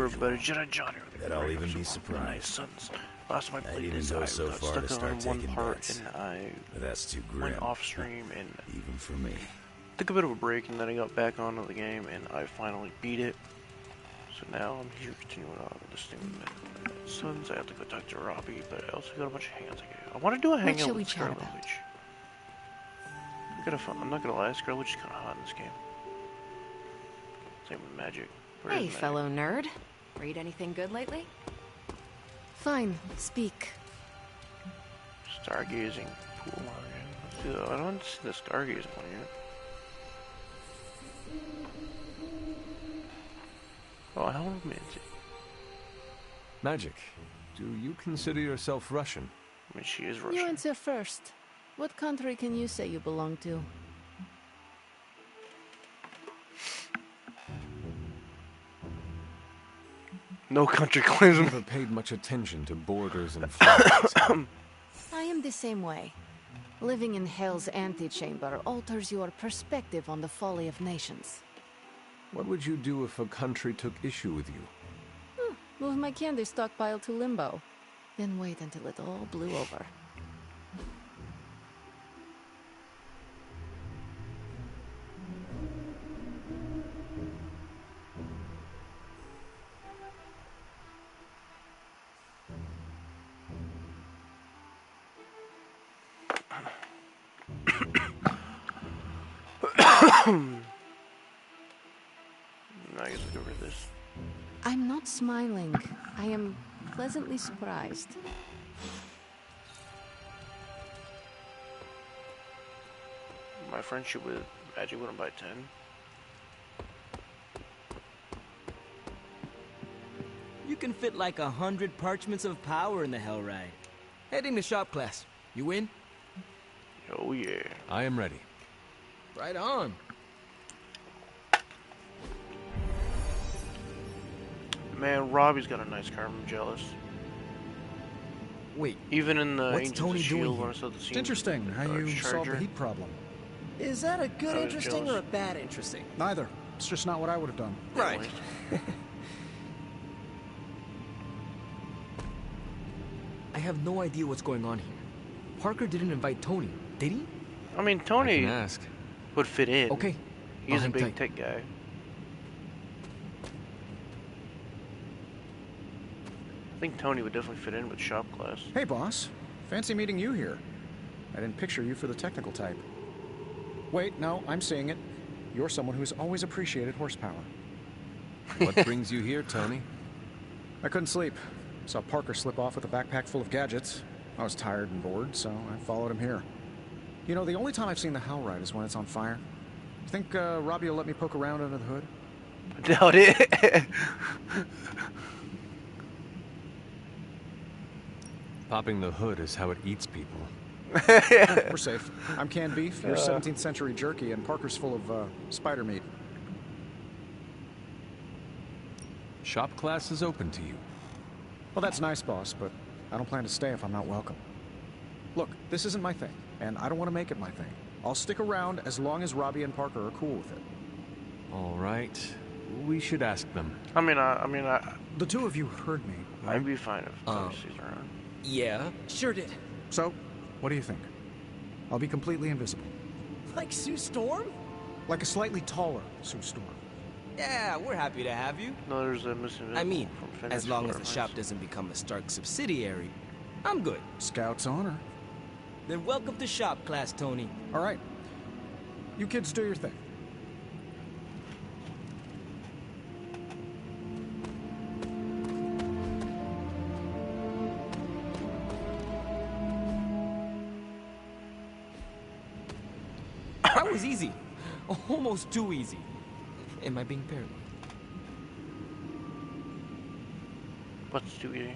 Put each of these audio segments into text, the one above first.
But a Jedi Johnny. That I'll even be surprised. Sons. Last time I I'd played even this, go I so got far stuck to start on one taking part, bets. and I But that's too grim. went off stream and even for me. took a bit of a break, and then I got back onto the game, and I finally beat it. So now I'm here continuing on with this thing with Sons. I have to go talk to Robbie, but I also got a bunch of hands. I want to do a hangout with Scarlet Witch. I'm not gonna lie, Scarlet Witch is kind of hot in this game. Same with Magic. Hey, fellow nerd. Read anything good lately? Fine, speak. Stargazing pool line. I don't see the stargazing one yet. Oh, how romantic. Magic, do you consider yourself Russian? I mean, she is Russian. You answer first. What country can you say you belong to? No country claims I've never paid much attention to borders and flags. I am the same way. Living in Hell's antechamber alters your perspective on the folly of nations. What would you do if a country took issue with you? Move my candy stockpile to limbo. Then wait until it all blew over. I guess we'll get rid of this. I'm not smiling. I am pleasantly surprised. My friendship with Magic went up by 10. You can fit like 100 parchments of power in the Hell Ride. Heading to shop class. You in? Oh yeah. I am ready. Right on. Man, Robbie's got a nice car. I'm jealous. Wait, Even in the what's Angels Tony of doing Shield, here? when I saw the scene, It's interesting how you solve the heat problem. is that a good I was interesting jealous. or a bad interesting? Neither. It's just not what I would have done. Right. I have no idea what's going on here. Parker didn't invite Tony, did he? I mean, I Tony can ask. would fit in. Okay. He's I'll a hang big tight. tech guy. I think Tony would definitely fit in with shop class. Hey, boss. Fancy meeting you here. I didn't picture you for the technical type. Wait, no, I'm seeing it. You're someone who's always appreciated horsepower. What brings you here, Tony? I couldn't sleep. Saw Parker slip off with a backpack full of gadgets. I was tired and bored, so I followed him here. You know, the only time I've seen the Hell Ride is when it's on fire. You think Robbie will let me poke around under the hood? Doubt it. Popping the hood is how it eats people. We're safe. I'm canned beef, you're 17th century jerky, and Parker's full of spider meat. Shop class is open to you. Well, that's nice, boss, but I don't plan to stay if I'm not welcome. Look, this isn't my thing, and I don't want to make it my thing. I'll stick around as long as Robbie and Parker are cool with it. All right. We should ask them. The two of you heard me, right? I'd be fine if Tony's around. Yeah, sure did. So, what do you think? I'll be completely invisible. Like Sue Storm? Like a slightly taller Sue Storm. Yeah, we're happy to have you. No, there's a missing. I mean, from Phoenix as long as the Forest. shop doesn't become a Stark subsidiary, I'm good. Scout's honor. Then welcome to shop class, Tony. All right. You kids do your thing. That was easy. Almost too easy. Am I being paranoid? What's too easy?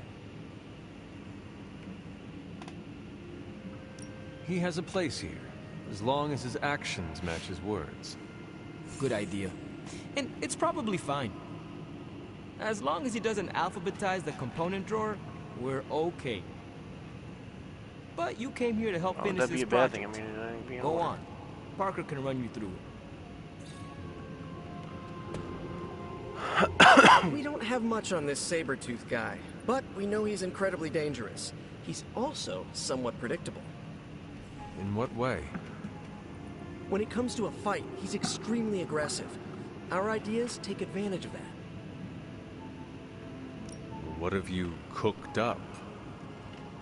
He has a place here, as long as his actions match his words. Good idea. And it's probably fine. As long as he doesn't alphabetize the component drawer, we're okay. But you came here to help finish That'd this be a bad project. thing. I mean, that ain't being Go ordered. on. Parker can run you through it. We don't have much on this saber-tooth guy, but we know he's incredibly dangerous. He's also somewhat predictable. In what way? When it comes to a fight, he's extremely aggressive. Our ideas take advantage of that. What have you cooked up?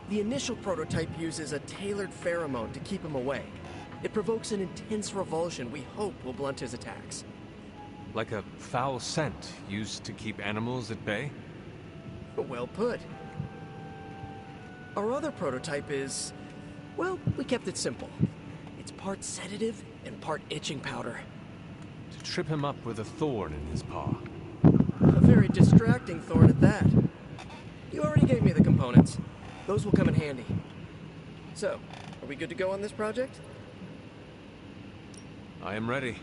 The initial prototype uses a tailored pheromone to keep him away. It provokes an intense revulsion we hope will blunt his attacks. Like a foul scent used to keep animals at bay? Well put. Our other prototype is... well, we kept it simple. It's part sedative and part itching powder. To trip him up with a thorn in his paw. A very distracting thorn at that. You already gave me the components. Those will come in handy. So, are we good to go on this project? I am ready.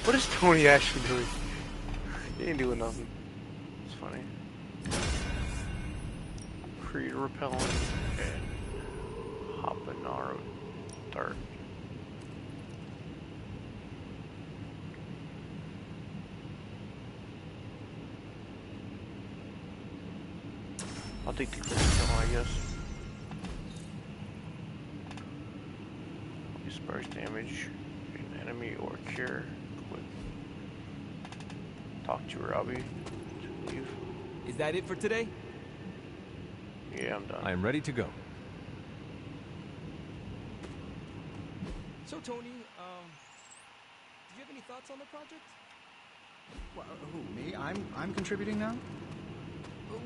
What is Tony actually doing? He ain't doing nothing. It's funny. Creed repellent and Habanero dart. I'll take the critical, I guess. Sparks damage an enemy or cure. Quit. Talk to Robbie to leave. Is that it for today? Yeah, I'm done. I am ready to go. So, Tony, did you have any thoughts on the project? Well, who, me? I'm contributing now?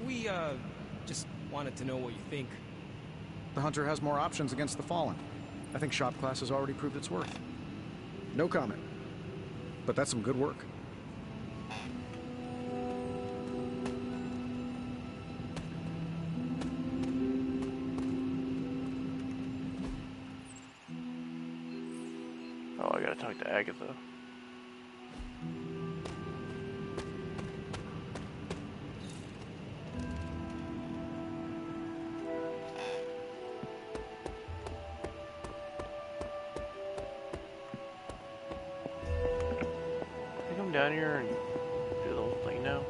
We, just wanted to know what you think. The Hunter has more options against the Fallen. I think shop class has already proved its worth. No comment. But that's some good work. Oh, I gotta talk to Agatha. Down here and do the whole thing now.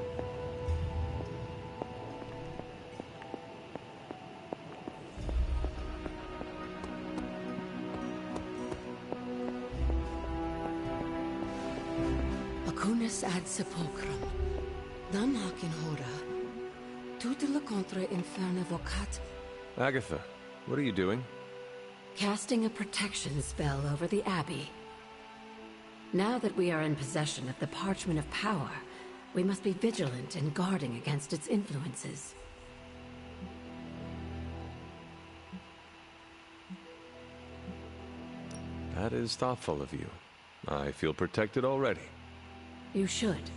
Acunus ad sepulchrum, dam hac in hora, tutela contra inferna vocat. Agatha, what are you doing? Casting a protection spell over the Abbey. Now that we are in possession of the Parchment of Power, we must be vigilant in guarding against its influences. That is thoughtful of you. I feel protected already. You should.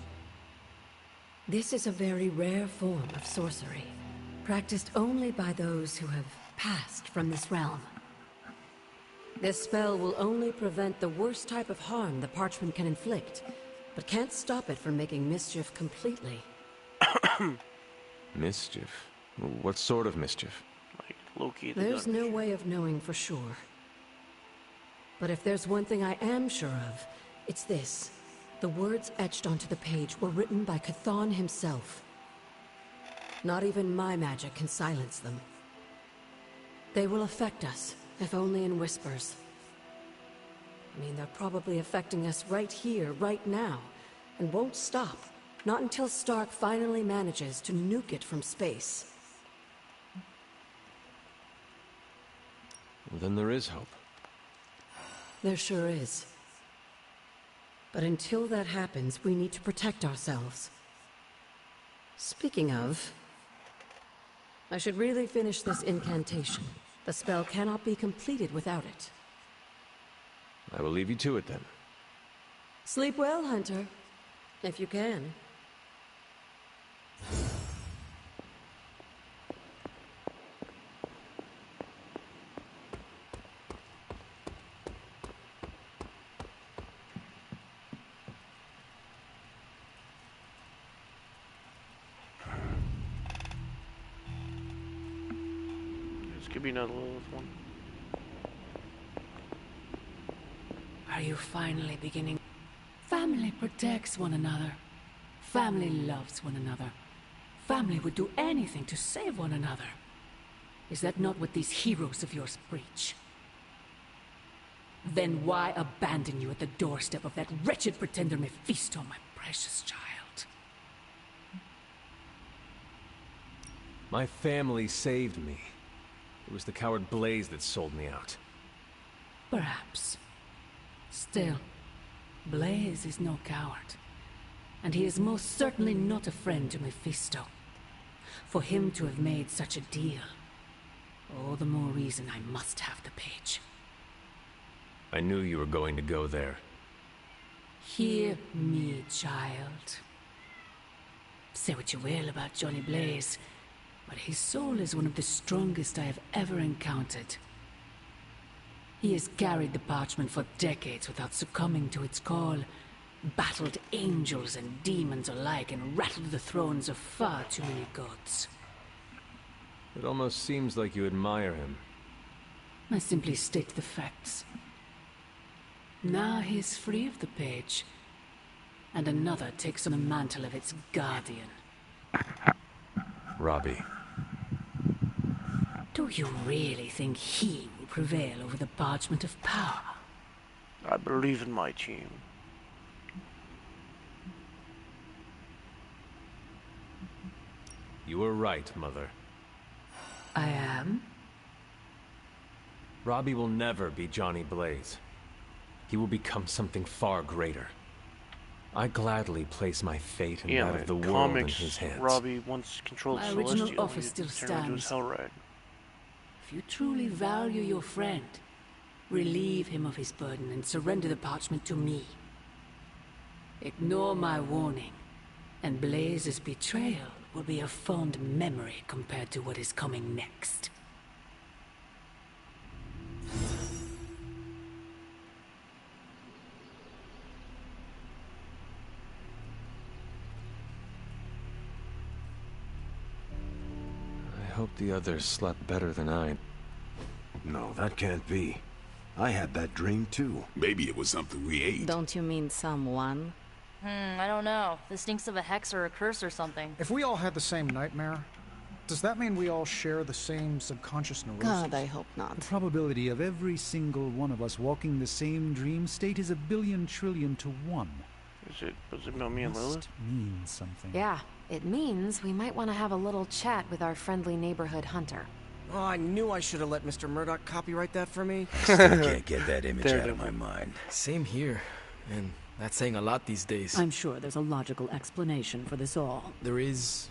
This is a very rare form of sorcery, practiced only by those who have passed from this realm. This spell will only prevent the worst type of harm the parchment can inflict, but can't stop it from making mischief completely. Mischief? What sort of mischief? Like Loki the There's no gun. way of knowing for sure. But if there's one thing I am sure of, it's this. The words etched onto the page were written by Chthon himself. Not even my magic can silence them. They will affect us, if only in whispers. I mean, they're probably affecting us right here, right now, and won't stop. Not until Stark finally manages to nuke it from space. Well, then there is hope. There sure is. But until that happens, we need to protect ourselves. Speaking of, I should really finish this incantation. The spell cannot be completed without it. I will leave you to it then. Sleep well, Hunter. If you can. This could be another Lilith one. Are you finally beginning? Family protects one another. Family loves one another. Family would do anything to save one another. Is that not what these heroes of yours preach? Then why abandon you at the doorstep of that wretched pretender Mephisto, my precious child? My family saved me. It was the coward Blaze that sold me out. Perhaps. Still, Blaze is no coward. And he is most certainly not a friend to Mephisto. For him to have made such a deal, all the more reason I must have the page. I knew you were going to go there. Hear me, child. Say what you will about Johnny Blaze, but his soul is one of the strongest I have ever encountered. He has carried the parchment for decades without succumbing to its call, battled angels and demons alike, and rattled the thrones of far too many gods. It almost seems like you admire him. I simply state the facts. Now he is free of the page, and another takes on the mantle of its guardian. Robbie. Do you really think he will prevail over the parchment of power? I believe in my team. You were right, Mother. I am? Robbie will never be Johnny Blaze. He will become something far greater. I gladly place my fate and that of the world in his hands. Robbie once controlled My Celestial. original offer still turned into his stands. Hellride. If you truly value your friend, relieve him of his burden and surrender the parchment to me. Ignore my warning, and Blaze's betrayal will be a fond memory compared to what is coming next. I hope the others slept better than I. No, that can't be. I had that dream too. Maybe it was something we ate. Don't you mean someone? I don't know. This stinks of a hex or a curse or something. If we all had the same nightmare, does that mean we all share the same subconscious neurosis? God, I hope not. The probability of every single one of us walking the same dream state is 1 billion to 1. Does it know me and Lilith? Must mean something. Yeah, it means we might want to have a little chat with our friendly neighborhood hunter. Oh, I knew I should have let Mr. Murdoch copyright that for me. Still can't get that image out of my mind. Same here. And that's saying a lot these days. I'm sure there's a logical explanation for this all. There is...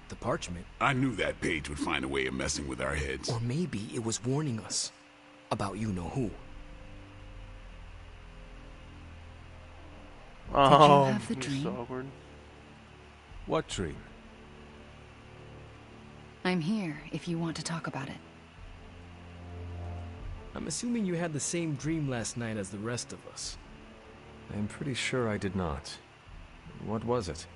the parchment. I knew that page would find a way of messing with our heads. Or maybe it was warning us about you-know-who. Oh, have the this dream? is awkward. What dream? I'm here if you want to talk about it. I'm assuming you had the same dream last night as the rest of us. I'm pretty sure I did not. What was it?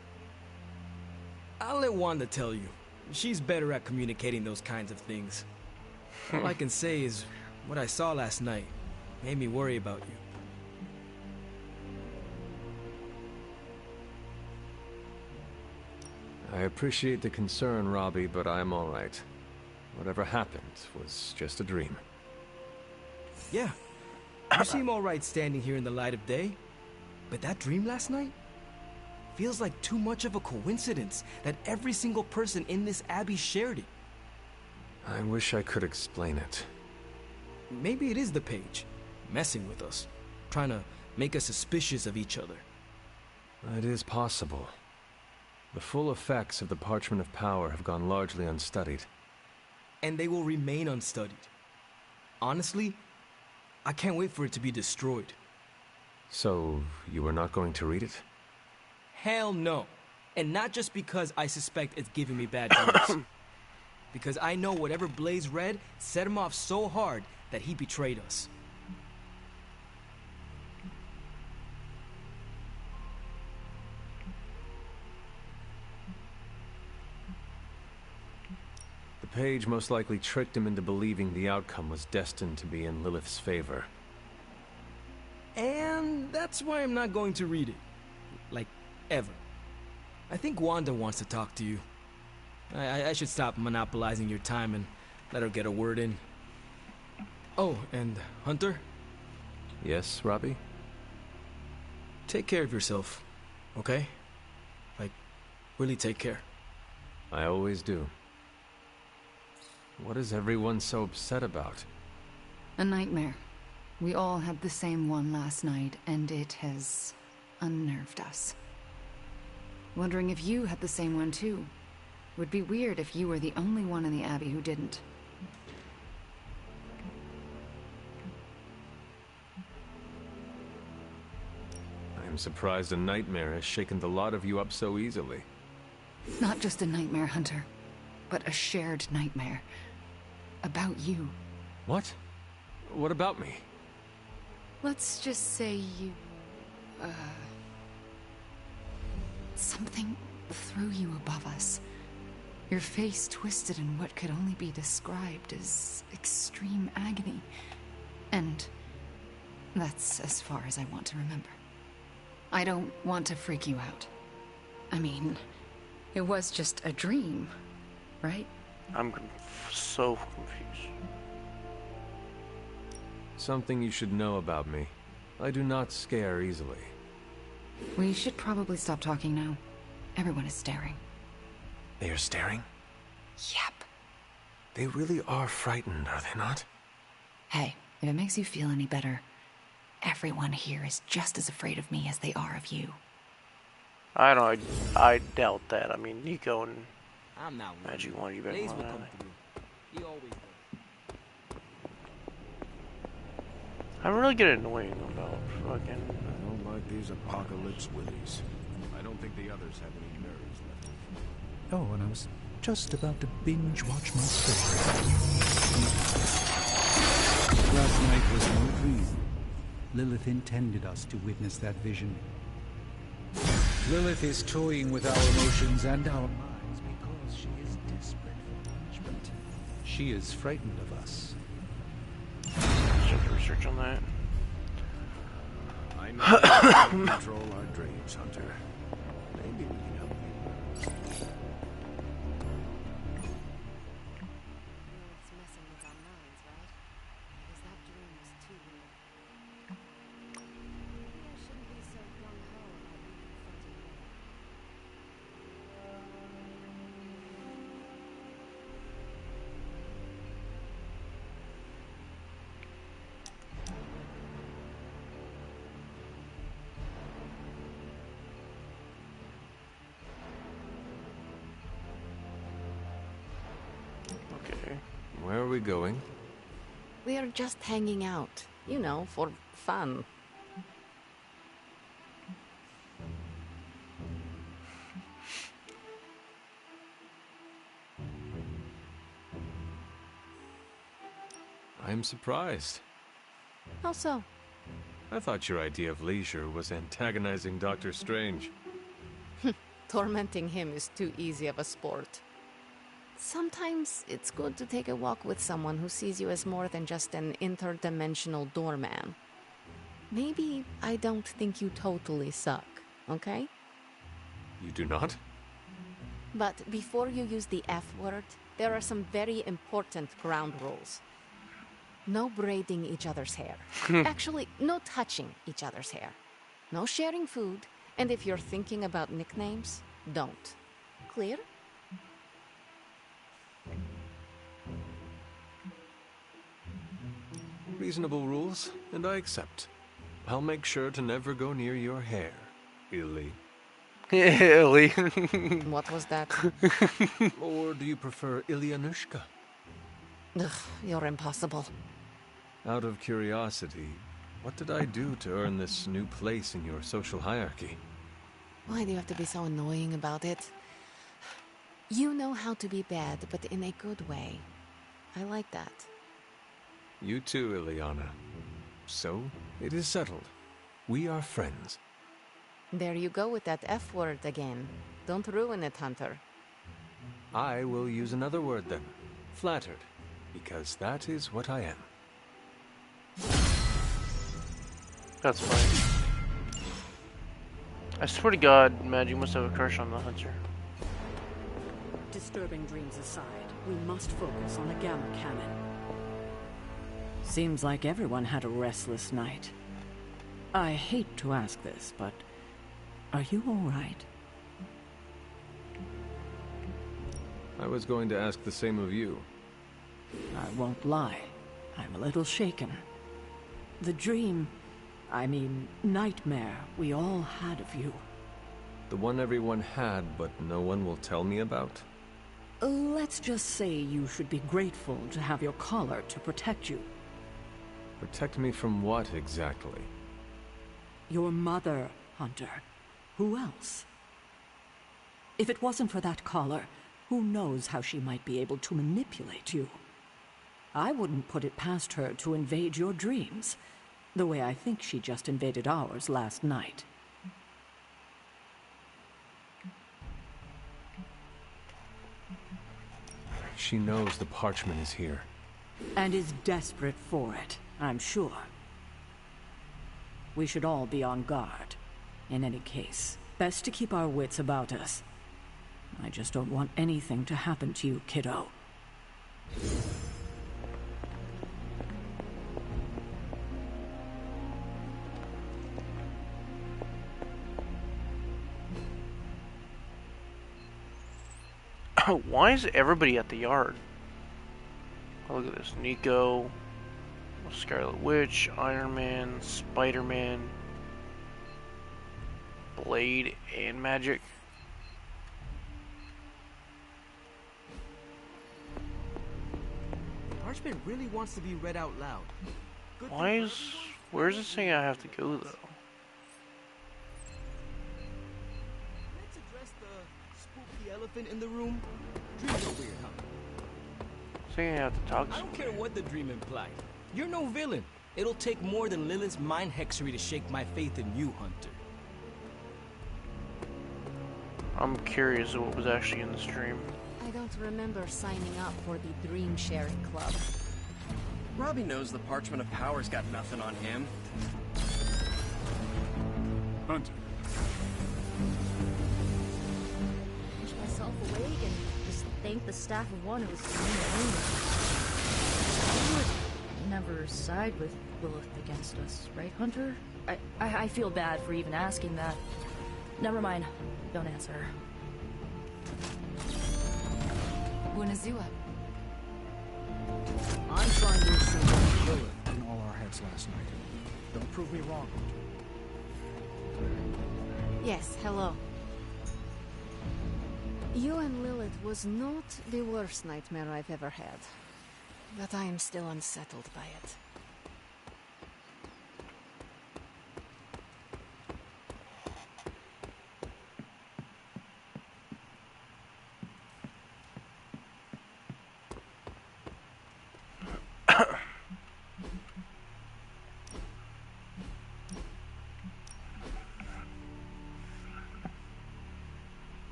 I'll let Wanda tell you. She's better at communicating those kinds of things. All I can say is, what I saw last night made me worry about you. I appreciate the concern, Robbie, but I'm all right. Whatever happened was just a dream. Yeah, you seem all right standing here in the light of day. But that dream last night feels like too much of a coincidence that every single person in this abbey shared it. I wish I could explain it. Maybe it is the page, messing with us, trying to make us suspicious of each other. It is possible. The full effects of the Parchment of Power have gone largely unstudied. And they will remain unstudied. Honestly, I can't wait for it to be destroyed. So, you were not going to read it? Hell no. And not just because I suspect it's giving me bad dreams. Because I know whatever Blaze read set him off so hard that he betrayed us. The page most likely tricked him into believing the outcome was destined to be in Lilith's favor. That's why I'm not going to read it. Like, ever. I think Wanda wants to talk to you. I should stop monopolizing your time and let her get a word in. Oh, and Hunter? Yes, Robbie? Take care of yourself, okay? Like, really take care. I always do. What is everyone so upset about? A nightmare. We all had the same one last night, and it has unnerved us. Wondering if you had the same one too. Would be weird if you were the only one in the Abbey who didn't. I am surprised a nightmare has shaken the lot of you up so easily. Not just a nightmare, Hunter, but a shared nightmare. About you. What? What about me? Let's just say you... Something threw you above us. Your face twisted in what could only be described as extreme agony. And that's as far as I want to remember. I don't want to freak you out. I mean, it was just a dream, right? I'm so confused. Something you should know about me. I do not scare easily. We should probably stop talking now. Everyone is staring. They are staring? Yep. They really are frightened, are they not? Hey, if it makes you feel any better, everyone here is just as afraid of me as they are of you. I don't know, I doubt that. I mean, Nico and I'm not Magic want you better Blaze than will that. come through. He always does. I'm really getting annoying about fucking... I don't like these apocalypse willies. I don't think the others have any nerves left. Oh, and I was just about to binge watch my story. Last night was no dream. Lilith intended us to witness that vision. Lilith is toying with our emotions and our minds because she is desperate for punishment. She is frightened of us. Check the research on that. I know we can control our dreams, Hunter. Maybe we can help you. Lilith's messing with our minds, right? Because that dream was too real. Maybe I shouldn't be so gung-ho about reconfronting Lilith. Okay. Where are we going? We are just hanging out, you know, for fun. I'm surprised. How so? I thought your idea of leisure was antagonizing Dr. Strange. Tormenting him is too easy of a sport. Sometimes it's good to take a walk with someone who sees you as more than just an interdimensional doorman. Maybe I don't think you totally suck, okay? You do not? But before you use the F word, there are some very important ground rules. No braiding each other's hair. Actually, no touching each other's hair. No sharing food, and if you're thinking about nicknames, don't. Clear? Reasonable rules, and I accept. I'll make sure to never go near your hair, Illy. Illy. What was that? Or do you prefer Ilyanushka? Ugh, you're impossible. Out of curiosity, what did I do to earn this new place in your social hierarchy? Why do you have to be so annoying about it? You know how to be bad, but in a good way. I like that. You too, Ileana. So, it is settled. We are friends. There you go with that F word again. Don't ruin it, Hunter. I will use another word then. Flattered. Because that is what I am. That's fine. I swear to God, Mad, you must have a crush on the hunter. Disturbing dreams aside, we must focus on the Gamma Cannon. Seems like everyone had a restless night. I hate to ask this, but are you all right? I was going to ask the same of you. I won't lie. I'm a little shaken. The dream, I mean, nightmare we all had of you. The one everyone had, but no one will tell me about? Let's just say you should be grateful to have your collar to protect you. Protect me from what, exactly? Your mother, Hunter. Who else? If it wasn't for that collar, who knows how she might be able to manipulate you? I wouldn't put it past her to invade your dreams, the way I think she just invaded ours last night. She knows the parchment is here. And is desperate for it, I'm sure. We should all be on guard. In any case, best to keep our wits about us. I just don't want anything to happen to you, kiddo. Why is everybody at the yard? Oh, look at this. Nico, Scarlet Witch, Iron Man, Spider-Man, Blade, and Magic. Parchment really wants to be read out loud. Where's it saying I have to go, though? Let's address the spooky elephant in the room. Dreams are weird, huh? Saying I have to talk to I don't care what the dream implied. You're no villain. It'll take more than Lilith's mind hexery to shake my faith in you, Hunter. I'm curious of what was actually in the stream. I don't remember signing up for the Dream Sharing Club. Robbie knows the Parchment of Power's got nothing on him. Hunter. Push myself awake and just thank the staff of one who was doing I would never side with Lilith against us, right, Hunter? I feel bad for even asking that. Never mind. Don't answer. Bunazua. I'm trying to assume Lilith in all our heads last night. Don't prove me wrong. Yes, hello. You and Lilith was not the worst nightmare I've ever had. But I am still unsettled by it.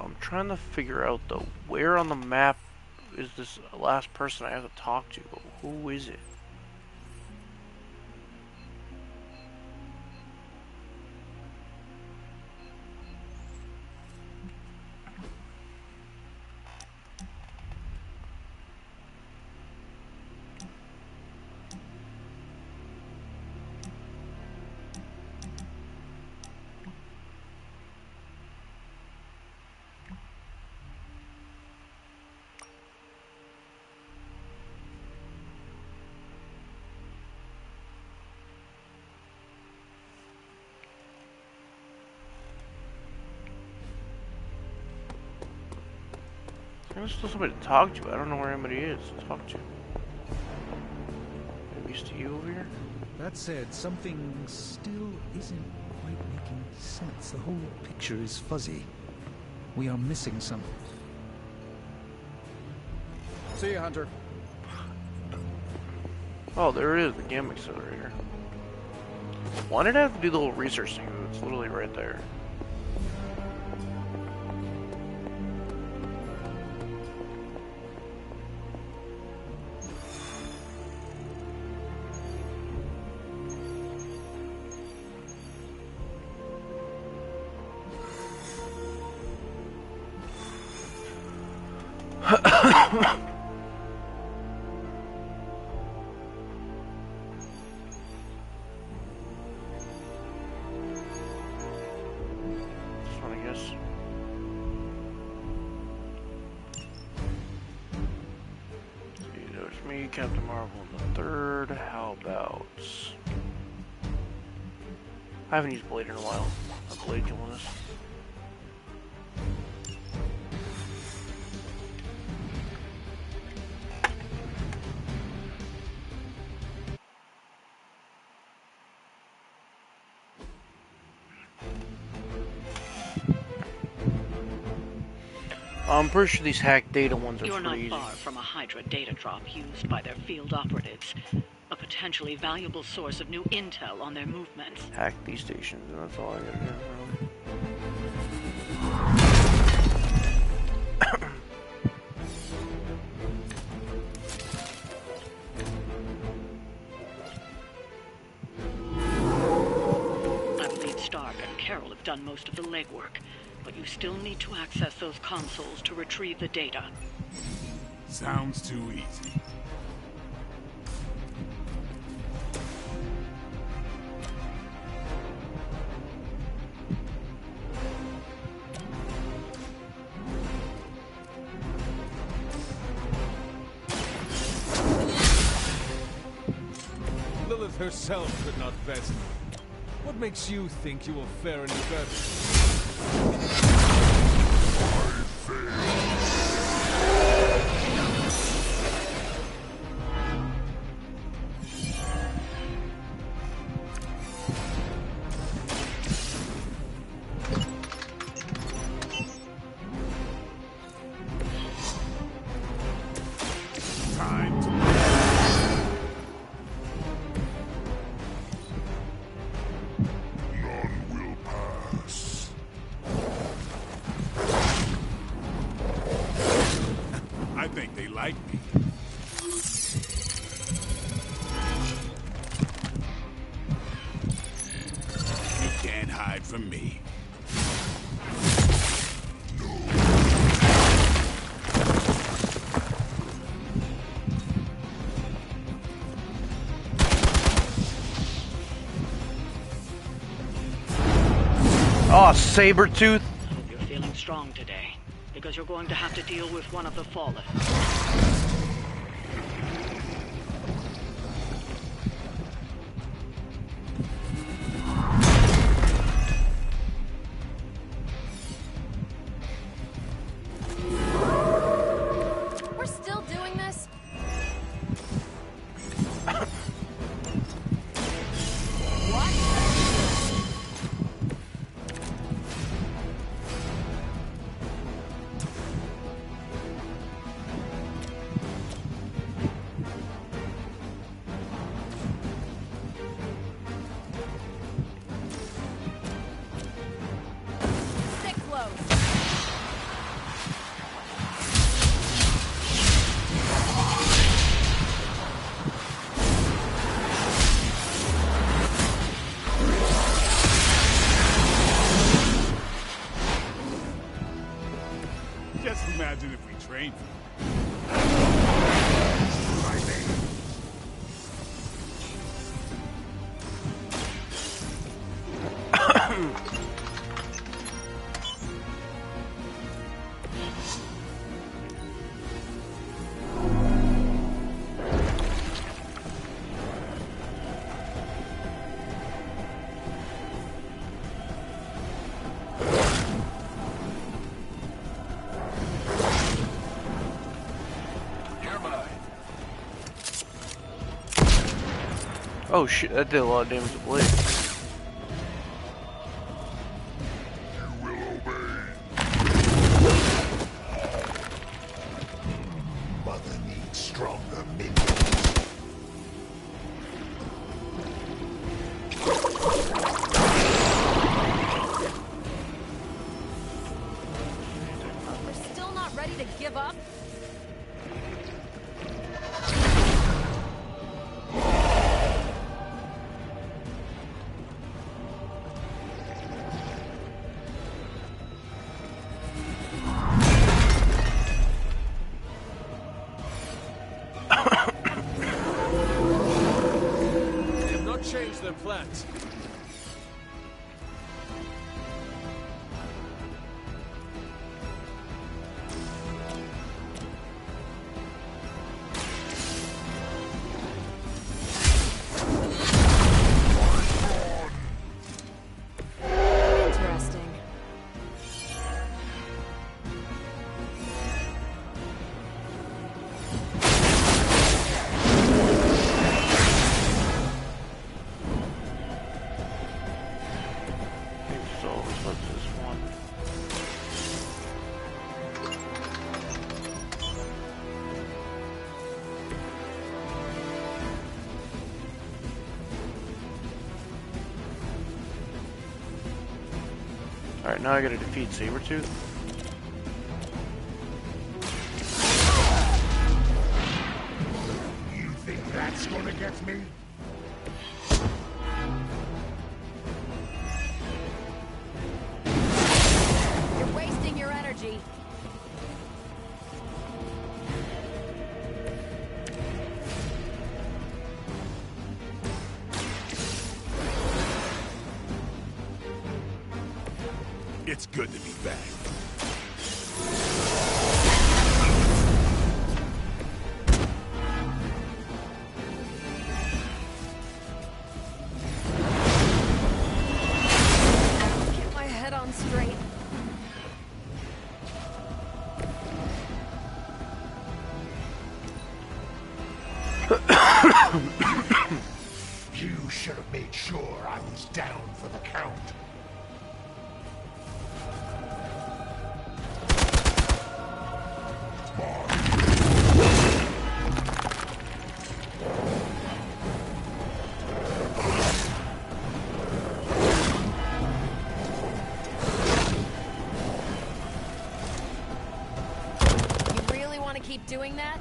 I'm trying to figure out, though, where on the map is this last person I have to talk to? Who is it? There's still somebody to talk to. I don't know where anybody is to talk to. Maybe it's to you over here? That said, something still isn't quite making sense. The whole picture is fuzzy. We are missing something. See you, Hunter. Oh, there it is, the Gamma Accelerator. Why did I have to do the little research thing? It's literally right there. one, I guess. See, there's me, Captain Marvel in the third. How about... I haven't used Blade in a while. A Blade killing this. I'm pretty sure these hacked data ones are You're not free. far from a Hydra data drop used by their field operatives. A potentially valuable source of new intel on their movements. Hack these stations, and that's all I gotta do. I believe Stark and Carol have done most of the legwork, but you still need to access those consoles to retrieve the data. Sounds too easy. Lilith herself could not best me. What makes you think you will fare any better? From me. Oh, Sabretooth! I hope you're feeling strong today, because you're going to have to deal with one of the Fallen. Just imagine if we trained for Oh shit, that did a lot of damage to Blade. Mother needs stronger minions. We're still not ready to give up? their plans. Interesting. Alright, now I gotta defeat Sabretooth. You think that's gonna get me? You're wasting your energy. It's good to be back. Get my head on straight. You should have made sure I was down for the count. You really want to keep doing that?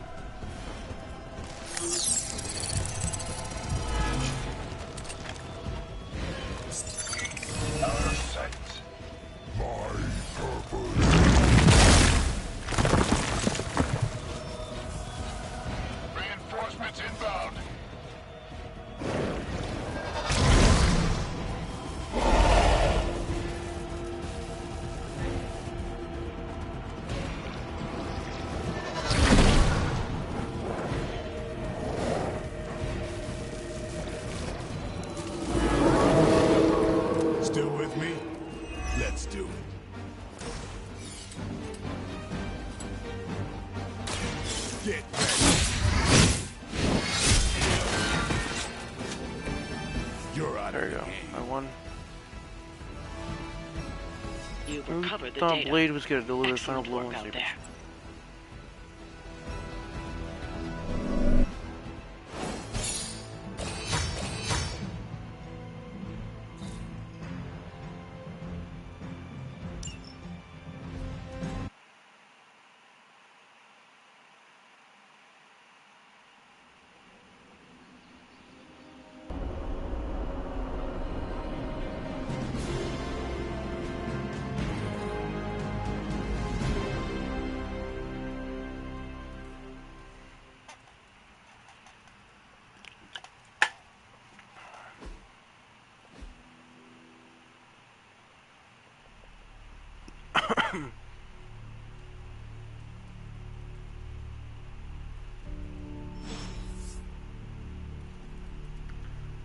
Out of sight. My purpose. Reinforcements inbound. Still with me? Let's do it. Get ready. You're out There of you the go. game. I won. You've recovered the Thought data. Blade was gonna deliver final Excellent blow work on out Saber. there.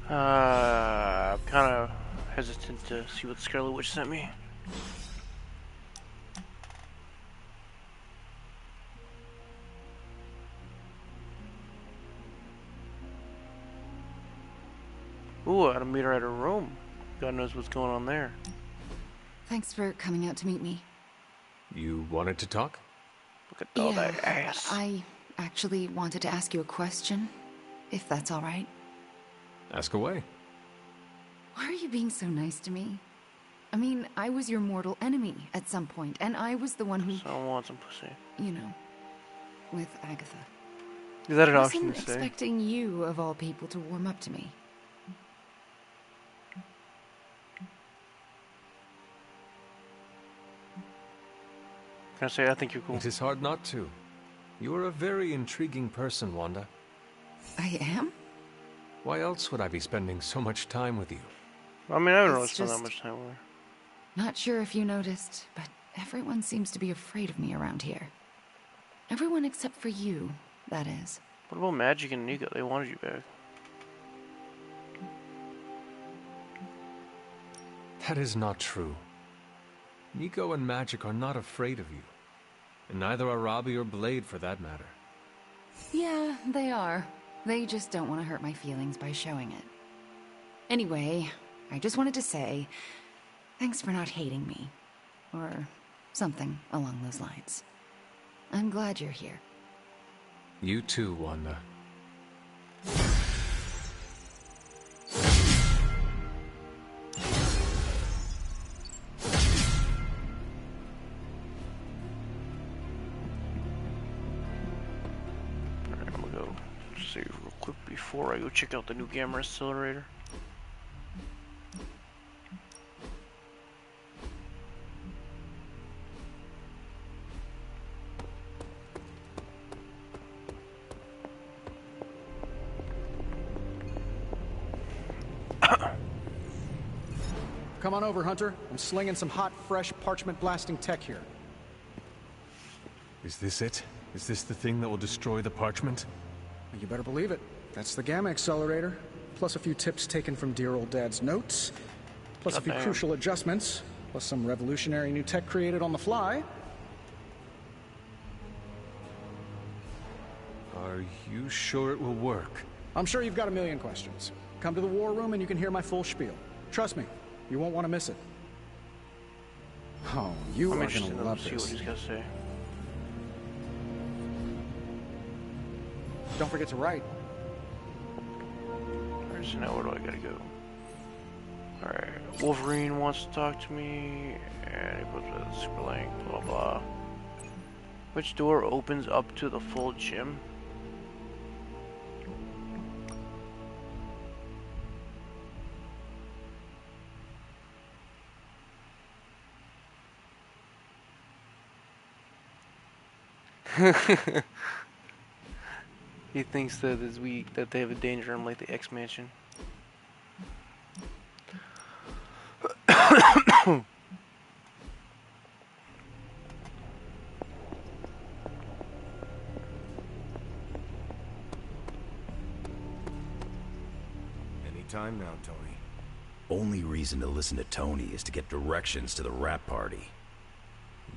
I'm kind of hesitant to see what Scarlet Witch sent me. Ooh, I had to meet her at her room. God knows what's going on there. Thanks for coming out to meet me. You wanted to talk? Look at all that ass. I actually wanted to ask you a question, if that's all right. Ask away. Why are you being so nice to me? I mean, I was your mortal enemy at some point, and I was the one who... So I want some pussy. You know, with Agatha. Is that an I option wasn't to say? expecting you, of all people, to warm up to me. Can I say I think you're cool? It is hard not to. You are a very intriguing person, Wanda. I am? Why else would I be spending so much time with you? I mean, I don't really It's spend that just- much time with her. Not sure if you noticed, but everyone seems to be afraid of me around here. Everyone except for you, that is. What about Magic and Nico? They wanted you back. That is not true. Nico and Magic are not afraid of you. And neither are Robbie or Blade, for that matter. Yeah, they are. They just don't want to hurt my feelings by showing it. Anyway, I just wanted to say, thanks for not hating me. Or something along those lines. I'm glad you're here. You too, Wanda. Alright, I'm gonna go save real quick before I go check out the new Gamma Accelerator. Come on over, Hunter. I'm slinging some hot, fresh, parchment-blasting tech here. Is this it? Is this the thing that will destroy the parchment? You better believe it. That's the Gamma Accelerator. Plus a few tips taken from dear old Dad's notes. Plus a few crucial adjustments. Plus some revolutionary new tech created on the fly. Are you sure it will work? I'm sure you've got a million questions. Come to the war room and you can hear my full spiel. Trust me, you won't want to miss it. Oh, you are interested gonna to love see this. what he's got to say. Don't forget to write. Alright, so now where do I gotta go? Alright, Wolverine wants to talk to me, and he puts a super link, blah blah. Which door opens up to the full gym? He thinks that that they have a danger room like the X Mansion. Anytime now, Tony. Only reason to listen to Tony is to get directions to the rap party.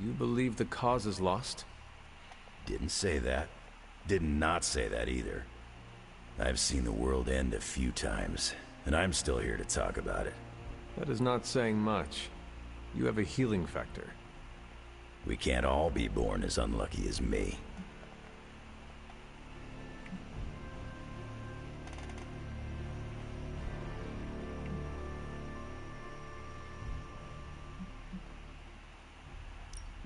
You believe the cause is lost? Didn't say that. Did not say that either. I've seen the world end a few times, and I'm still here to talk about it. That is not saying much. You have a healing factor. We can't all be born as unlucky as me.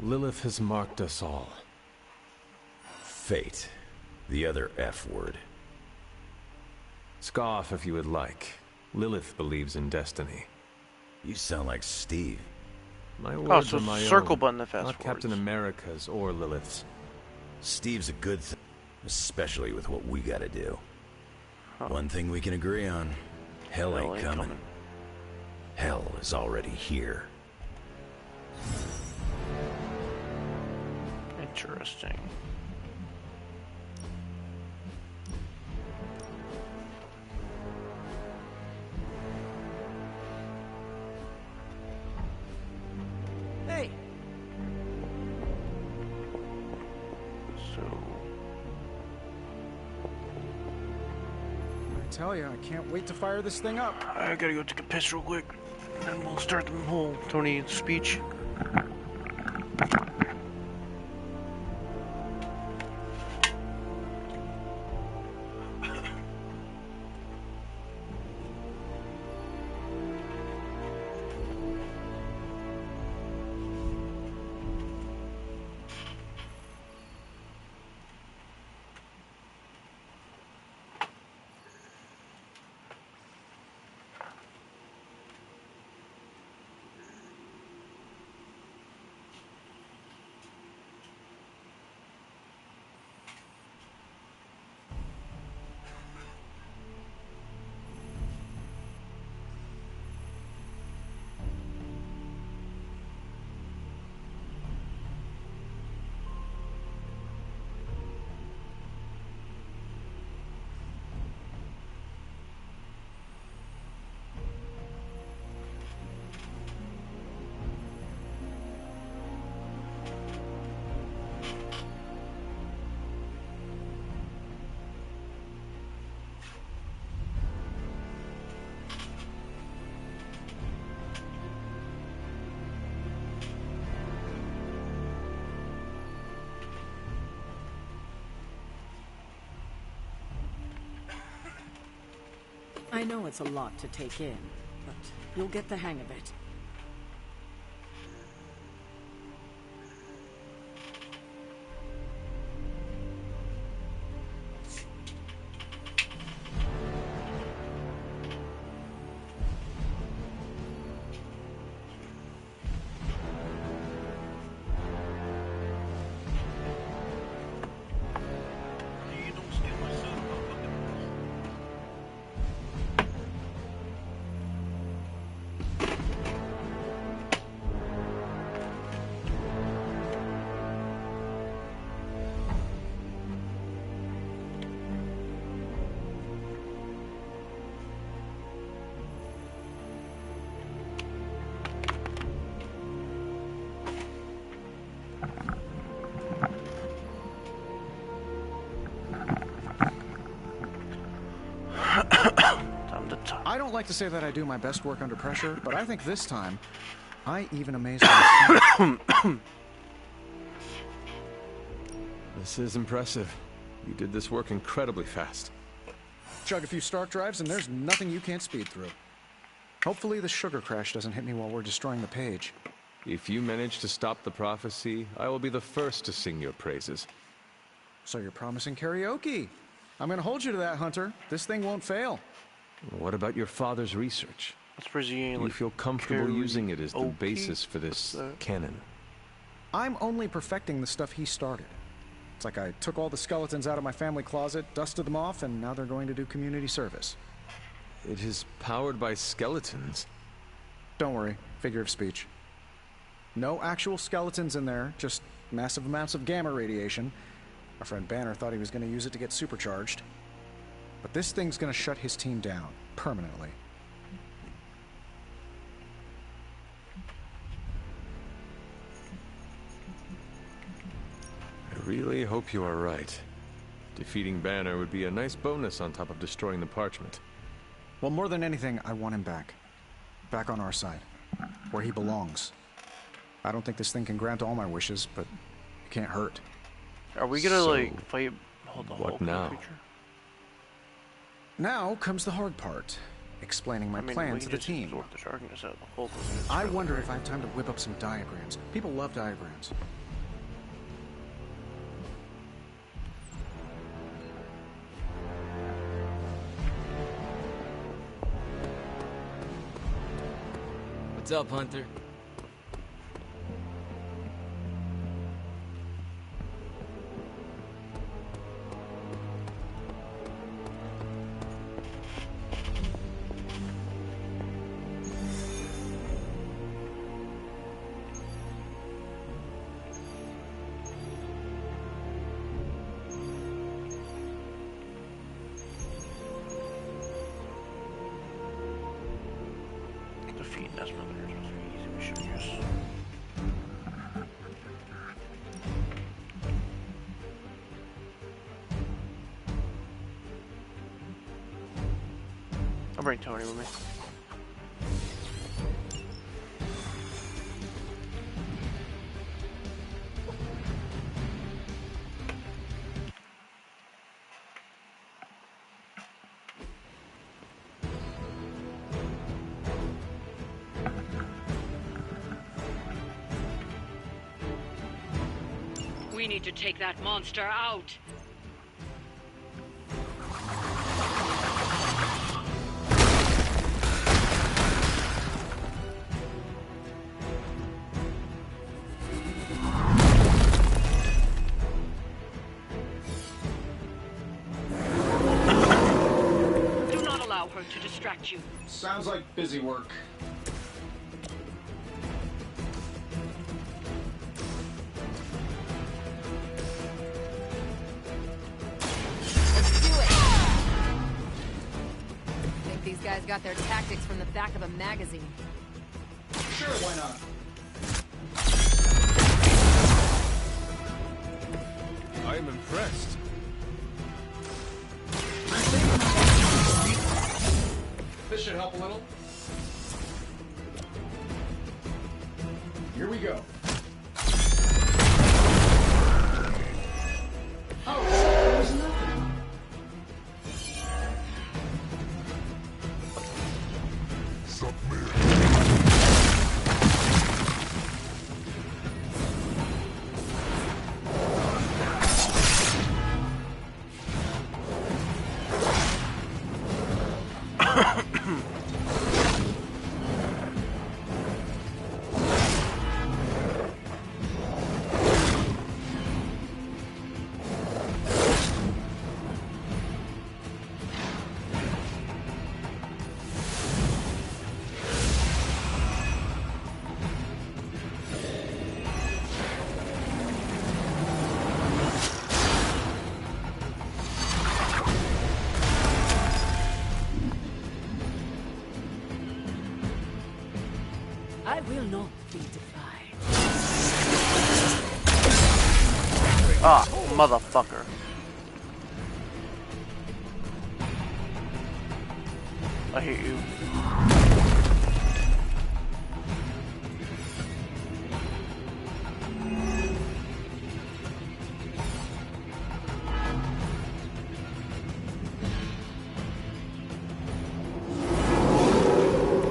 Lilith has marked us all. Fate. The other F word. Scoff if you would like. Lilith believes in destiny. You sound like Steve. My words so are my circle own, button the fast not Captain America's or Lilith's. Steve's a good thing, especially with what we gotta do. One thing we can agree on, hell ain't coming. Hell is already here. Interesting. Hey. So I tell you, I can't wait to fire this thing up. I gotta go take a piss real quick, and then we'll start the whole Tony speech. I know it's a lot to take in, but you'll get the hang of it. I don't like to say that I do my best work under pressure, but I think this time, I even amazed myself. This is impressive. You did this work incredibly fast. Chug a few Stark drives and there's nothing you can't speed through. Hopefully the sugar crash doesn't hit me while we're destroying the page. If you manage to stop the prophecy, I will be the first to sing your praises. So you're promising karaoke. I'm gonna hold you to that, Hunter. This thing won't fail. What about your father's research? Do you feel comfortable using it as the basis for this canon? I'm only perfecting the stuff he started. It's like I took all the skeletons out of my family closet, dusted them off, and now they're going to do community service. It is powered by skeletons. Don't worry, figure of speech. No actual skeletons in there, just massive amounts of gamma radiation. Our friend Banner thought he was going to use it to get supercharged. But this thing's going to shut his team down, permanently. I really hope you are right. Defeating Banner would be a nice bonus on top of destroying the parchment. Well, more than anything, I want him back. Back on our side. Where he belongs. I don't think this thing can grant all my wishes, but it can't hurt. Are we gonna, like, fight the what now? Creature? Now comes the hard part. Explaining my plan to the team. I wonder if I have time to whip up some diagrams. People love diagrams. What's up, Hunter? I'll bring Tony with me. We need to take that monster out. To distract you. Sounds like busy work. Let's do it. I think these guys got their tactics from the back of a magazine. Sure, why not? I am impressed. This should help a little. Here we go. Oh, there's nothing. I will not be defied. Ah, motherfucker. I hate you.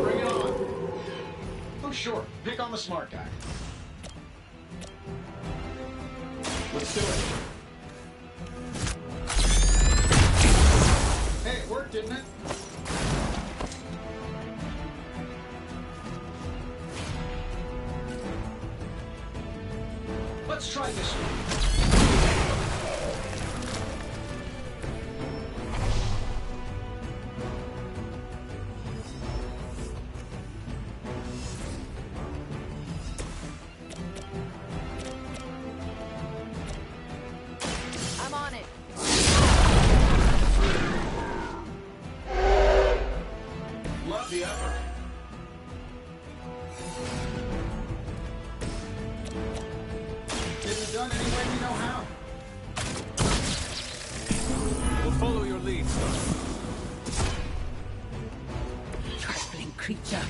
Bring it on. Oh, sure. Pick on the smart guy. Let's do it. Hey, it worked, didn't it? Let's try this one. I'm on it. Love the effort. Get it done any way we know how. We'll follow your lead, son. Trifling creature.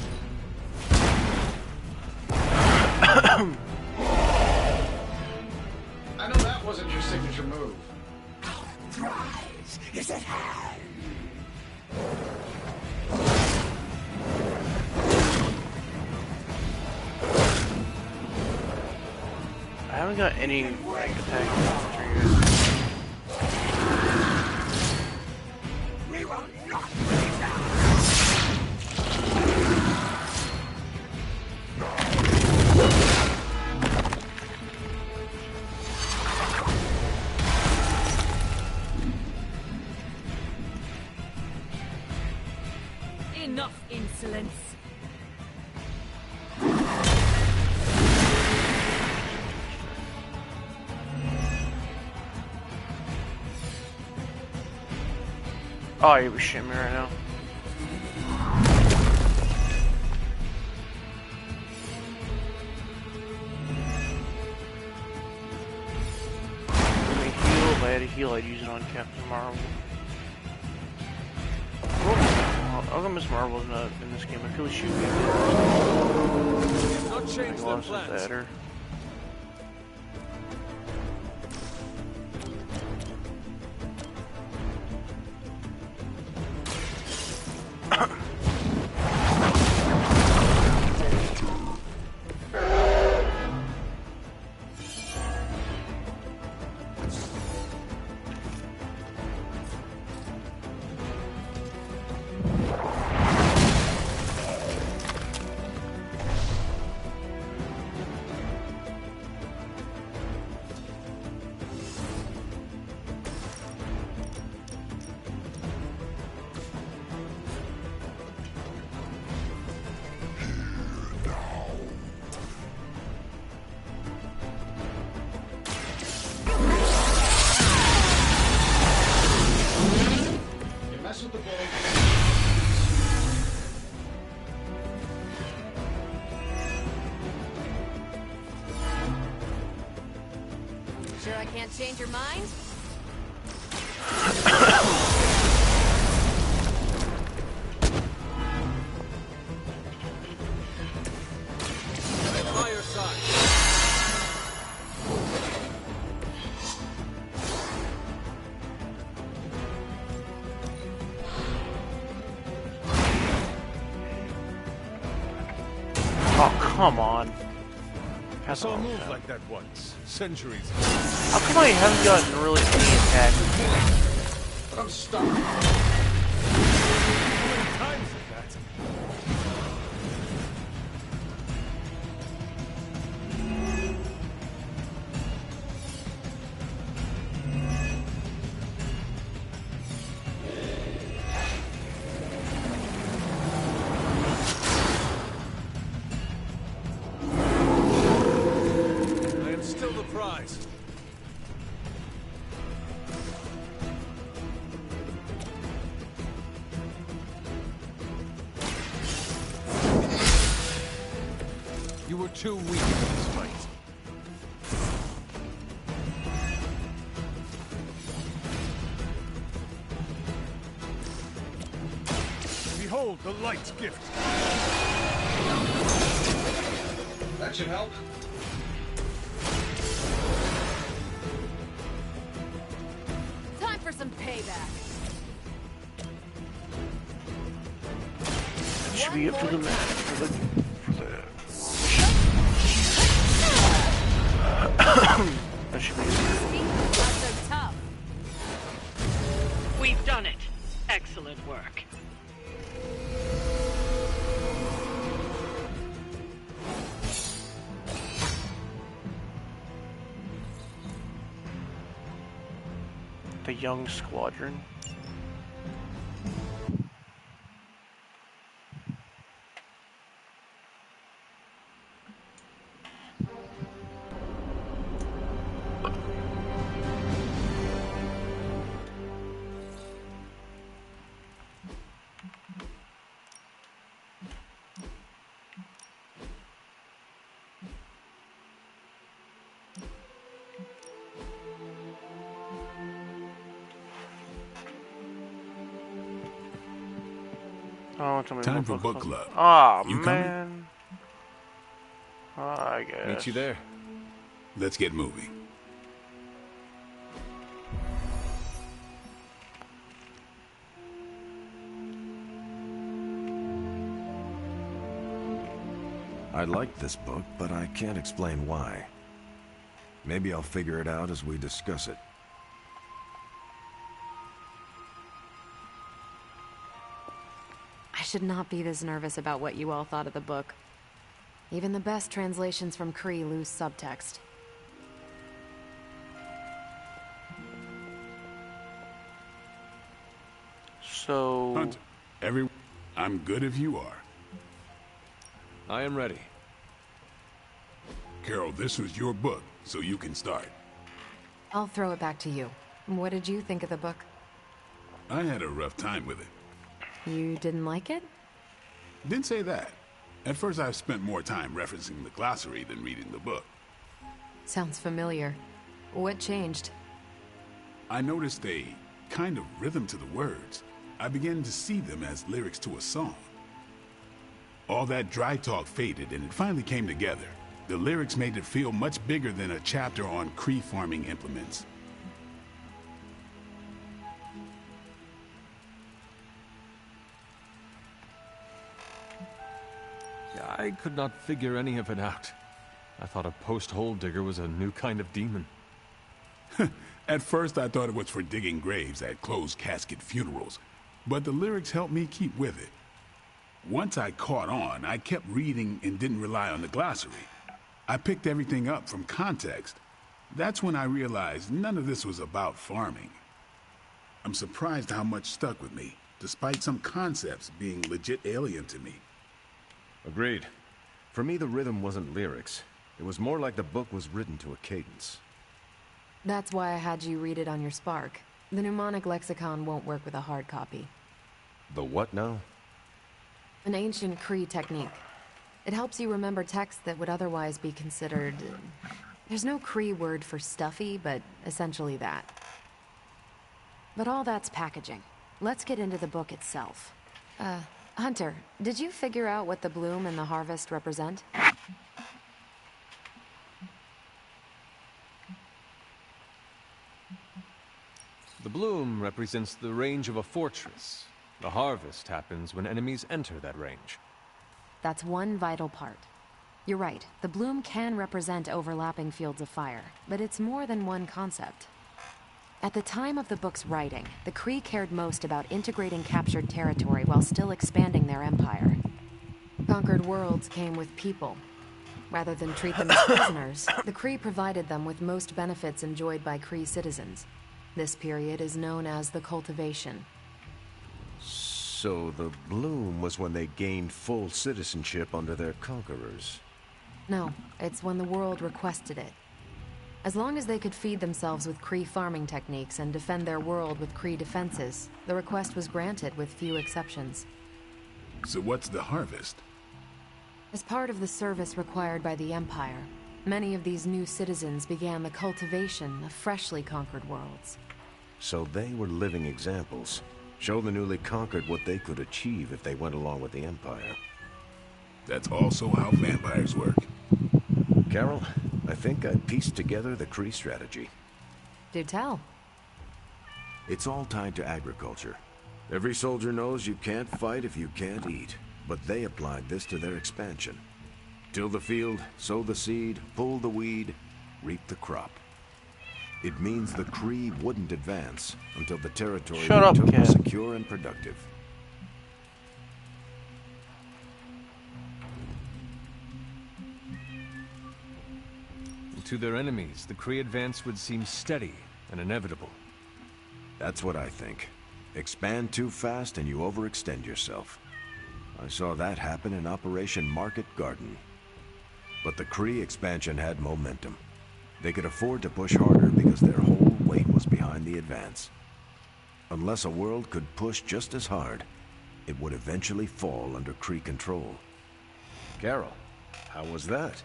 I know that wasn't your signature move. Prize is at hand. I haven't got any like attack triggers. We will not leave now. Enough insolence. Oh, you're shitting me right now. If I had a heal, I'd use it on Captain Marvel. How come Miss Marvel's not in this game? I feel like she would be. Not change their plans. Her. Mess with the ball. Sure I can't change your mind? By your side. Oh, come on. I saw a move like that once, centuries ago. How come I haven't gotten really any attack before? But I'm stuck. How many times is that? Prize. You were too weak for this fight. Behold the light's gift. That should help. Time for some payback. That should be up to the man for the that should be tough. We've done it. Excellent work. the young squadron. Oh, time for book club. Ah, you man. I guess. Meet you there. Let's get moving. I like this book, but I can't explain why. Maybe I'll figure it out as we discuss it. I should not be this nervous about what you all thought of the book. Even the best translations from Kree lose subtext. So... Hunter, I'm good if you are. I am ready. Carol, this was your book, so you can start. I'll throw it back to you. What did you think of the book? I had a rough time with it. You didn't like it? Didn't say that. At first I spent more time referencing the glossary than reading the book. Sounds familiar. What changed? I noticed a kind of rhythm to the words. I began to see them as lyrics to a song. All that dry talk faded and it finally came together. The lyrics made it feel much bigger than a chapter on Kree farming implements. I could not figure any of it out. I thought a post-hole digger was a new kind of demon. At first I thought it was for digging graves at closed casket funerals, but the lyrics helped me keep with it. Once I caught on, I kept reading and didn't rely on the glossary. I picked everything up from context. That's when I realized none of this was about farming. I'm surprised how much stuck with me, despite some concepts being legit alien to me. Agreed. For me, the rhythm wasn't lyrics. It was more like the book was written to a cadence. That's why I had you read it on your Spark. The mnemonic lexicon won't work with a hard copy. The what now? An ancient Kree technique. It helps you remember texts that would otherwise be considered... There's no Kree word for stuffy, but essentially that. But all that's packaging. Let's get into the book itself. Hunter, did you figure out what the bloom and the harvest represent? The bloom represents the range of a fortress. The harvest happens when enemies enter that range. That's one vital part. You're right, the bloom can represent overlapping fields of fire, but it's more than one concept. At the time of the book's writing, the Kree cared most about integrating captured territory while still expanding their empire. Conquered worlds came with people. Rather than treat them as prisoners, the Kree provided them with most benefits enjoyed by Kree citizens. This period is known as the cultivation. So the bloom was when they gained full citizenship under their conquerors. No, it's when the world requested it. As long as they could feed themselves with Kree farming techniques and defend their world with Kree defenses, the request was granted with few exceptions. So what's the harvest? As part of the service required by the Empire, many of these new citizens began the cultivation of freshly conquered worlds. So they were living examples. Show the newly conquered what they could achieve if they went along with the Empire. That's also how vampires work. Carol, I think I pieced together the Kree strategy. Do tell. It's all tied to agriculture. Every soldier knows you can't fight if you can't eat, but they applied this to their expansion. Till the field, sow the seed, pull the weed, reap the crop. It means the Kree wouldn't advance until the territory was secure and productive. To their enemies, the Kree advance would seem steady and inevitable. That's what I think. Expand too fast and you overextend yourself. I saw that happen in Operation Market Garden. But the Kree expansion had momentum. They could afford to push harder because their whole weight was behind the advance. Unless a world could push just as hard, it would eventually fall under Kree control. Carol, how was that?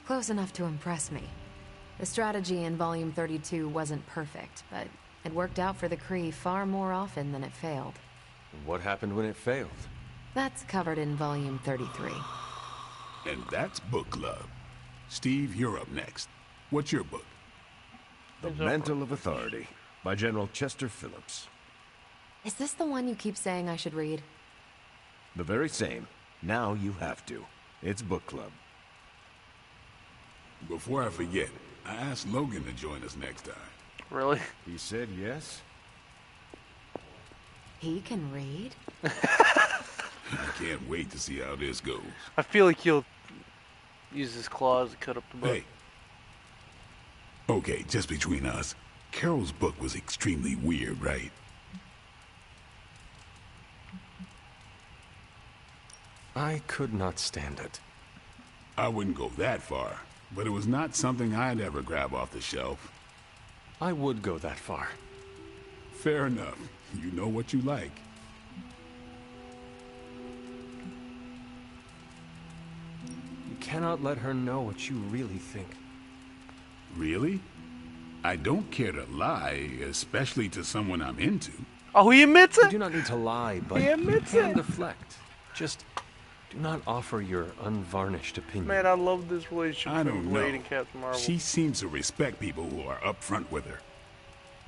Close enough to impress me. The strategy in Volume 32 wasn't perfect, but it worked out for the Kree far more often than it failed. What happened when it failed? That's covered in Volume 33. And that's book club. Steve, you're up next. What's your book? The Mantle of Authority by General Chester Phillips. Is this the one you keep saying I should read? The very same. Now you have to. It's book club. Before I forget, I asked Logan to join us next time. Really? He said yes. He can read? I can't wait to see how this goes. I feel like he'll use his claws to cut up the book. Hey. Okay, just between us. Carol's book was extremely weird, right? I could not stand it. I wouldn't go that far, but it was not something I'd ever grab off the shelf. I would go that far. Fair enough. You know what you like. You cannot let her know what you really think. Really? I don't care to lie, especially to someone I'm into. Oh, he admits it? You do not need to lie, but he admits you can it. deflect. Just do not offer your unvarnished opinion. Man, I love this relationship I between don't Blade know. and Captain Marvel. She seems to respect people who are upfront with her.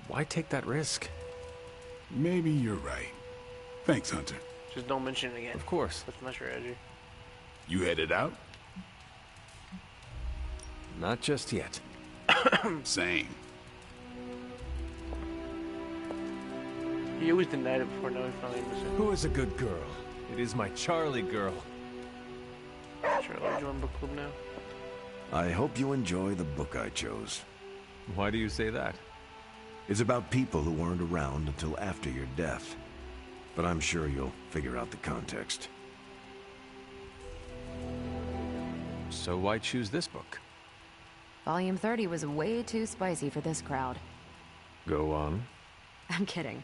Why take that risk? Maybe you're right. Thanks, Hunter. Just don't mention it again. Of course. That's my strategy. You headed out? Not just yet. Same. He always denied it before, now he finally admits it. Who is a good girl? It is my Charlie girl. Charlie, join book club now. I hope you enjoy the book I chose. Why do you say that? It's about people who weren't around until after your death. But I'm sure you'll figure out the context. So why choose this book? Volume 30 was way too spicy for this crowd. Go on. I'm kidding.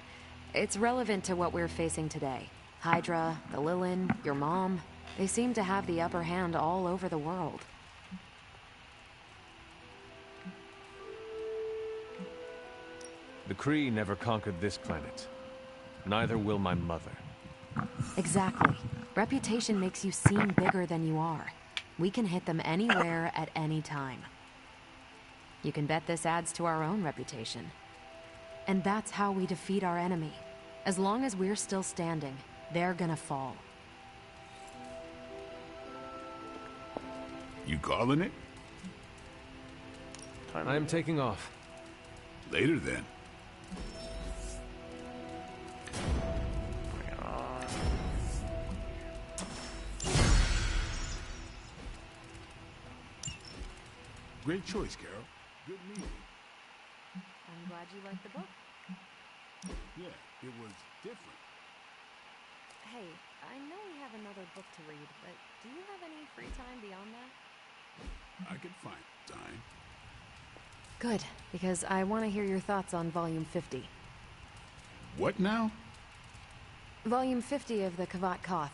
It's relevant to what we're facing today. Hydra, the Lilin, your mom, they seem to have the upper hand all over the world. The Kree never conquered this planet. Neither will my mother. Exactly. Reputation makes you seem bigger than you are. We can hit them anywhere at any time. You can bet this adds to our own reputation. And that's how we defeat our enemy. As long as we're still standing, they're gonna fall. You calling it? I am taking off. Later then. Great choice, Carol. Good meeting. I'm glad you liked the book. Yeah, it was different. Hey, I know we have another book to read, but do you have any free time beyond that? I could find time. Good, because I want to hear your thoughts on Volume 50. What now? Volume 50 of the Kavat Koth.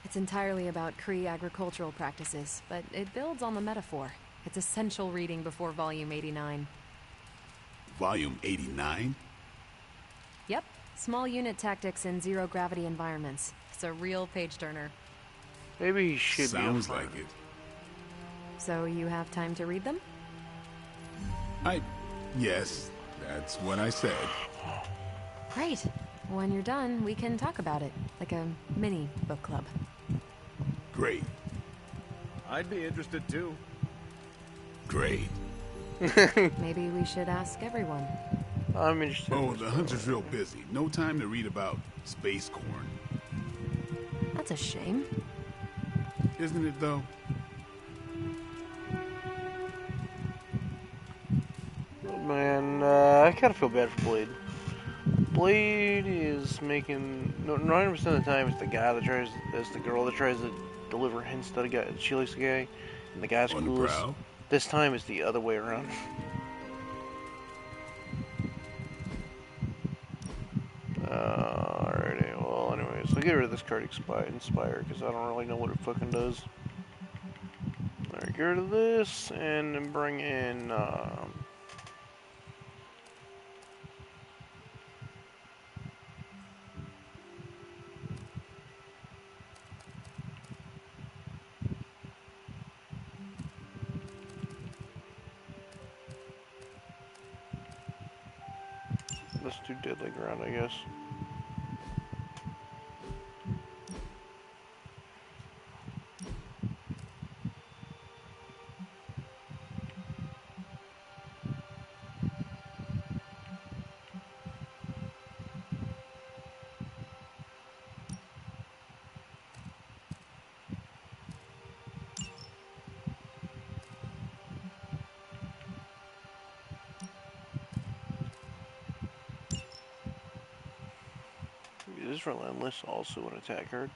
It's entirely about Kree agricultural practices, but it builds on the metaphor. It's essential reading before Volume 89. Volume 89? Yep. Small unit tactics in zero-gravity environments. It's a real page-turner. Maybe he should be. Sounds like it. So you have time to read them? Yes, that's what I said. Great. When you're done, we can talk about it. Like a mini book club. Great. I'd be interested too. Great. Maybe we should ask everyone. I'm interested. Oh, the Hunter's real busy. No time to read about space corn. That's a shame. Isn't it, though? Oh, man, I kind of feel bad for Blade. Blade is making 90% of the time it's the guy that tries, it's the girl that tries to deliver hints to the guy. She likes the guy, and the guy's clueless. This time it's the other way around. Alrighty, well, anyways, so get rid of this card Inspire, because I don't really know what it fucking does. Alright, get rid of this, and then bring in, let's do Deadly Ground, I guess. Is Relentless also an attack card?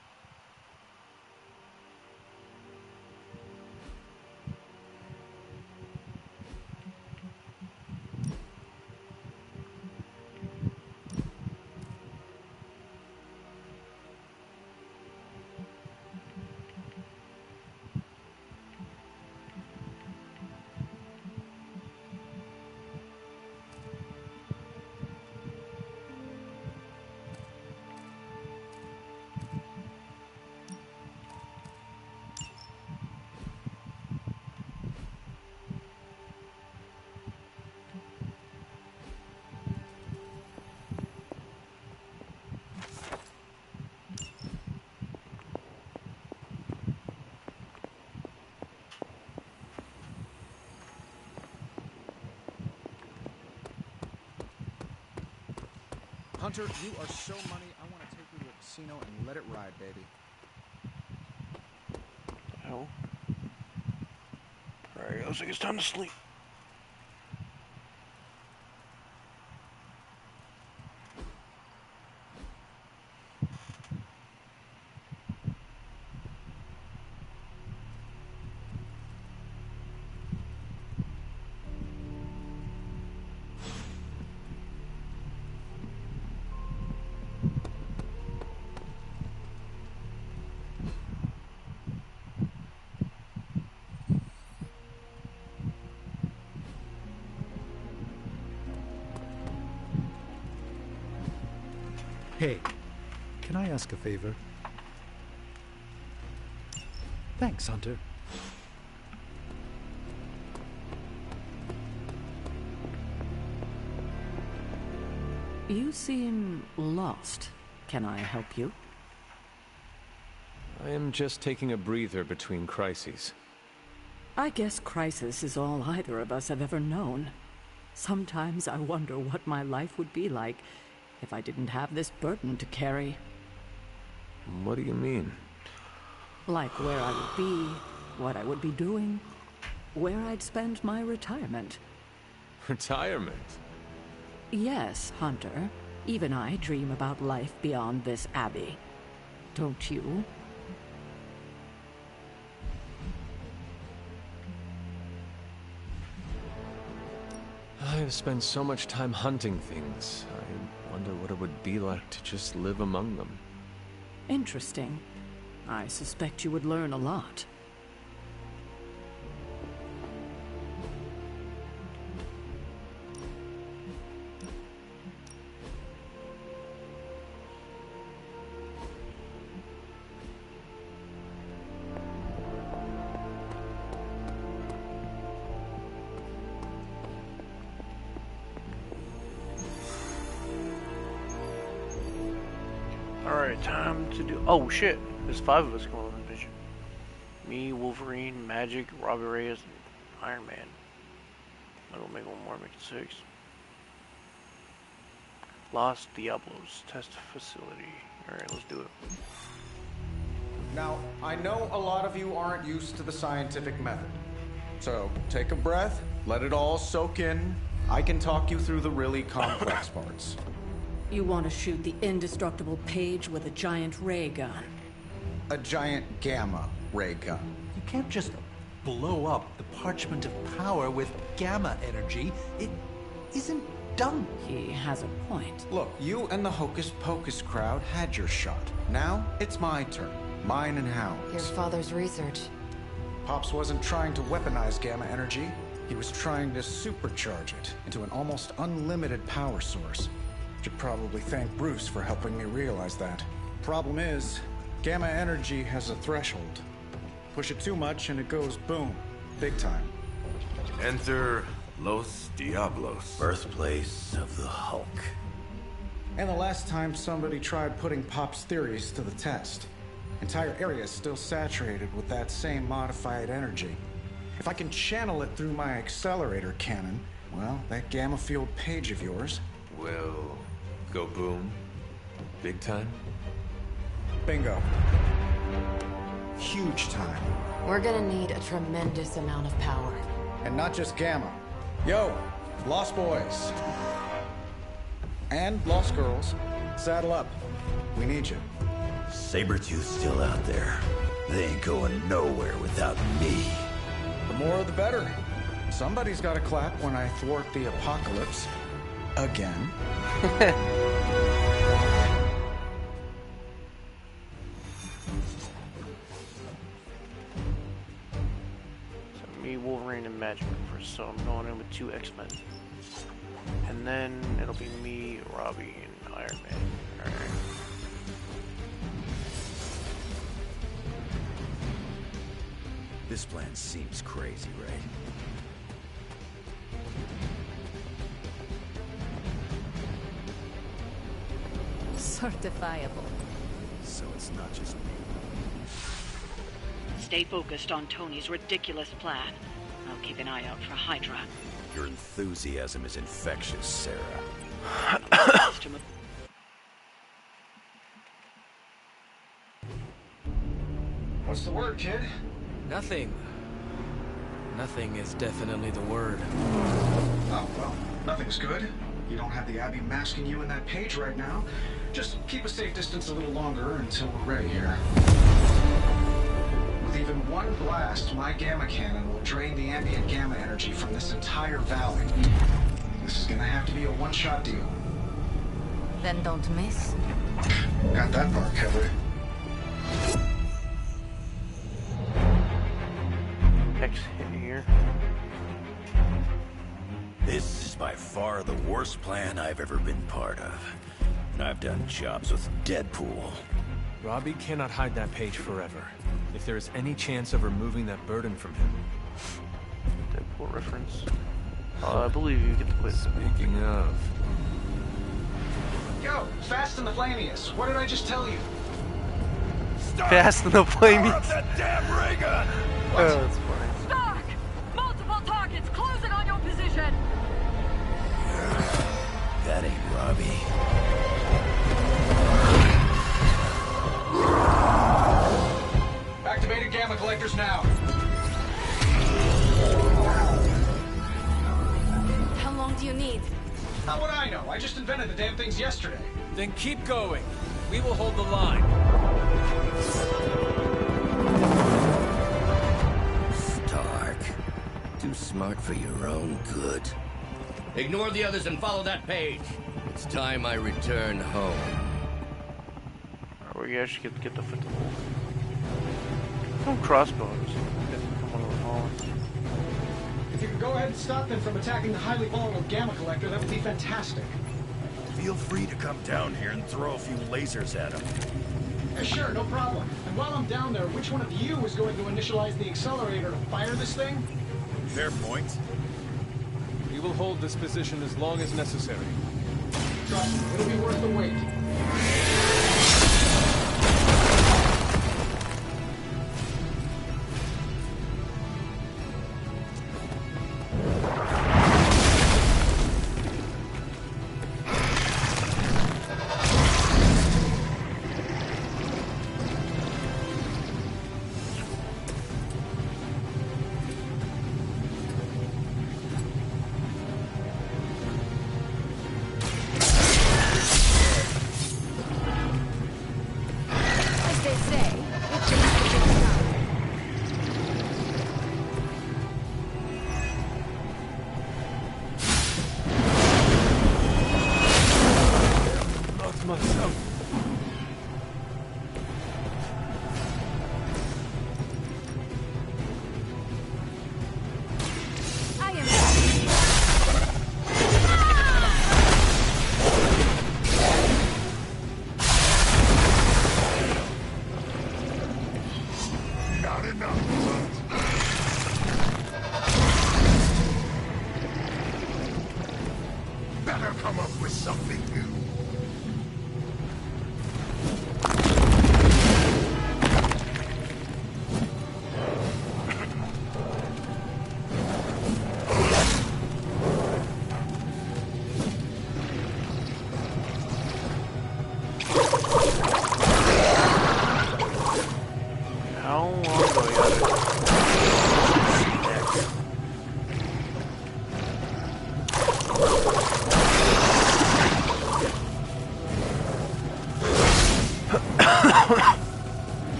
Hunter, you are so money, I want to take you to a casino and let it ride, baby. Hell. Alright, looks like it's time to sleep. Hey, can I ask a favor? Thanks, Hunter. You seem lost. Can I help you? I am just taking a breather between crises. I guess crisis is all either of us have ever known. Sometimes I wonder what my life would be like if I didn't have this burden to carry. What do you mean? Like where I would be, what I would be doing, where I'd spend my retirement. Retirement? Yes, Hunter. Even I dream about life beyond this abbey. Don't you? I've spent so much time hunting things. I wonder what it would be like to just live among them. Interesting. I suspect you would learn a lot. Alright, time to do... Oh, shit. There's 5 of us going on the mission. Me, Wolverine, Magic, Robbie Reyes, and Iron Man. I'm gonna make one more, make it 6. Los Diablos test facility. Alright, let's do it. Now, I know a lot of you aren't used to the scientific method. So, take a breath, let it all soak in. I can talk you through the really complex parts. You want to shoot the indestructible Page with a giant ray gun. A giant gamma ray gun. You can't just blow up the Parchment of Power with gamma energy. It isn't done. He has a point. Look, you and the Hocus Pocus crowd had your shot. Now, it's my turn. Mine and Hound's. Your father's research. Pops wasn't trying to weaponize gamma energy. He was trying to supercharge it into an almost unlimited power source. Should probably thank Bruce for helping me realize that. Problem is, gamma energy has a threshold. Push it too much and it goes boom. Big time. Enter Los Diablos. Birthplace of the Hulk. And the last time somebody tried putting Pop's theories to the test. Entire area is still saturated with that same modified energy. If I can channel it through my accelerator cannon, well, that gamma-fueled Page of yours will go boom. Big time? Bingo. Huge time. We're gonna need a tremendous amount of power. And not just gamma. Yo, Lost Boys. And Lost Girls. Saddle up. We need you. Sabretooth's still out there. They ain't going nowhere without me. The more the better. Somebody's gotta clap when I thwart the apocalypse. Again. So me, Wolverine, and Magic first. So I'm going in with 2 X-Men. And then it'll be me, Robbie, and Iron Man. Alright. This plan seems crazy, right? Certifiable. So it's not just me. Stay focused on Tony's ridiculous plan. I'll keep an eye out for Hydra. Your enthusiasm is infectious, Sarah. What's the word, kid? Nothing. Nothing is definitely the word. Oh, well, nothing's good. You don't have the Abbey masking you in that Page right now. Just keep a safe distance a little longer until we're ready here. With even one blast, my gamma cannon will drain the ambient gamma energy from this entire valley. This is gonna have to be a one-shot deal. Then don't miss. Got that part covered. X hit here. This is by far the worst plan I've ever been part of. And I've done jobs with Deadpool. Robbie cannot hide that Page forever. If there is any chance of removing that burden from him... Deadpool reference. I believe you get to play. Speaking of... Yo, Fast and the Flamius, what did I just tell you? Fast and the Flamius. That damn ray gun! Oh, that's funny. Stark! Robbie. Activated gamma collectors now. How long do you need? How would I know? I just invented the damn things yesterday. Then keep going. We will hold the line. Stark. Too smart for your own good. Ignore the others and follow that page. It's time I return home. We actually get the foot to hold. Some crossbows. If you could go ahead and stop them from attacking the highly volatile gamma collector, that would be fantastic. Feel free to come down here and throw a few lasers at him. Yeah, sure, no problem. And while I'm down there, which one of you is going to initialize the accelerator to fire this thing? Fair point. We will hold this position as long as necessary. Trust me, it'll be worth the wait.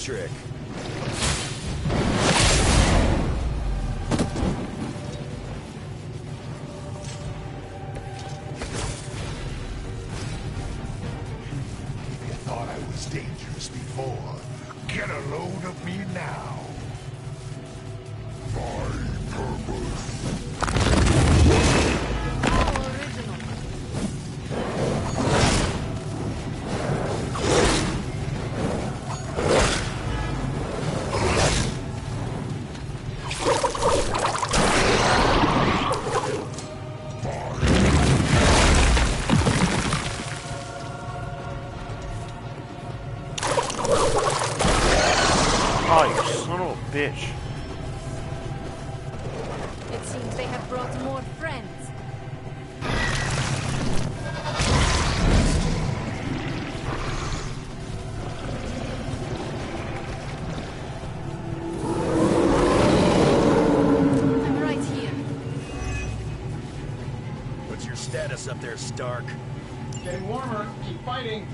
Trick. You thought I was dangerous before. Get a load of me now. My purpose. Oh, you son of a bitch. It seems they have brought more friends. us up there, Stark. Getting warmer. Keep fighting.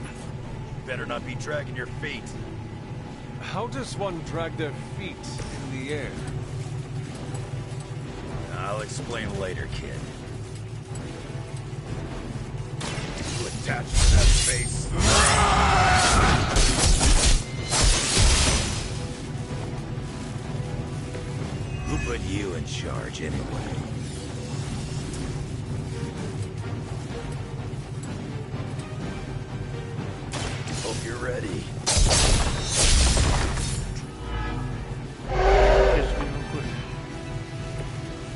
Better not be dragging your feet. How does one drag their feet in the air? I'll explain later, kid. You attached to that face. Who put you in charge, anyway? Hope you're ready.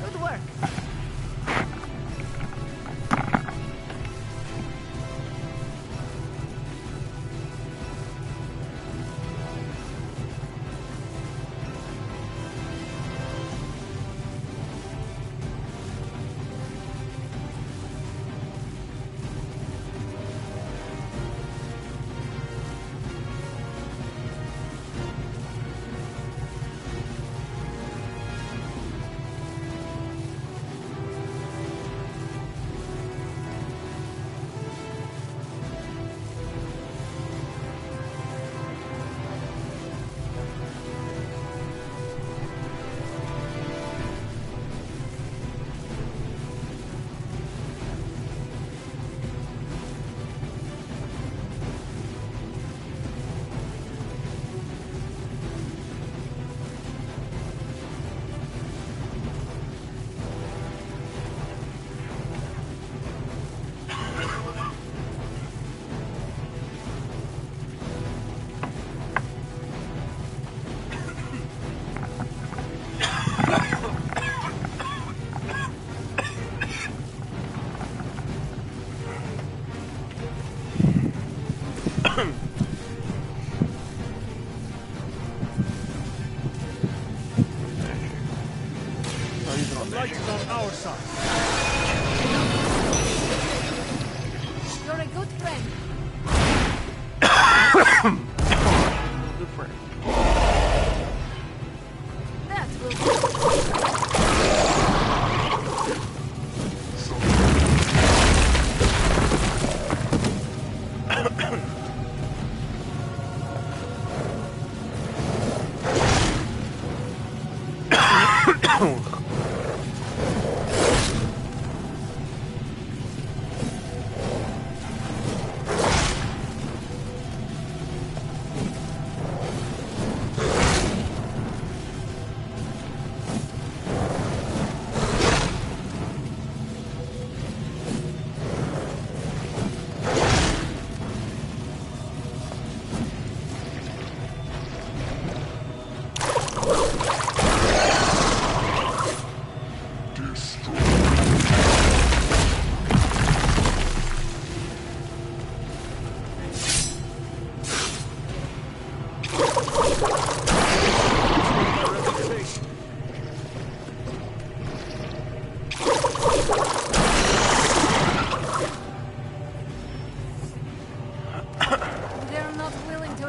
Good work. Light is on our side. You're a good friend. Good friend. That will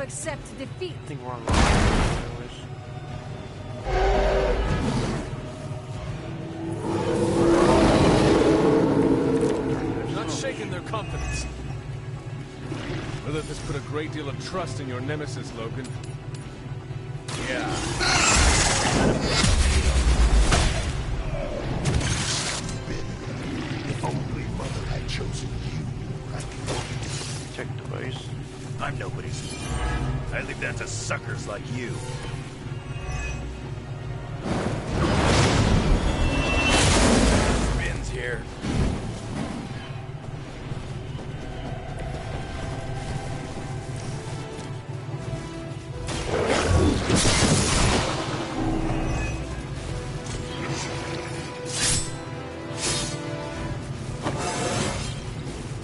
accept defeat. I think we're on the anyways. Not shaking their confidence. Whether this put a great deal of trust in your nemesis, Logan. Yeah. If only Mother had chosen you. Tech device. I'm nobody's. I leave that to suckers like you. Spins here.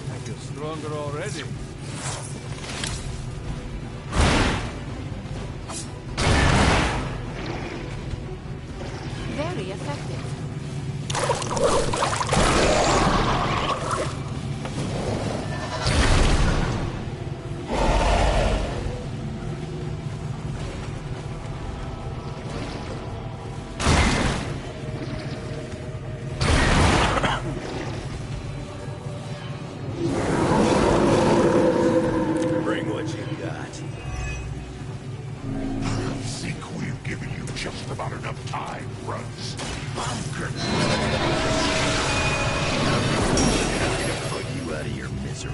I feel stronger already. just about enough time, Runs. I'm good. Happy to put you out of your misery.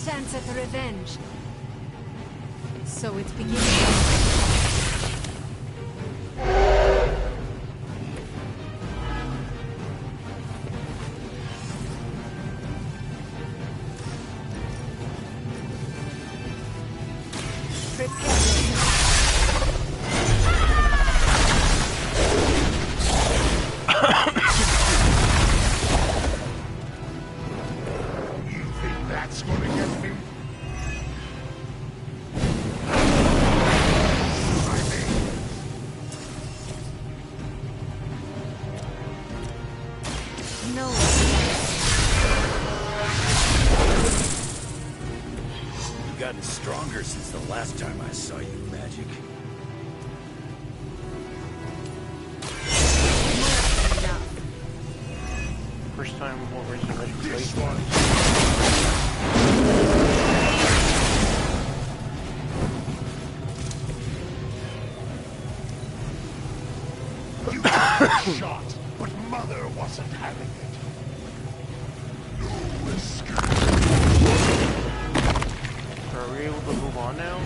Chance at revenge. So it's beginning. Stronger since the last time I saw you, Magic. First time more recent Magic this one. You got shot, but Mother wasn't having it. No escape. Are we able to move on now?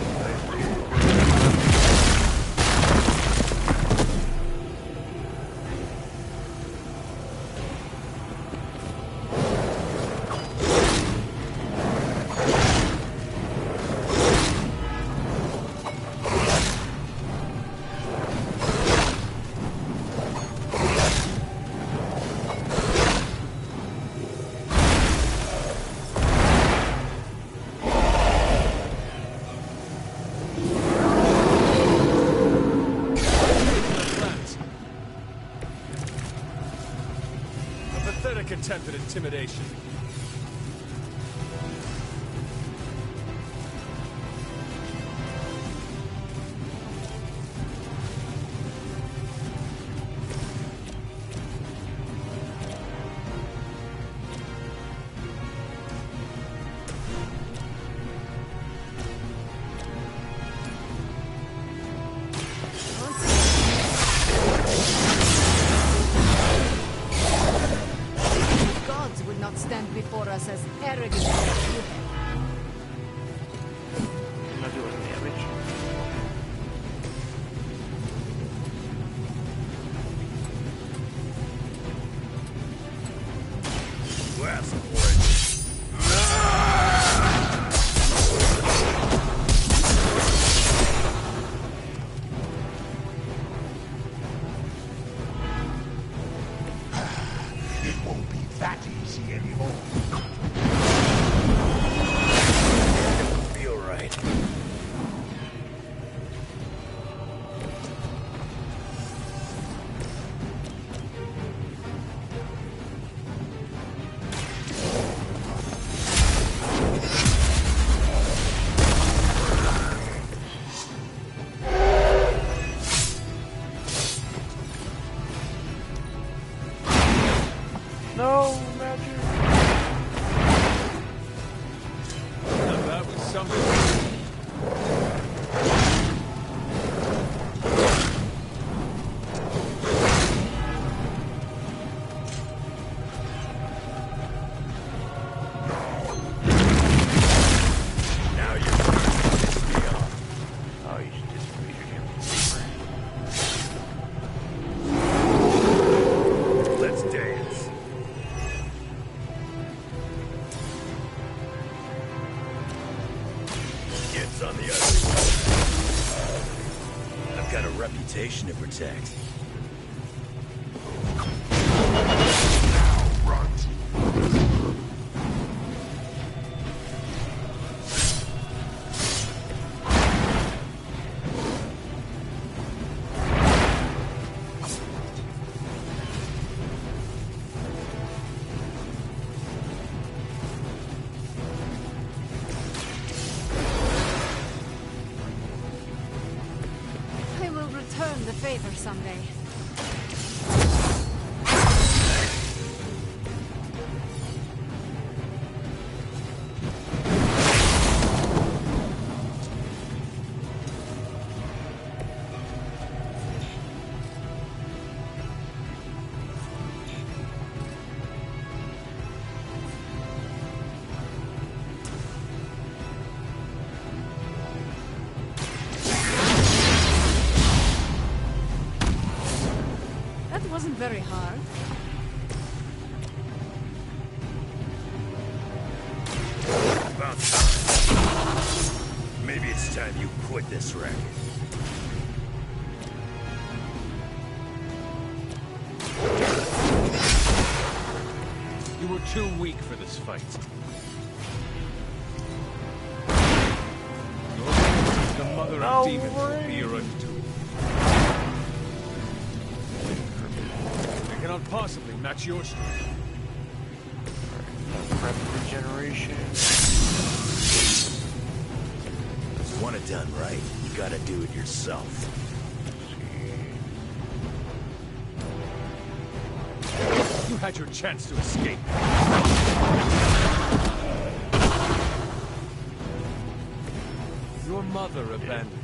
Attempt at intimidation. Stand before us as arrogant as you have. I'm not doing damage. Last one. It won't be that easy anymore. Don't feel right. No, Magic! reputation to protect. Return the favor someday. Wasn't very hard. About time. Maybe it's time you quit this racket. You were too weak for this fight. The mother of demons will be your undoing. Cannot possibly match your strength. Prep regeneration. If you want it done right, you gotta do it yourself. You had your chance to escape. Your mother abandoned you.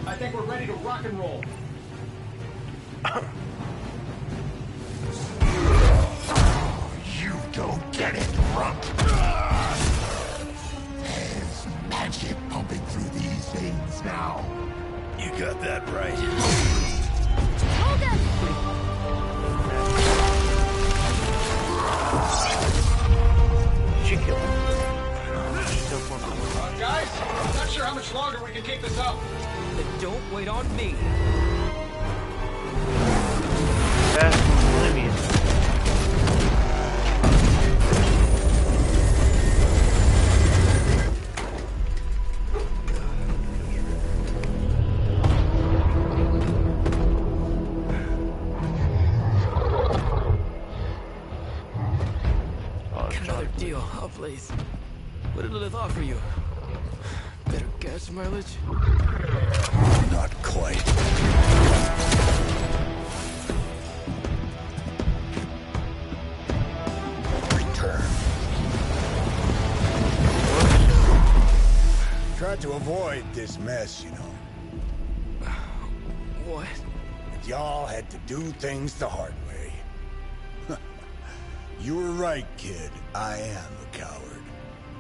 I think we're ready to rock and roll. You don't get it, rump. There's magic pumping through these veins now. You got that right. Hold him! Did you kill him? Guys, I'm not sure how much longer we can keep this up. Then don't wait on me. That's Limmy. Another deal, oh please. What did Lilith offer you? Better gas mileage? Not quite. Tried to avoid this mess, you know. What? But y'all had to do things the hard way. You were right, kid. I am a coward.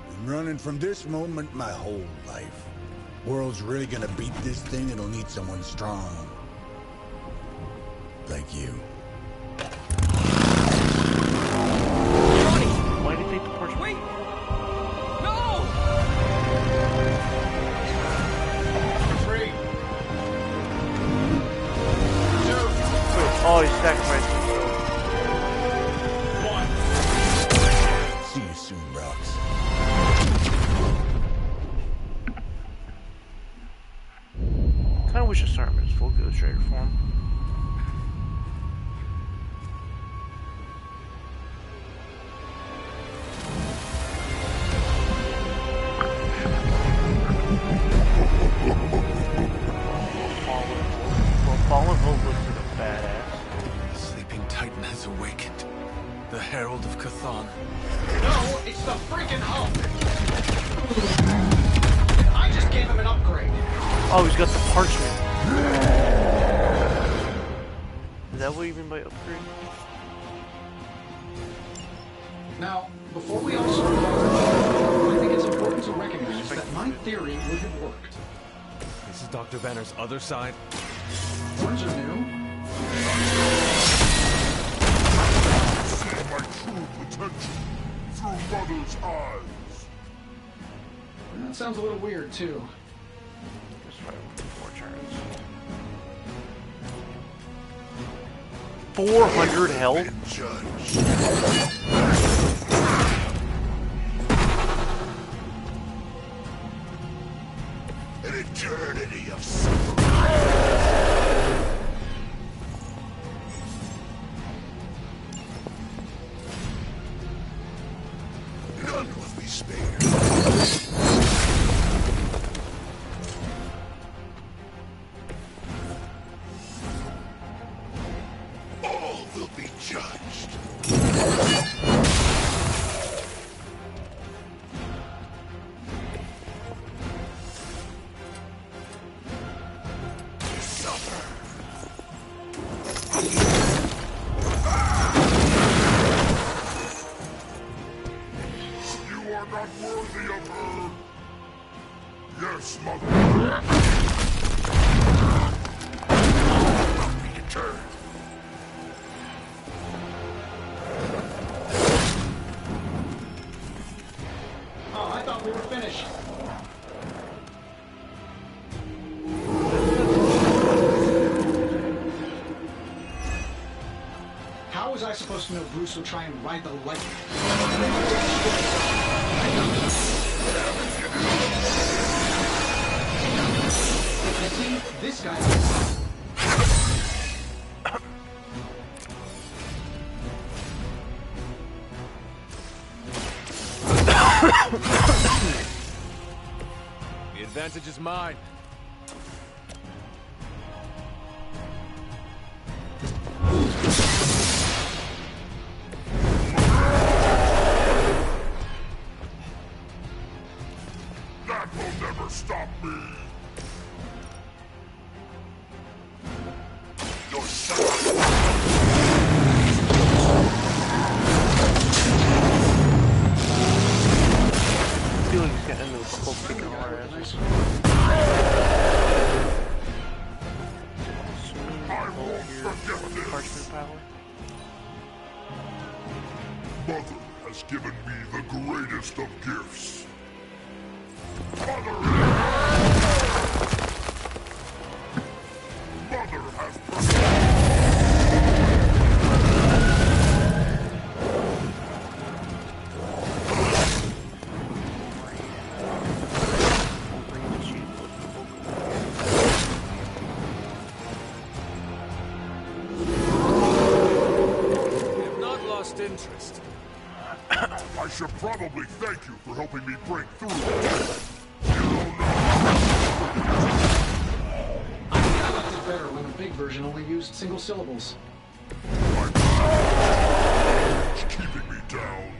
Been running from this moment my whole life. World's really gonna beat this thing, it'll need someone strong. Like you. Why did they take the porch? Wait! No! Three. Oh, he's sacrificing. See you soon, Rox. Kinda wish I saw him in his full Illustrator form. Fallen Hope looks like a badass. The sleeping Titan has awakened. The Herald of Chthon. No, it's the freaking Hulk. I just gave him an upgrade. Oh, he's got the parchment. Is that what you mean by upgrade? Now, before we all start, I think it's important to recognize that my theory would have worked. This is Dr. Banner's other side. Words are new. See my true potential through Mother's eyes. That sounds a little weird, too. this fight within 4 turns. 400 health? An eternity of suffering. None will be spared. All will be judged. Not worthy of her. Yes, mother. Return. Oh, I thought we were finished. How was I supposed to know Bruce would try and ride the lightning? You see, this guy... The advantage is mine. That will never stop me. Your son. I feel like he's gonna end with a whole freaking RS. Parchment power. Mother has given me the greatest of gifts. Mother has Interest. I should probably thank you for helping me break through. I think I liked it better when the big version only used single syllables. It's keeping me down.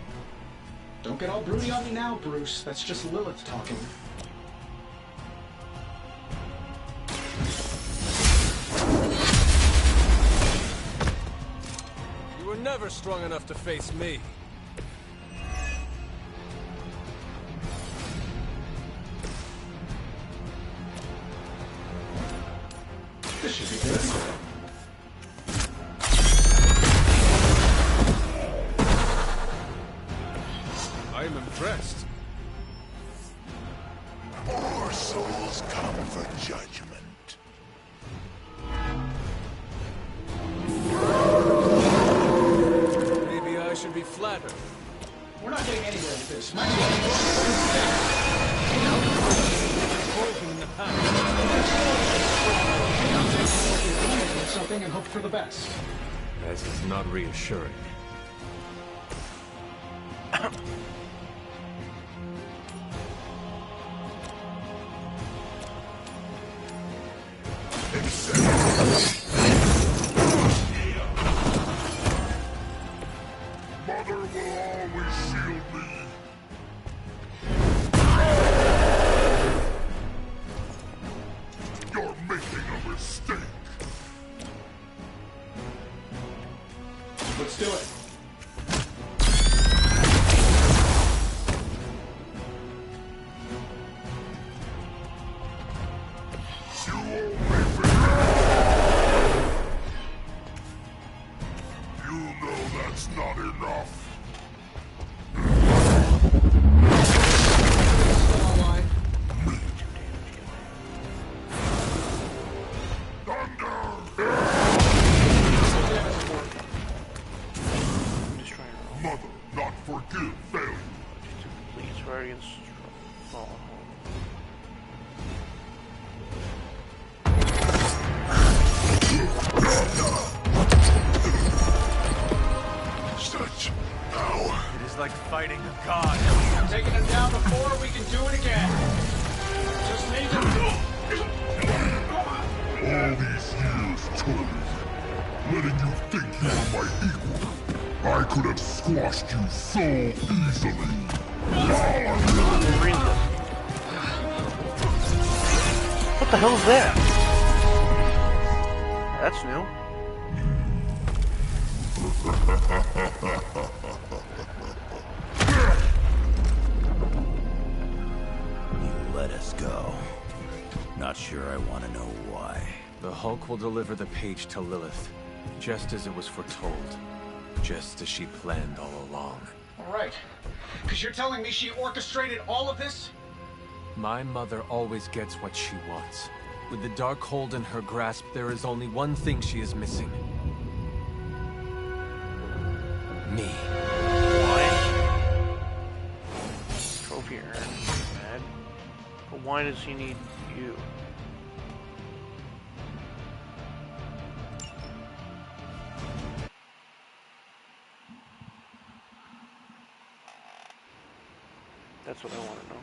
Don't get all broody on me now, Bruce. That's just Lilith talking. You were never strong enough to face me. This should be good. I am impressed. More souls come for judgment. Maybe I should be flattered. We're not getting anywhere with this. Something and hope for the best. That is not reassuring. Mother will always shield me. You're making a mistake. Let's do it. You owe me for You know that's not enough. all these years, Tony. Letting you think you were my equal. I could have squashed you so easily. What the hell is that? That's new. You let us go. Not sure I want to know why. The Hulk will deliver the page to Lilith, just as it was foretold. Just as she planned all along. All right. Because you're telling me she orchestrated all of this? My mother always gets what she wants. With the Darkhold in her grasp, there is only one thing she is missing. Me. Why? Trophy earned. Mad. But why does he need you? That's what I want to know.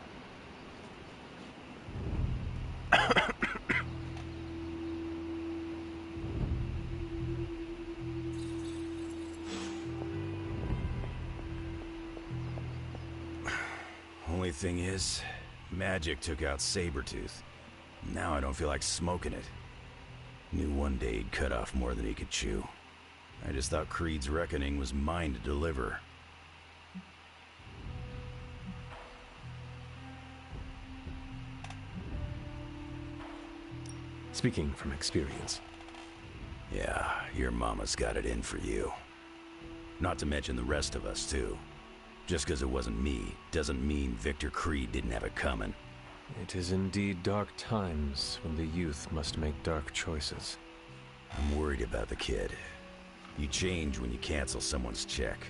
Only thing is, magic took out Sabretooth. Now I don't feel like smoking it. Knew one day he'd cut off more than he could chew. I just thought Creed's reckoning was mine to deliver. Speaking from experience. Yeah, your mama's got it in for you. Not to mention the rest of us, too. Just because it wasn't me, doesn't mean Victor Creed didn't have it coming. It is indeed dark times when the youth must make dark choices. I'm worried about the kid. You change when you cancel someone's check.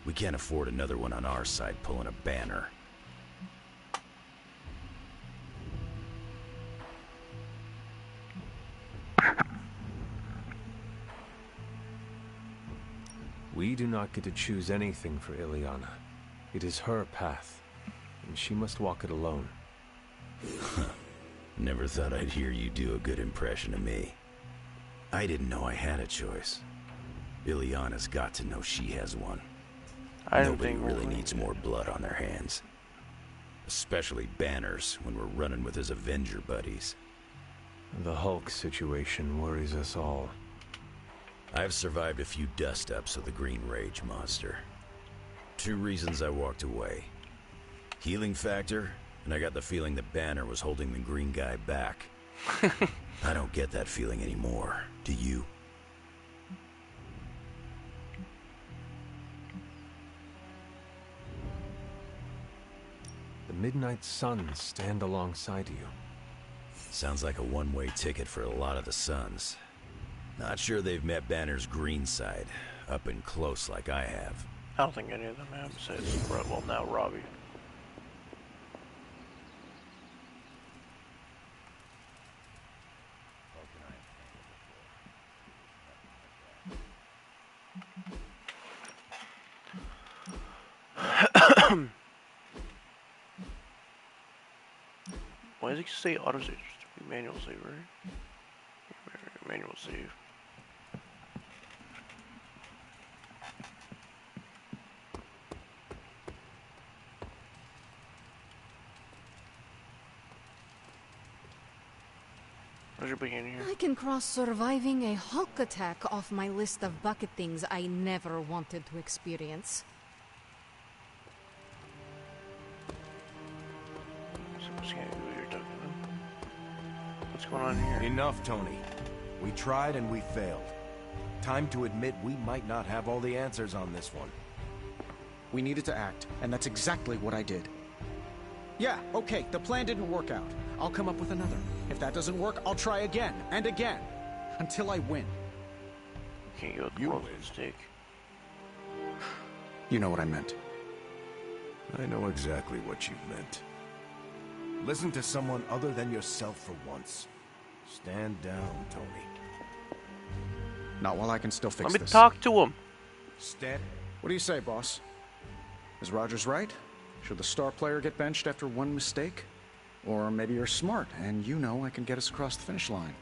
We can't afford another one on our side pulling a banner. We do not get to choose anything for Ileana. It is her path, and she must walk it alone. Never thought I'd hear you do a good impression of me. I didn't know I had a choice. Ileana's got to know she has one. Nobody really needs more blood on their hands. Especially Banner's when we're running with his Avenger buddies. The Hulk situation worries us all. I've survived a few dust-ups of the Green Rage monster. 2 reasons I walked away. Healing factor, and I got the feeling that Banner was holding the green guy back. I don't get that feeling anymore. Do you? The Midnight Suns stand alongside you. Sounds like a one-way ticket for a lot of the Suns. Not sure they've met Banner's green side, up and close like I have. I don't think any of them have, besides, well, now Robbie. Why does it say autosave? Just be manual save, right? Manual save. What's your beginning here? I can cross surviving a Hulk attack off my list of bucket things I never wanted to experience. What's going on here? Enough, Tony. We tried and we failed. Time to admit we might not have all the answers on this one. We needed to act, and that's exactly what I did. Yeah, okay, the plan didn't work out. I'll come up with another. If that doesn't work, I'll try again, and again, until I win. You can't go with the world's mistake. You know what I meant. I know exactly what you meant. Listen to someone other than yourself for once. Stand down, Tony. Not while I can still fix this. Let me this. talk to him. Stand. What do you say, boss? Is Rogers right? Should the star player get benched after one mistake? Or maybe you're smart, and you know I can get us across the finish line.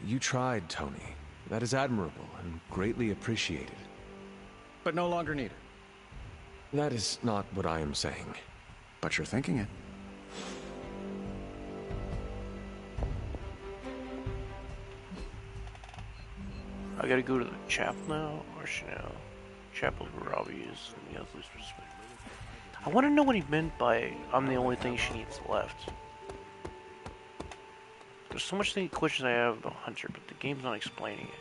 You tried, Tony. That is admirable and greatly appreciated. But no longer needed. That is not what I am saying. But you're thinking it. I gotta go to the chapel now, or Chanel? Chapel where Robbie is in the other perspective. I want to know what he meant by "I'm the only thing she needs left." There's so much questions I have about Hunter, but the game's not explaining it.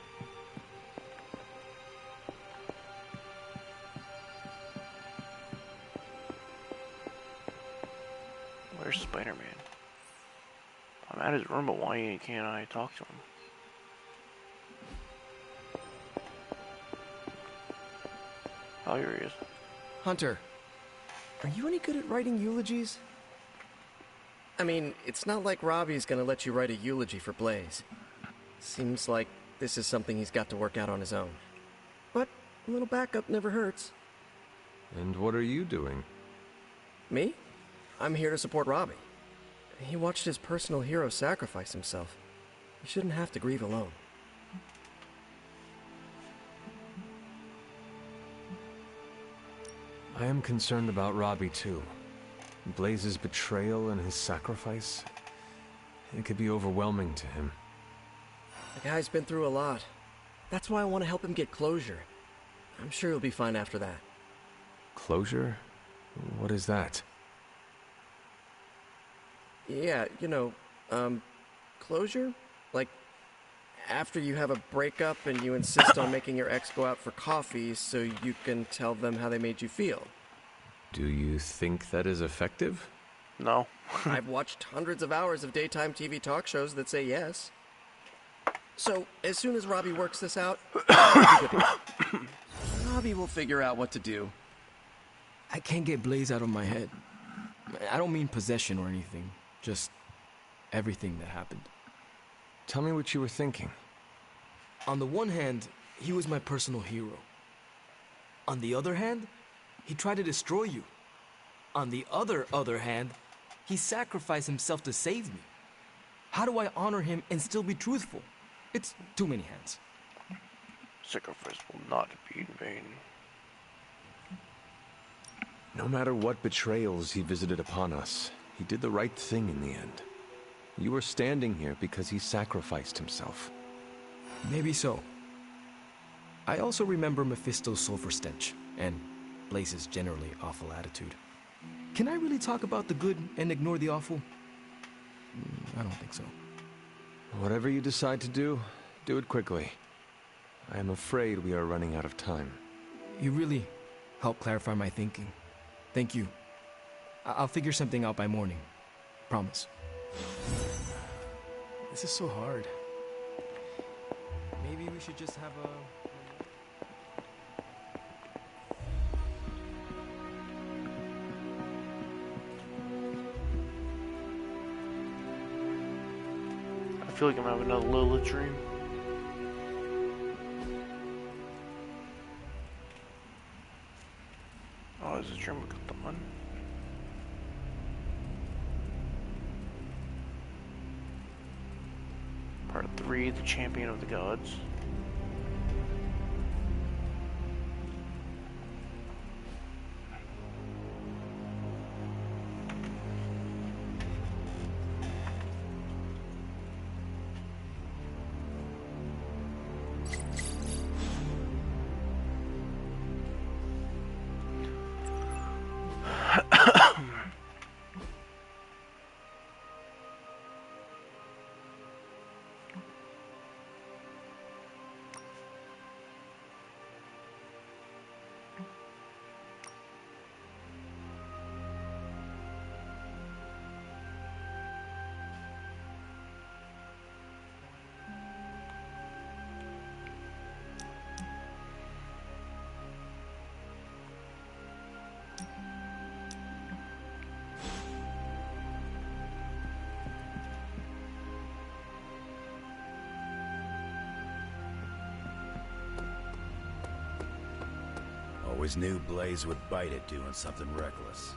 Where's Spider-Man? I'm at his room, but why can't I talk to him? Oh, here he is. Hunter, are you any good at writing eulogies? I mean, it's not like Robbie's gonna let you write a eulogy for Blaze. Seems like this is something he's got to work out on his own. But a little backup never hurts. And what are you doing? Me? I'm here to support Robbie. He watched his personal hero sacrifice himself. He shouldn't have to grieve alone. I am concerned about Robbie too. Blaze's betrayal and his sacrifice, it could be overwhelming to him. The guy's been through a lot. That's why I want to help him get closure. I'm sure he'll be fine after that. Closure? What is that? Yeah, closure? Like, after you have a breakup and you insist on making your ex go out for coffee so you can tell them how they made you feel. Do you think that is effective? No. I've watched hundreds of hours of daytime TV talk shows that say yes. So, as soon as Robbie works this out, Robbie will figure out what to do. I can't get Blaze out of my head. I don't mean possession or anything, just everything that happened. Tell me what you were thinking. On the one hand, he was my personal hero. On the other hand, he tried to destroy you. On the other hand, he sacrificed himself to save me. How do I honor him and still be truthful? It's too many hands. Sacrifice will not be in vain. No matter what betrayals he visited upon us, he did the right thing in the end. You are standing here because he sacrificed himself. Maybe so. I also remember Mephisto's sulfur stench, and Blaze's generally awful attitude. Can I really talk about the good and ignore the awful? I don't think so. Whatever you decide to do it quickly. I am afraid we are running out of time. You really helped clarify my thinking. Thank you. I'll figure something out by morning. Promise. This is so hard. Maybe we should just have a... I feel like I'm having another Lilith dream. Oh, is this dream we got done? Part 3, the champion of the gods. Always knew Blaze would bite it doing something reckless.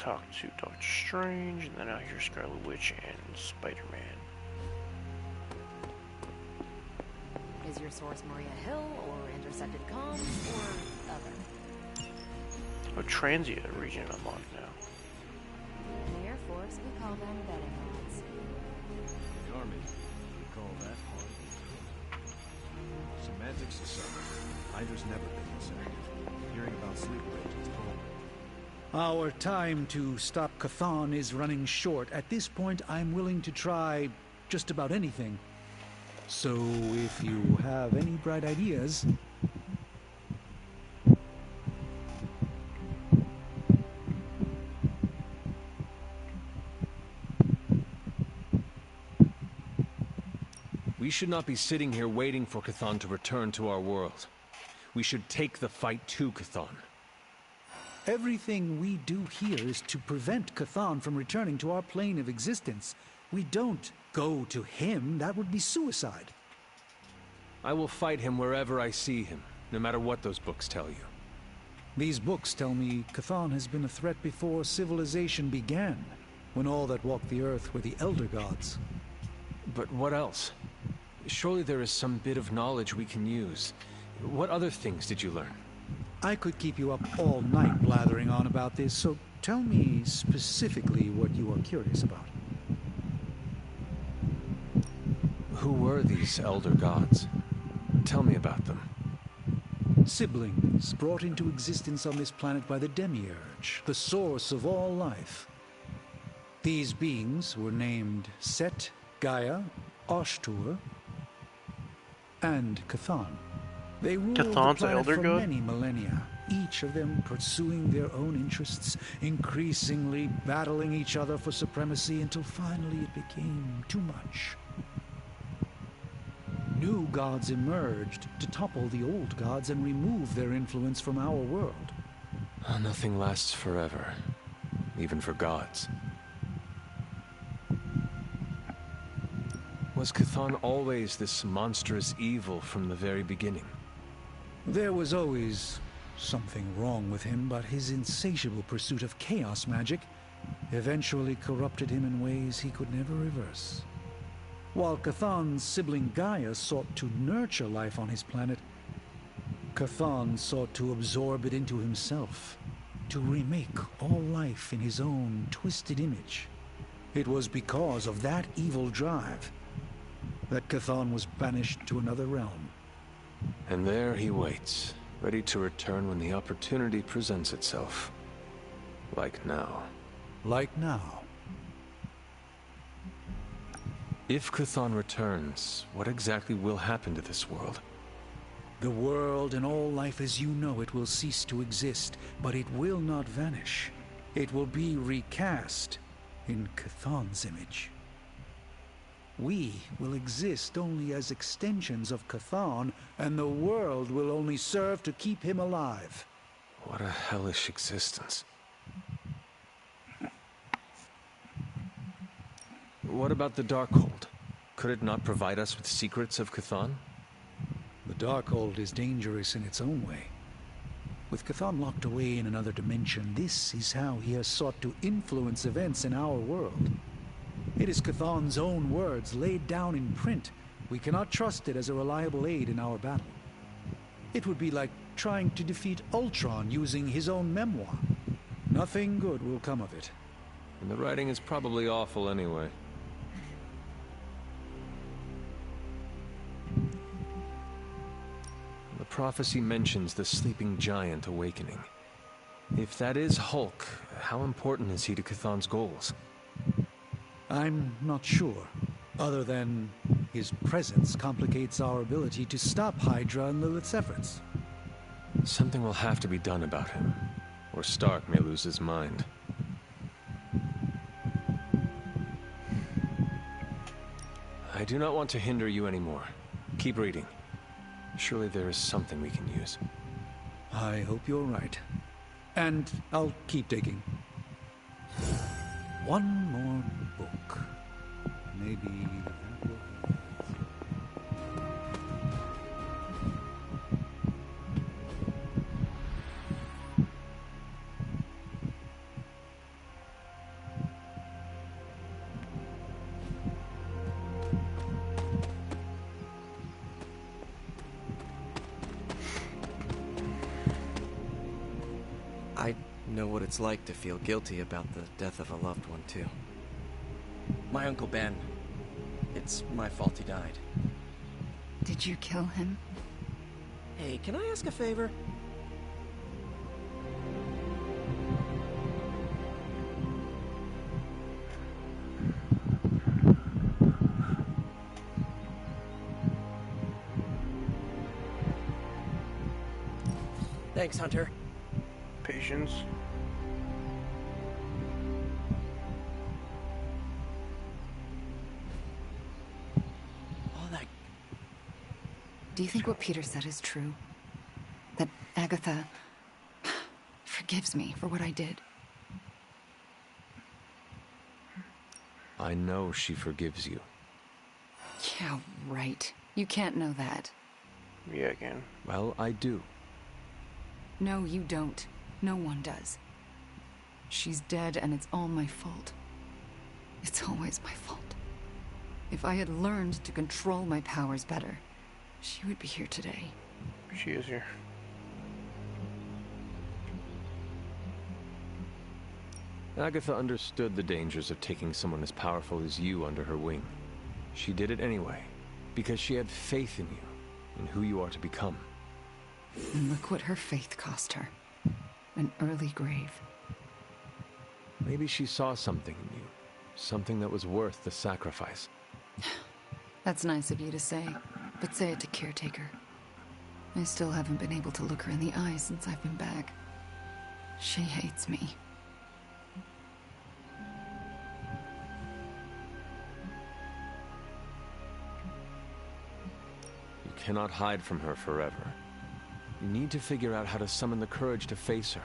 talk to Doctor Strange, and then out here Scarlet Witch and Spider-Man. Is your source Maria Hill, or Intersected Comms, or other? A transient region unlocked now. In the Air Force, we call them betting odds. In the Army, we call that hard. Semantics aside, Hydra's never been this active. Hearing about sleep wages told. Our time to stop Chthon is running short. At this point, I'm willing to try just about anything. So, if you have any bright ideas... We should not be sitting here waiting for Chthon to return to our world. We should take the fight to Chthon. Everything we do here is to prevent Chthon from returning to our plane of existence. We don't go to him. That would be suicide. I will fight him wherever I see him, no matter what those books tell you. These books tell me Chthon has been a threat before civilization began, when all that walked the earth were the Elder Gods. But what else? Surely there is some bit of knowledge we can use. What other things did you learn? I could keep you up all night blathering on about this, so tell me specifically what you are curious about. Who were these Elder Gods? Tell me about them. Siblings brought into existence on this planet by the Demiurge, the source of all life. These beings were named Set, Gaia, Ashtur, and Chthon. They ruled the planet for many millennia, each of them pursuing their own interests, increasingly battling each other for supremacy until finally it became too much. New gods emerged to topple the old gods and remove their influence from our world. Nothing lasts forever, even for gods. Was Chthon always this monstrous evil from the very beginning? There was always something wrong with him, but his insatiable pursuit of chaos magic eventually corrupted him in ways he could never reverse. While Chthon's sibling Gaia sought to nurture life on his planet, Chthon sought to absorb it into himself, to remake all life in his own twisted image. It was because of that evil drive that Chthon was banished to another realm. And there he waits, ready to return when the opportunity presents itself. Like now. Like now. If Chthon returns, what exactly will happen to this world? The world and all life as you know it will cease to exist, but it will not vanish. It will be recast in Chthon's image. We will exist only as extensions of Chthon, and the world will only serve to keep him alive. What a hellish existence. What about the Darkhold? Could it not provide us with secrets of Chthon? The Darkhold is dangerous in its own way. With Chthon locked away in another dimension, this is how he has sought to influence events in our world. It is Chthon's own words laid down in print. We cannot trust it as a reliable aid in our battle. It would be like trying to defeat Ultron using his own memoir. Nothing good will come of it. And the writing is probably awful anyway. The prophecy mentions the sleeping giant awakening. If that is Hulk, how important is he to Chthon's goals? I'm not sure, other than his presence complicates our ability to stop Hydra and Lilith's efforts. Something will have to be done about him, or Stark may lose his mind. I do not want to hinder you anymore. Keep reading. Surely there is something we can use. I hope you're right. And I'll keep digging. One more book. Maybe that will... know what it's like to feel guilty about the death of a loved one, too. My Uncle Ben. It's my fault he died. Did you kill him? Hey, can I ask a favor? Thanks, Hunter. Patience. All that... Do you think what Peter said is true? That Agatha forgives me for what I did? I know she forgives you. Yeah, right. You can't know that. Yeah, I can. Well, I do. No, you don't. No one does. She's dead, and it's all my fault. It's always my fault. If I had learned to control my powers better, she would be here today. She is here. Agatha understood the dangers of taking someone as powerful as you under her wing. She did it anyway, because she had faith in you, in who you are to become. And look what her faith cost her. An early grave. Maybe she saw something in you. Something that was worth the sacrifice. That's nice of you to say, but say it to Caretaker. I still haven't been able to look her in the eye since I've been back. She hates me. You cannot hide from her forever. You need to figure out how to summon the courage to face her,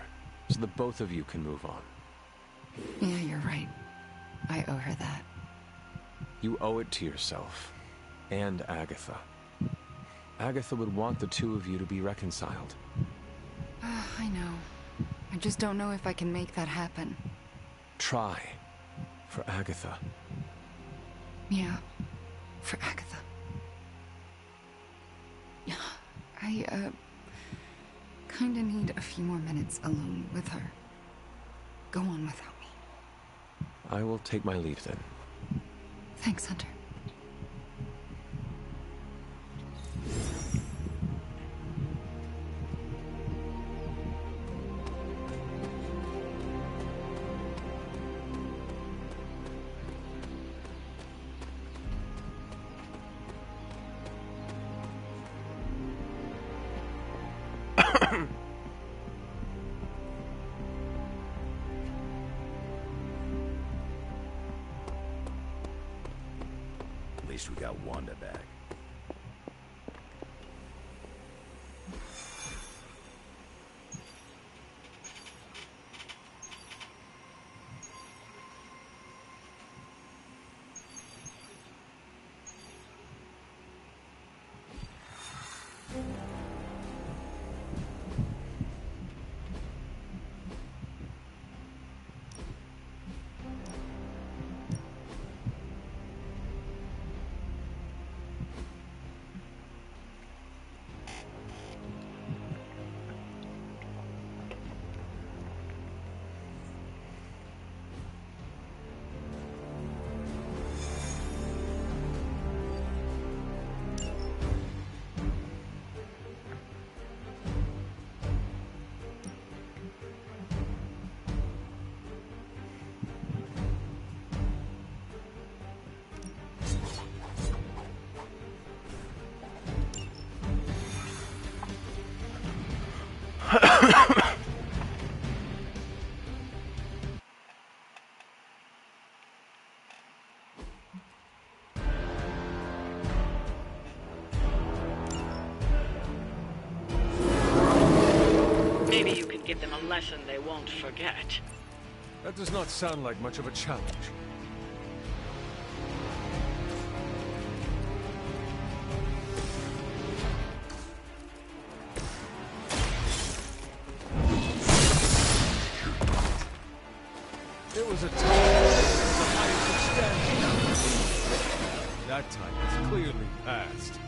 so that both of you can move on. Yeah, you're right. I owe her that. You owe it to yourself, and Agatha. Agatha would want the two of you to be reconciled. I know. I just don't know if I can make that happen. Try. For Agatha. Yeah, for Agatha. I, kinda need a few more minutes alone with her. Go on without me. I will take my leave then. Thanks, Hunter. At least we got Wanda back. Maybe you can give them a lesson they won't forget. That does not sound like much of a challenge. It was a time the highest extent. That time is clearly past.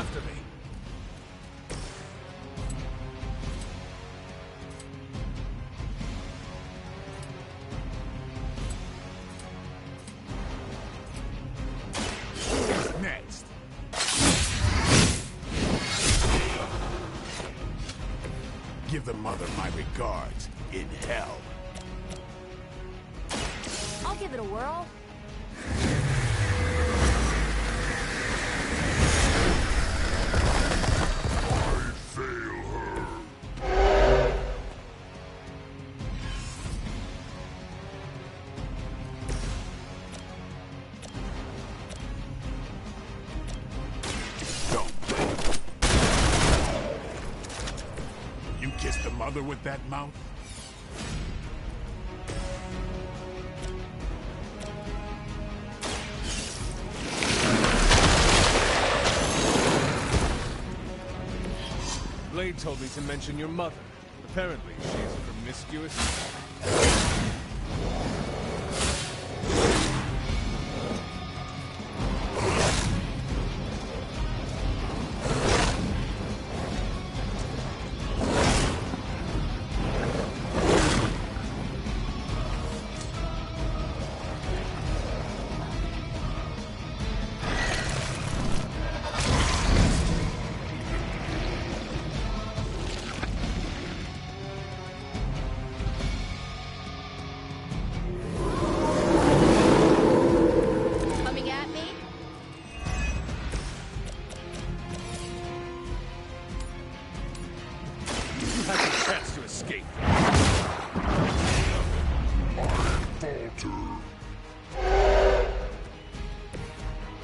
after me. Next. Give the mother my regards in hell. I'll give it a whirl. Kiss the mother with that mouth? Blade told me to mention your mother. Apparently, she's promiscuous.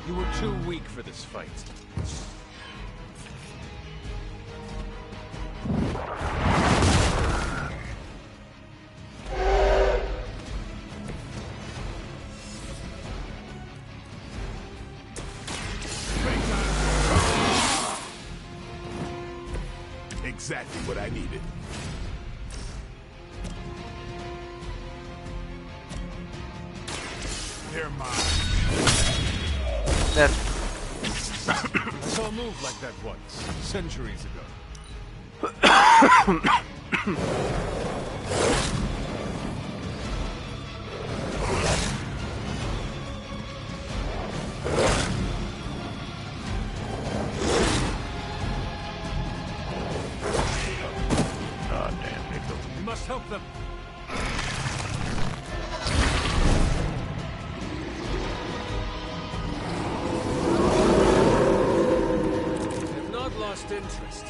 You were too weak for this fight. Exactly what I needed. They're mine. I saw a move like that once, centuries ago. God damn, Nico. We must help them. They've not lost interest.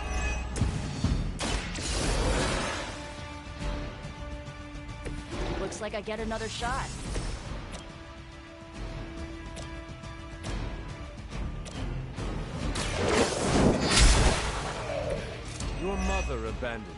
Looks like I get another shot. Your mother abandoned you.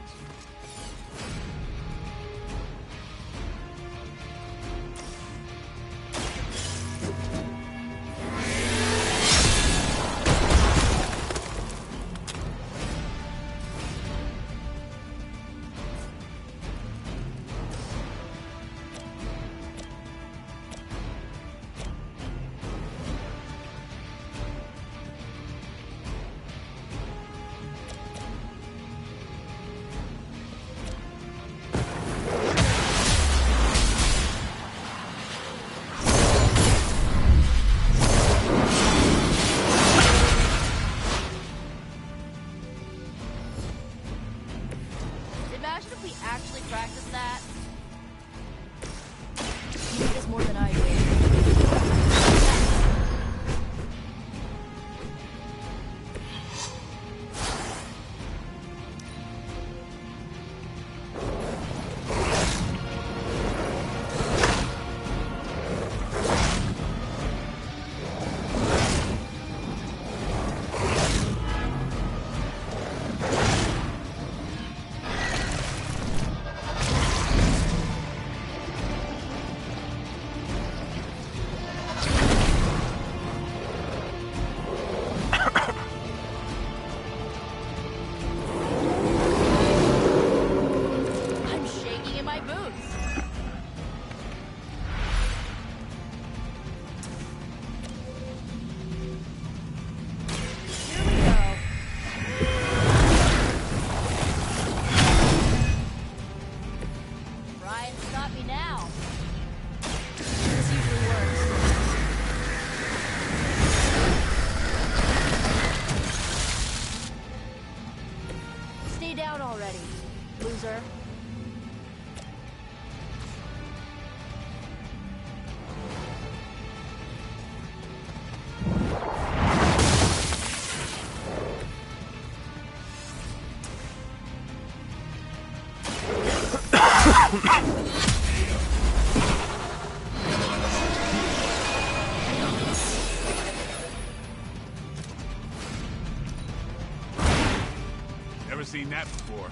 seen that before.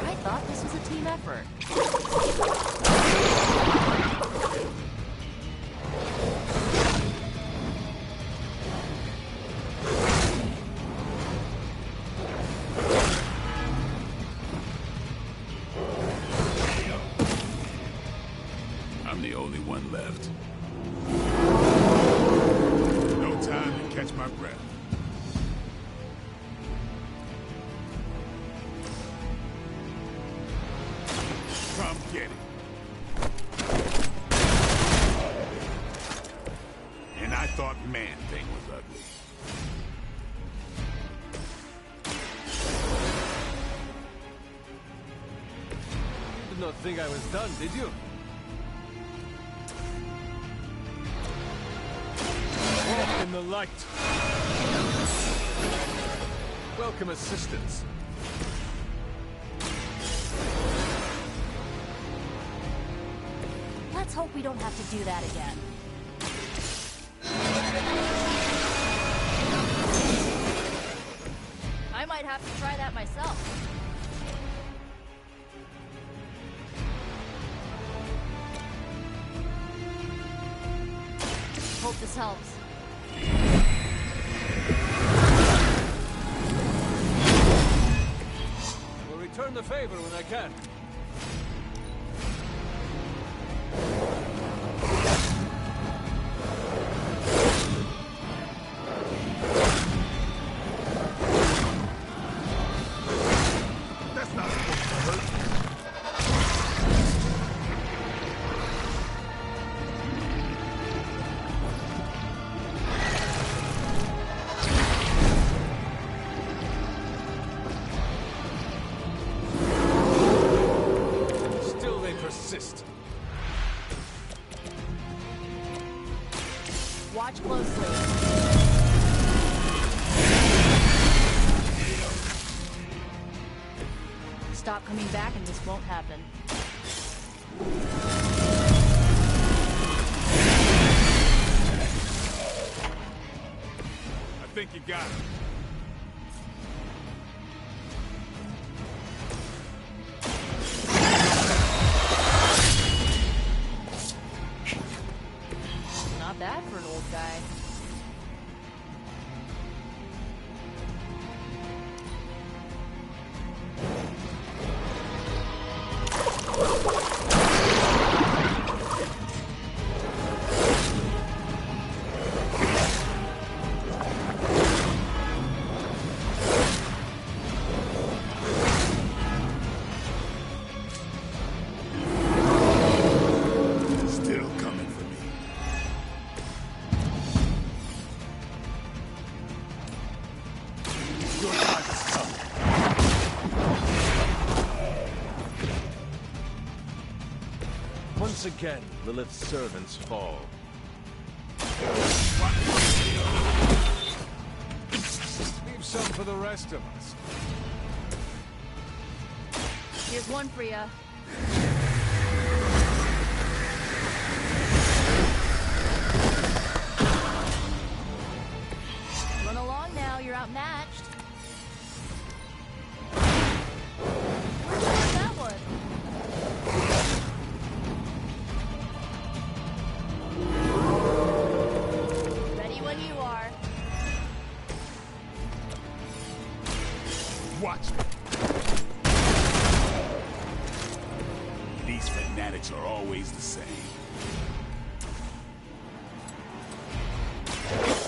I thought this was a team effort. I'm the only one left. No time to catch my breath. Come get it. And I thought Man-Thing was ugly. Did not think I was done, did you? Walk in the light. Welcome assistance. Let's hope we don't have to do that again. I might have to try that myself. Hope this helps. Will return the favor when I can. Watch closely. Stop coming back and this won't happen. I think you got it. Not bad for an old guy. Still coming for me. Your time has come. Once again, Lilith's servants fall. Leave some for the rest of us. Here's one for ya. Run along now, you're outmatched. Where'd you get that one? Ready when you are. Watch me. These fanatics are always the same.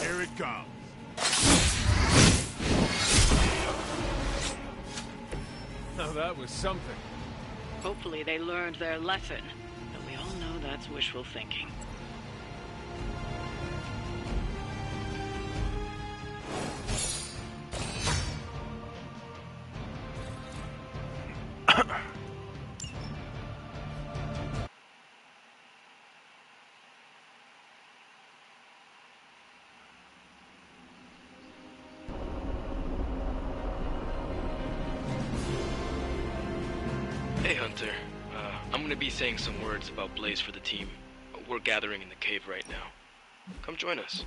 Here it comes. Now that was something. Hopefully they learned their lesson. But we all know that's wishful thinking. Hey, Hunter. I'm gonna be saying some words about Blaze for the team. We're gathering in the cave right now. Come join us.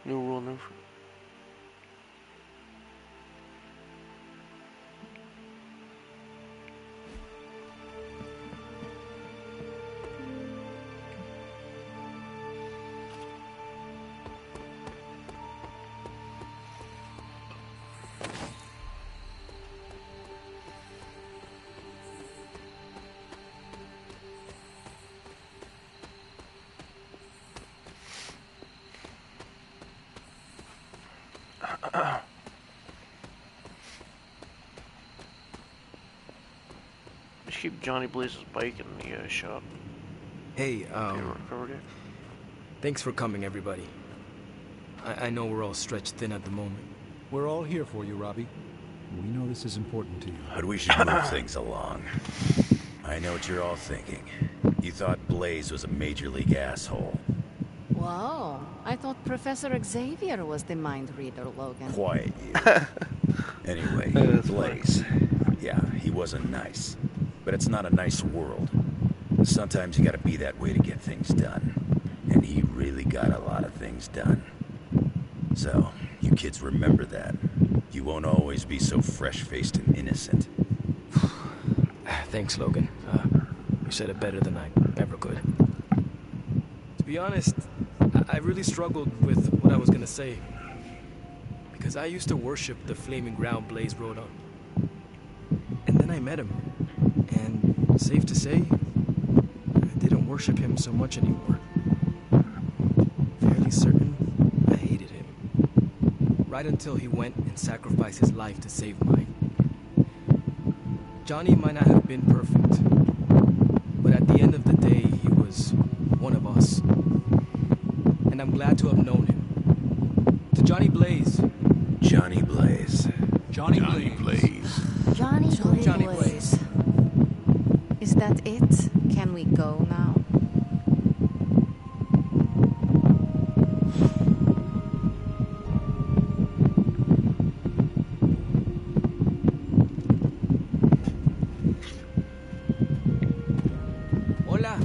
New rule, new. Just keep Johnny Blaze's bike in the shop. Hey, thanks for coming, everybody. I know we're all stretched thin at the moment. We're all here for you, Robbie. We know this is important to you. But we should move things along. I know what you're all thinking. You thought Blaze was a major league asshole. Whoa, I thought Professor Xavier was the mind reader, Logan. Quiet, you. Anyway, Blaze. Yeah, he wasn't nice. But it's not a nice world. Sometimes you gotta be that way to get things done. And he really got a lot of things done. So, you kids remember that. You won't always be so fresh-faced and innocent. Thanks, Logan. You said it better than I ever could. To be honest, I really struggled with what I was gonna say. Because I used to worship the flaming ground Blaze rode on. And then I met him. And safe to say, I didn't worship him so much anymore. Fairly certain I hated him. Right until he went and sacrificed his life to save mine. Johnny might not have been perfect, but at the end of the day, he was one of us. And I'm glad to have known him. To Johnny Blaze. Johnny Blaze. Johnny Blaze. Johnny Blaze. Is that it? Can we go now? Hola.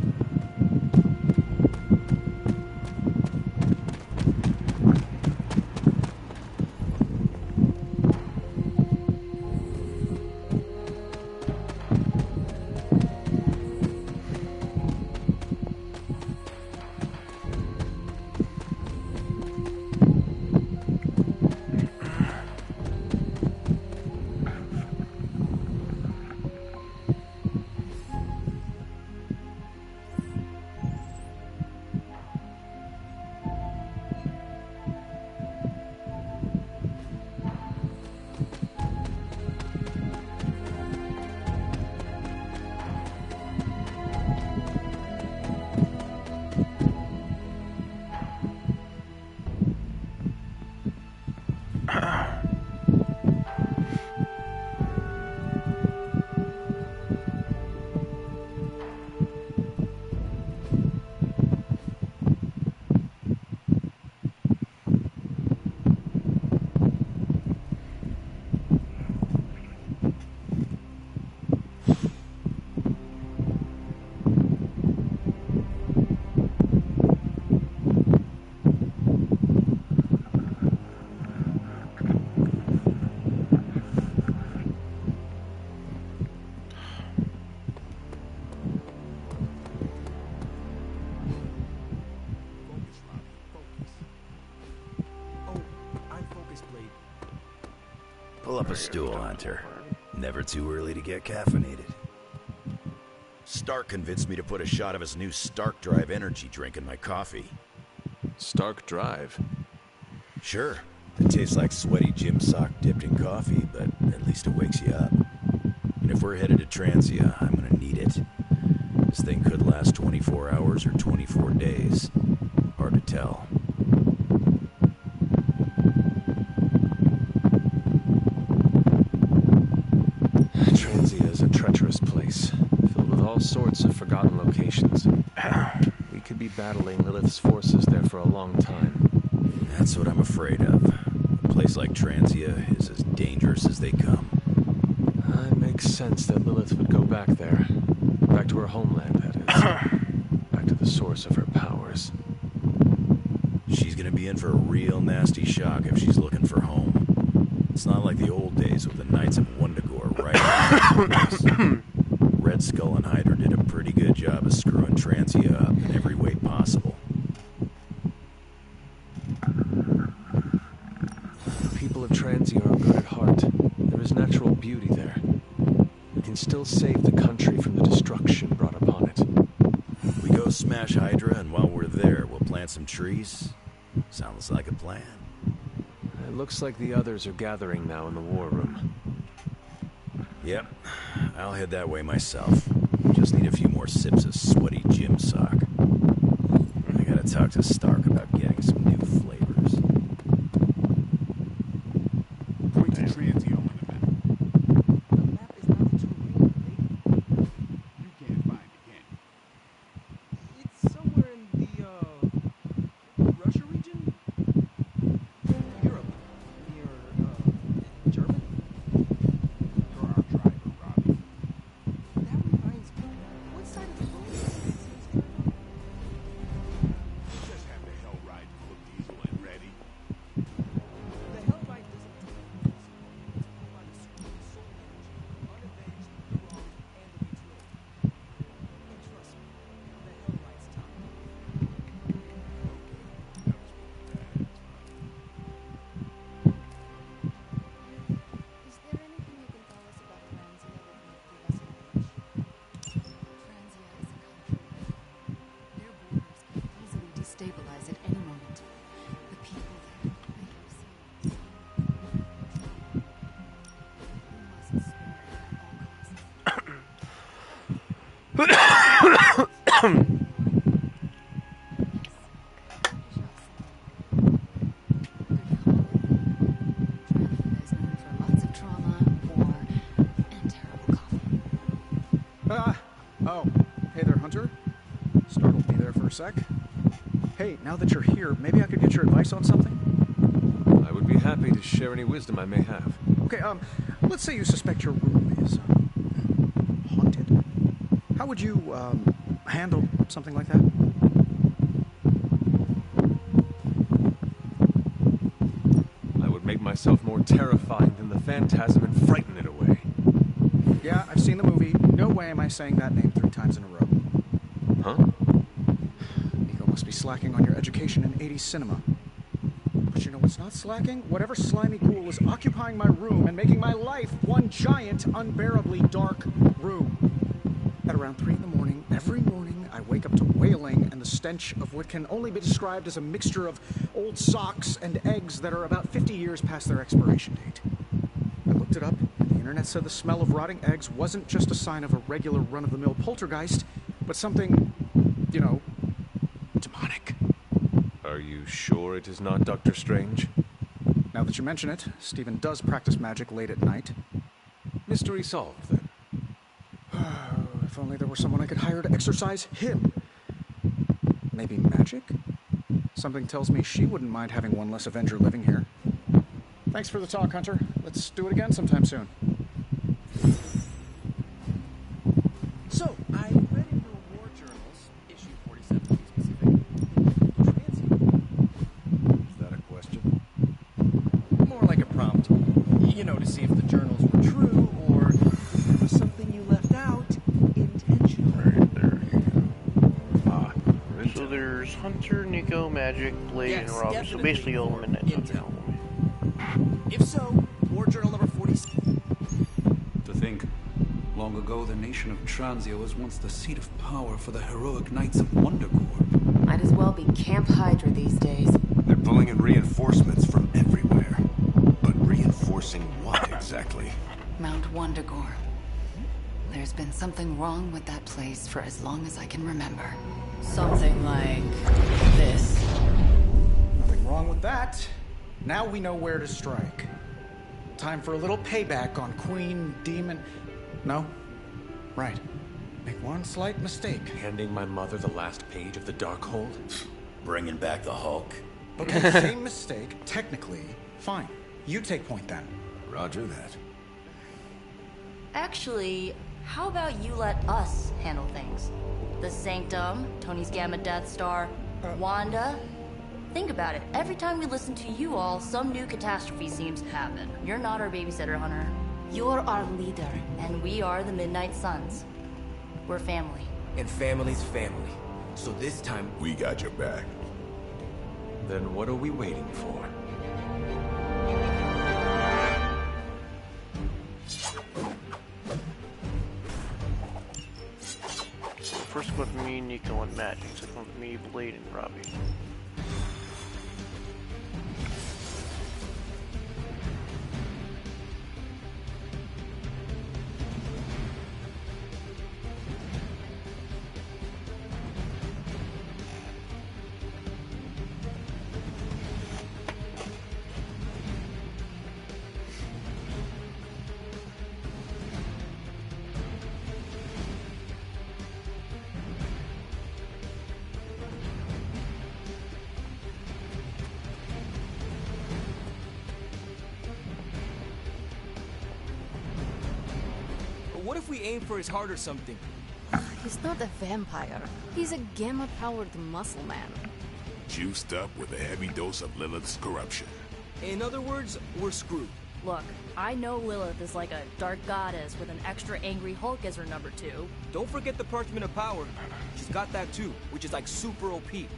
Pull up a stool, Hunter. Never too early to get caffeinated. Stark convinced me to put a shot of his new Stark Drive energy drink in my coffee. Stark Drive? Sure. It tastes like sweaty gym sock dipped in coffee, but at least it wakes you up. And if we're headed to Transia, I'm gonna need it. This thing could last 24 hours or 24 days. Hard to tell. Transia is a treacherous place, filled with all sorts of forgotten locations. We could be battling Lilith's forces there for a long time. That's what I'm afraid of. A place like Transia is as dangerous as they come. It makes sense that Lilith would go back there. Back to her homeland, that is. Back to the source of her powers. She's gonna be in for a real nasty shock if she's looking for home. It's not like the old days with the Knights of Wundagore, right? Red Skull and Hydra did a pretty good job of screwing Transia up in every way possible. The people of Transia are good at heart. There is natural beauty there. We can still save the country from the destruction brought upon it. We go smash Hydra, and while we're there, we'll plant some trees? Sounds like a plan. It looks like the others are gathering now in the war room. Yep, I'll head that way myself. Just need a few more sips of sweaty gym sock. I gotta talk to Stark about getting some new flavors. Point to Transio on the map. The map is not too real, lady. You can't find it, can you? It's somewhere in the, Russia region? Europe. Near, Germany? You're our driver, Robbie. That reminds me. What side of the road is Transia's drive on? Just have the hell ride full of diesel and ready. The Hellride doesn't take diesel. It's pulled by the screwed soul energy, unavenged, the wronged, and the betrayed. And trust me, the Hellride's tough. Is there anything you can tell us about Transia that might give us an edge? Transia is a country. Their borders can easily destabilize at any moment. The people there, they have seen. We must spare at all costs. Is known for lots of trauma, war, and terrible coffee. Oh. Hey there, Hunter. Startled me there for a sec. Hey, now that you're here, maybe I could get your advice on something? I would be happy to share any wisdom I may have. Okay, let's say you suspect your room is, haunted. How would you, handle something like that? I would make myself more terrifying than the phantasm and frighten it away. Yeah, I've seen the movie. No way am I saying that name 3 times in a row. Huh? Nico must be slacking on your education in 80s cinema. But you know what's not slacking? Whatever slimy ghoul is occupying my room and making my life one giant, unbearably dark room. At around 3 in the morning, every morning, I wake up to wailing and the stench of what can only be described as a mixture of old socks and eggs that are about 50 years past their expiration date. I looked it up, and the internet said the smell of rotting eggs wasn't just a sign of a regular run-of-the-mill poltergeist, but something, you know, demonic. Are you sure it is not Dr. Strange? Now that you mention it, Stephen does practice magic late at night. Mystery solved, then. If only there were someone I could hire to exorcise him. Maybe magic? Something tells me she wouldn't mind having one less Avenger living here. Thanks for the talk, Hunter. Let's do it again sometime soon. So, I read in your war journals, issue 47 to be specific, Transia. Is that a question? More like a prompt. You know, to see if the journals were true, or if there was something you left out intentionally. Right there. So there's Hunter, Nico, Magic, Blade, Yes, and Robbie. So definitely basically all the minutes. If so, war journal number 47. To think, long ago the nation of Transia was once the seat of power for the heroic Knights of Wundagore. Might as well be Camp Hydra these days. They're pulling in reinforcements from everywhere. But reinforcing what exactly? Mount Wundagore. There's been something wrong with that place for as long as I can remember. Something like this. Nothing wrong with that. Now we know where to strike. Time for a little payback on Queen Demon... No? Right. Make one slight mistake. Handing my mother the last page of the Darkhold? Bringing back the Hulk? Okay, same mistake. Technically, fine. You take point then. Roger that. Actually, how about you let us handle things? The Sanctum, Tony's Gamma Death Star, Wanda. Think about it. Every time we listen to you all, some new catastrophe seems to happen. You're not our babysitter, Hunter. You're our leader. And we are the Midnight Suns. We're family. And family's family. So this time... We got your back. Then what are we waiting for? First one for me, Nico, and Magic. Second one for me, Blade, and Robbie. What if we aim for his heart or something? He's not a vampire. He's a gamma-powered muscle man. Juiced up with a heavy dose of Lilith's corruption. In other words, we're screwed. Look, I know Lilith is like a dark goddess with an extra angry Hulk as her number 2. Don't forget the Parchment of Power. She's got that too, which is like super OP.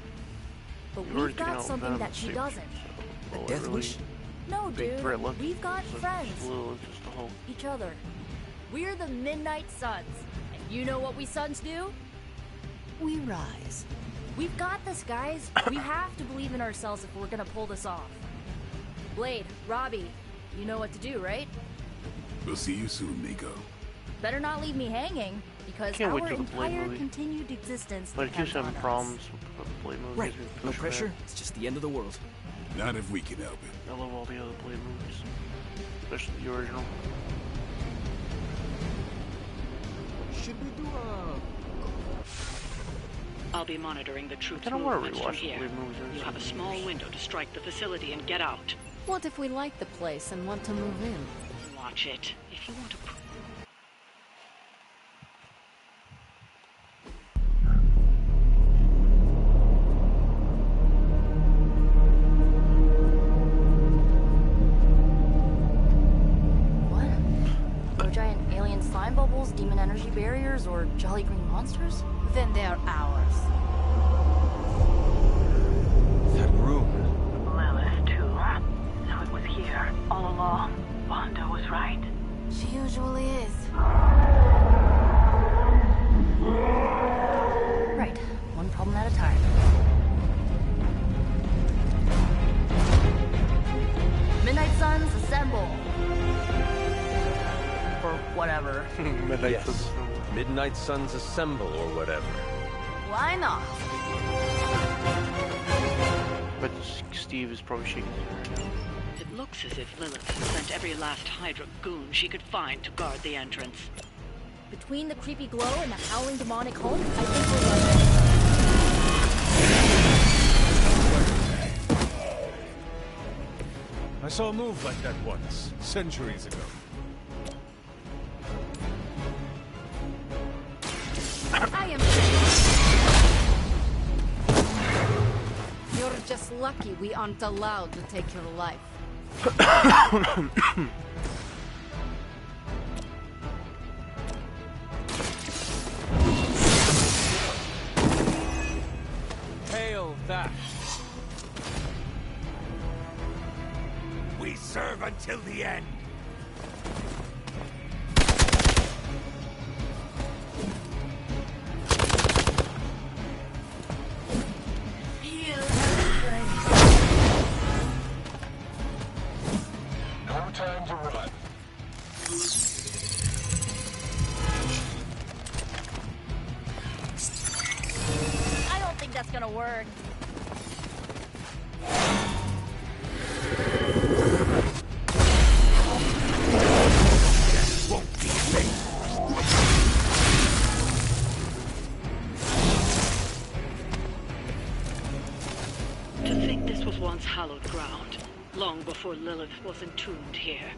But we've got something that she doesn't. A death wish? No, dude. We've got friends. Just the whole... Each other. We're the Midnight Suns. And you know what we Suns do? We rise. We've got this, guys. We have to believe in ourselves if we're gonna pull this off. Blade, Robbie, you know what to do, right? We'll see you soon, Nico. Better not leave me hanging, because our entire continued existence But depends if on you're problems with the Blade movie, right. No pressure. It's just the end of the world. Not if we can help it. I love all the other Blade movies, especially the original. Should we do I'll be monitoring the troops' I don't want to movements from rewatch here. the Blade movies. You have a small window to strike the facility and get out. What if we like the place and want to move in? Watch it. If you want to... Slime bubbles, demon energy barriers, or jolly green monsters? Then they're ours. That room. Lilith, too. So it was here, all along. Wanda was right. She usually is. Right. One problem at a time. Midnight Suns, assemble! Or whatever. Midnight Suns assemble or whatever. Why not? But Steve is probably shaking his head right now. It looks as if Lilith has sent every last Hydra goon she could find to guard the entrance. Between the creepy glow and the howling demonic Hulk, I think we're ready. I saw a move like that once, centuries ago. I am. You're just lucky we aren't allowed to take your life. Hail that. We serve until the end. I don't think that's gonna work. To think this was once hallowed ground, long before Lilith was entombed here.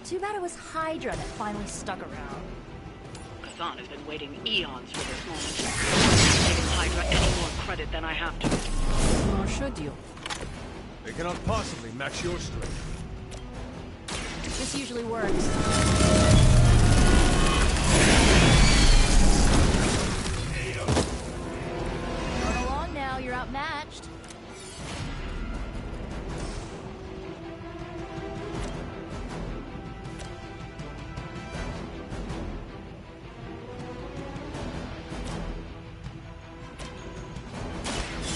Too bad it was Hydra that finally stuck around. Chthon has been waiting eons for this moment. I've given Hydra any more credit than I have to. Nor should you. They cannot possibly match your strength. This usually works. Run along now, you're outmatched.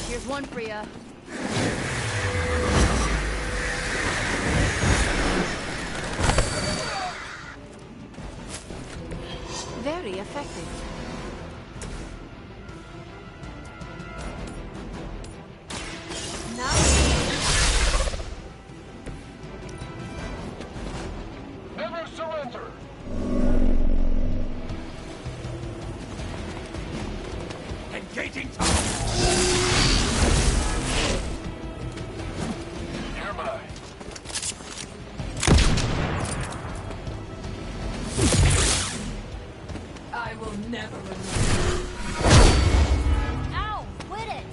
Here's one for ya. Very effective. Now Never surrender! Engaging top! Near mine. I will never remember. Ow! Quit it!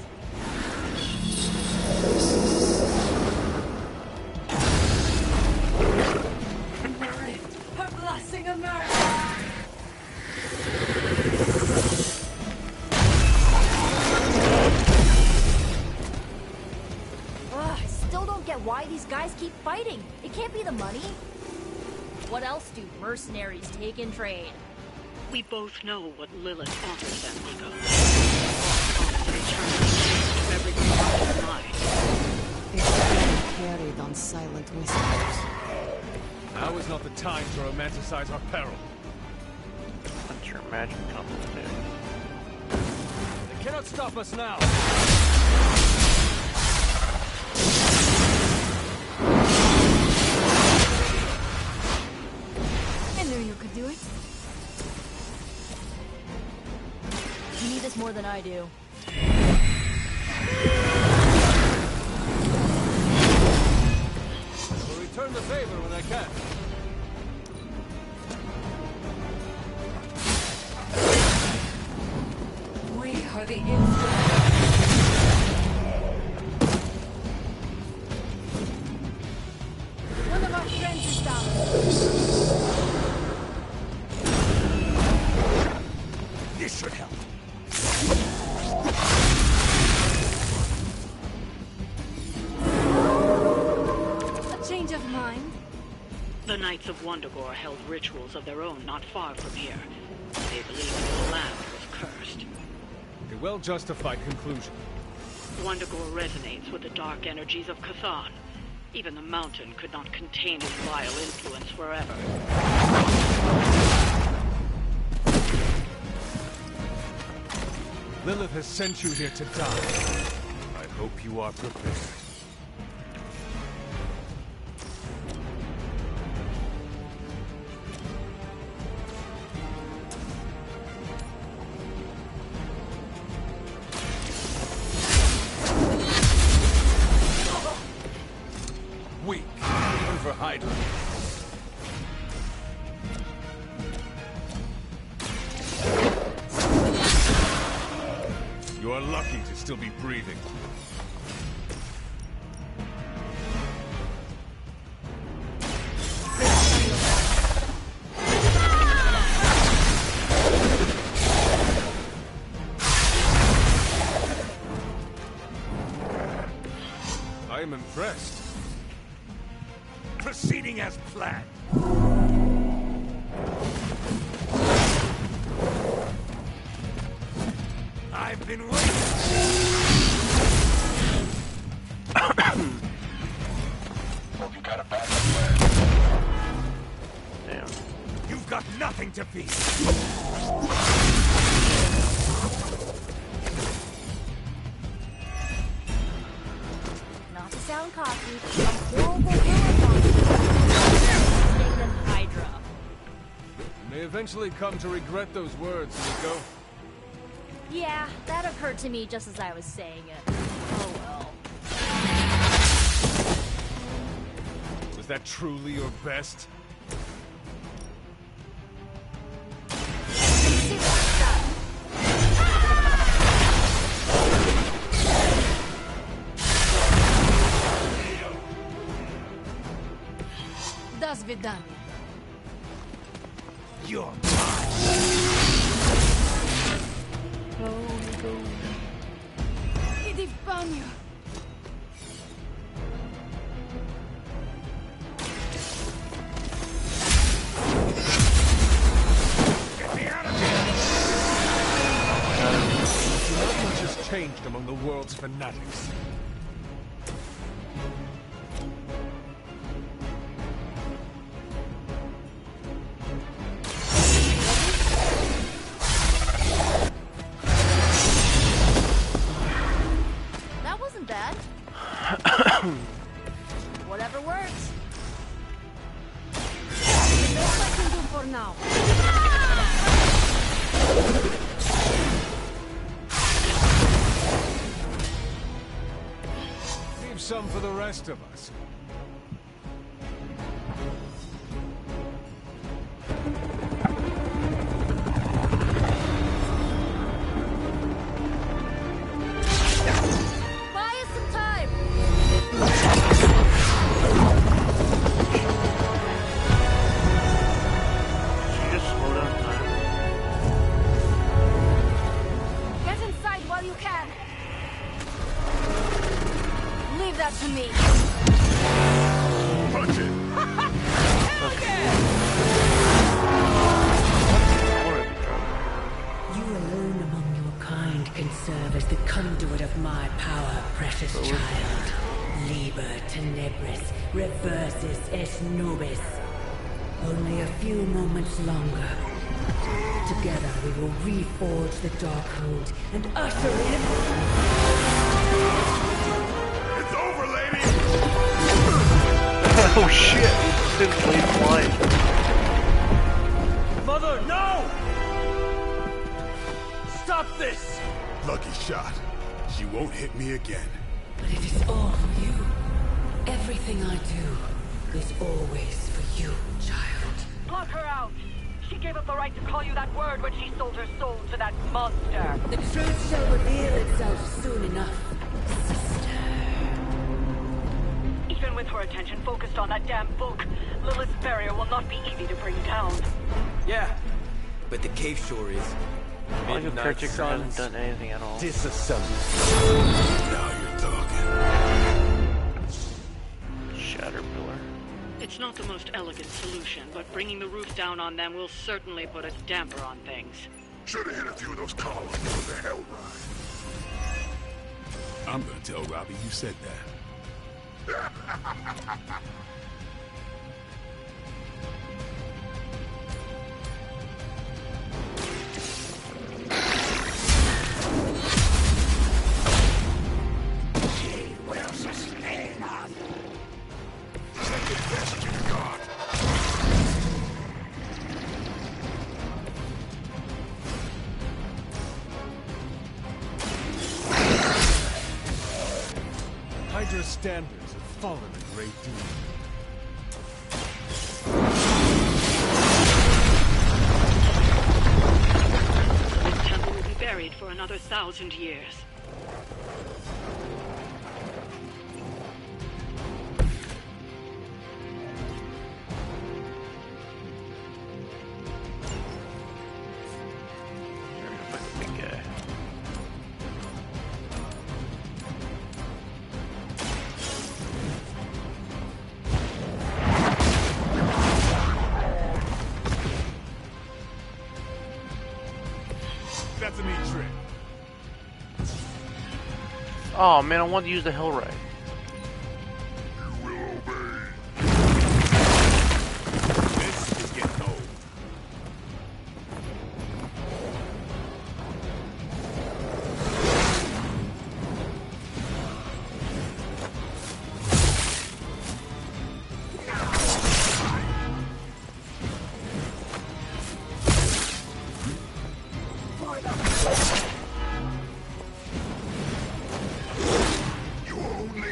Her blessing of mercy. Ugh, I still don't get why these guys keep fighting. It can't be the money. What else do mercenaries take in trade? We both know what Lilith offers them, Nico. Everything is mine. it's carried on silent whispers. Now is not the time to romanticize our peril. Let your magic come with it. They cannot stop us now. I knew you could do it. You need this more than I do. I will return the favor when I can. We are the influence. One of our friends is down. This should help. A change of mind? The Knights of Wondagore held rituals of their own not far from here. They believed the land was cursed. A well-justified conclusion. Wondagore resonates with the dark energies of Cathan. Even the mountain could not contain its vile influence forever. Lilith has sent you here to die. I hope you are prepared. Weak, even for Hydra. You are lucky to still be breathing. I am impressed. Proceeding as planned. I've been waiting. Hope you got a backup plan. Damn. You've got nothing to fear. Not to sound cocky, a horrible villain staying in Hydra. You may eventually come to regret those words, Nico. Yeah, that occurred to me just as I was saying it. Oh well. Was that truly your best? До свидания. You're Иди в баню. Not much has changed among the world's fanatics. That wasn't bad. Whatever works. The best I can do for now. Leave some for the rest of us. Buy us some time. Should you just slow down time? Get inside while you can. Leave that to me. Punch it! Hell yeah! You alone among your kind can serve as the conduit of my power, precious child. Liber tenebris, reversus est nobis. Only a few moments longer. Together we will reforge the Darkhold and usher in... It's over, lady! Oh shit! Didn't leave flying. Mother, no! Stop this! Lucky shot. She won't hit me again. But it is all for you. Everything I do is always for you, child. Block her out! She gave up the right to call you that word when she sold her soul to that monster. The truth shall reveal itself soon enough, sister. Even with her attention focused on that damn book, Lilith's barrier will not be easy to bring down. Yeah, but the cave shore is. Like a Kerchik hasn't done anything at all. Disassemble. Now you're talking. Shatterpillar. It's not the most elegant solution, but bringing the roof down on them will certainly put a damper on things. Should have hit a few of those columns with the hell ride. I'm gonna tell Robbie you said that. Will sustain us. Second best you got. Hydra's standards have fallen a great deal. This temple will be buried for another 1,000 years. That's a neat trick. Oh man, I wanted to use the Hellride. You will obey. This is getting old. You only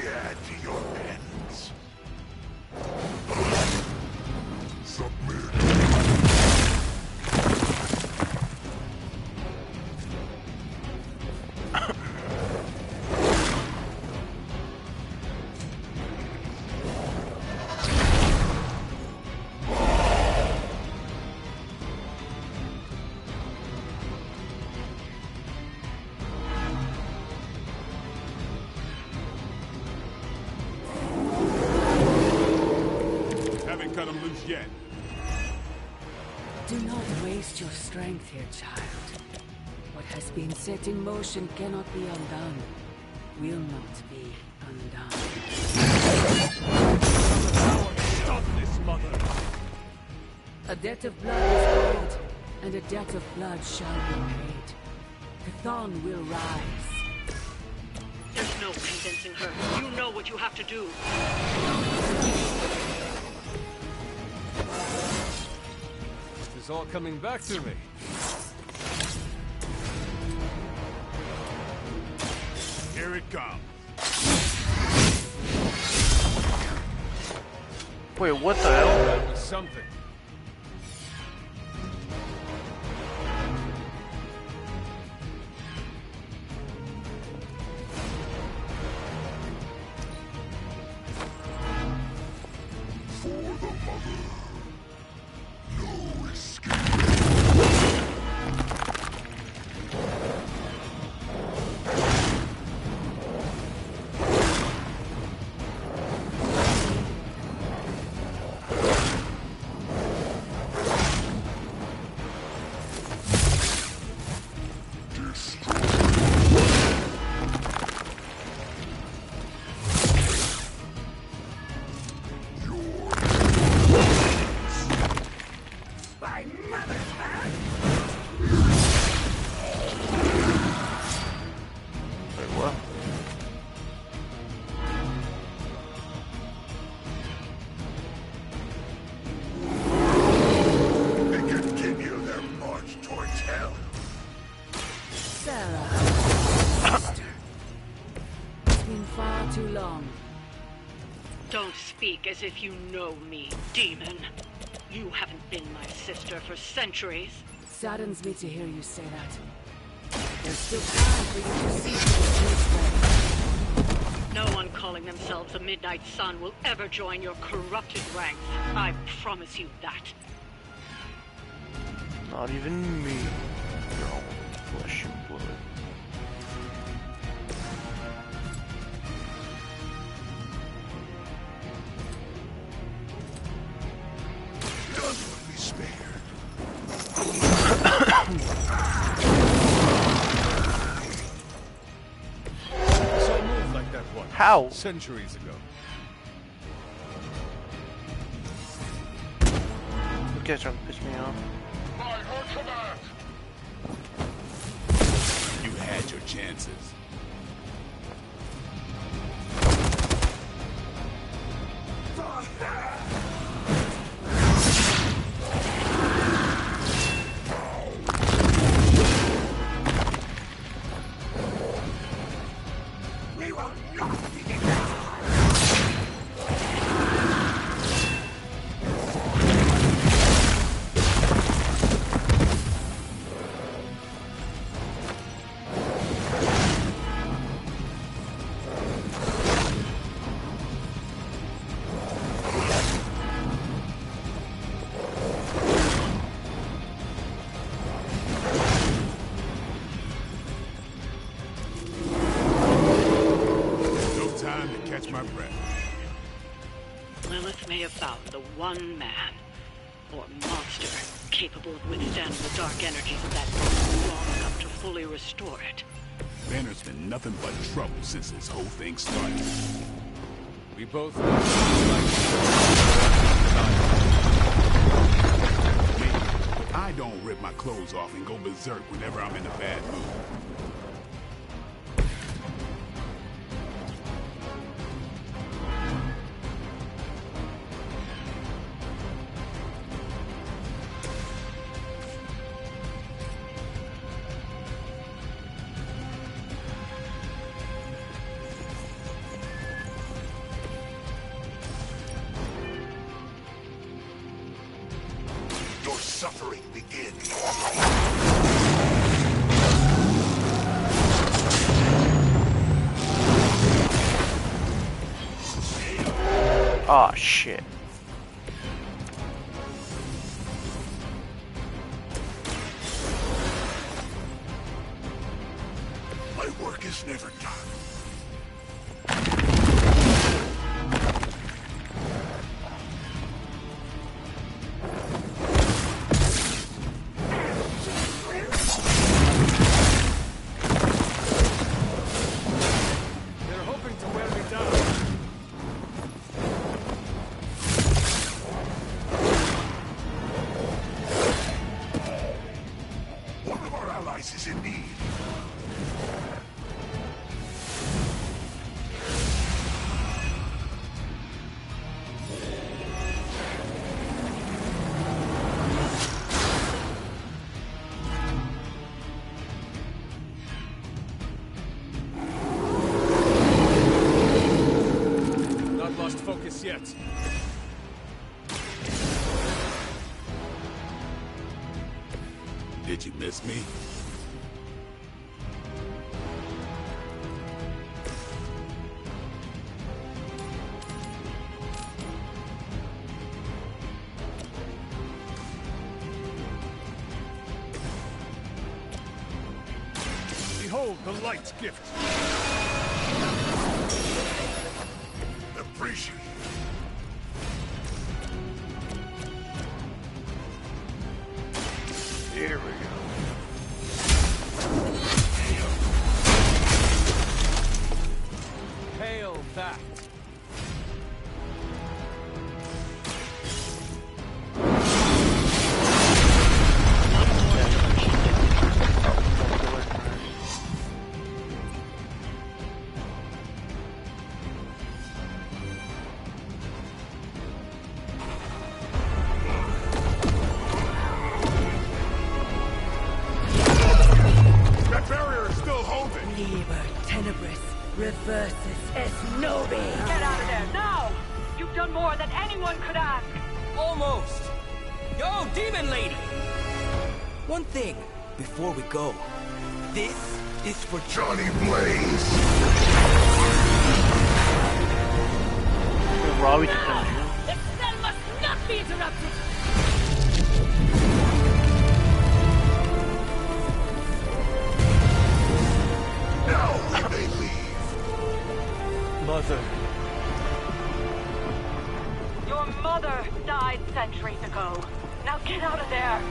cut him loose yet. Do not waste your strength here, child. What has been set in motion cannot be undone. Will not be undone. Stop this, mother! A debt of blood is owed, and a debt of blood shall be paid. Chthon will rise. There's no convincing her. You know what you have to do. This is all coming back to me. Here it comes. Wait, what the hell? That was something. For the mother. No escape. As if you know me, demon. You haven't been my sister for centuries. Saddens me to hear you say that. There's still time for you to see things. No one calling themselves a Midnight Sun will ever join your corrupted ranks. I promise you that. Not even me. Your own flesh and blood. How? Centuries ago. You guys trying to piss me off. You had your chances. One man, or monster, capable of withstanding the dark energies of that bomb long enough to fully restore it. Banner's been nothing but trouble since this whole thing started. We both... I don't rip my clothes off and go berserk whenever I'm in a bad mood. Suffering begins. Aw, shit. My work is never done. us yet. Did you miss me? Behold the light's gift. Appreciate it. Here we go. Hail that! That barrier is still holding. Liber tenebris reversus es nobis. Get out of there, now! You've done more than anyone could ask! Almost. Yo, demon lady! One thing before we go. This is for Johnny Blaze. Robbie just comes in. The spell must not be interrupted. Now we may leave. Mother. Your mother died centuries ago. Now get out of there!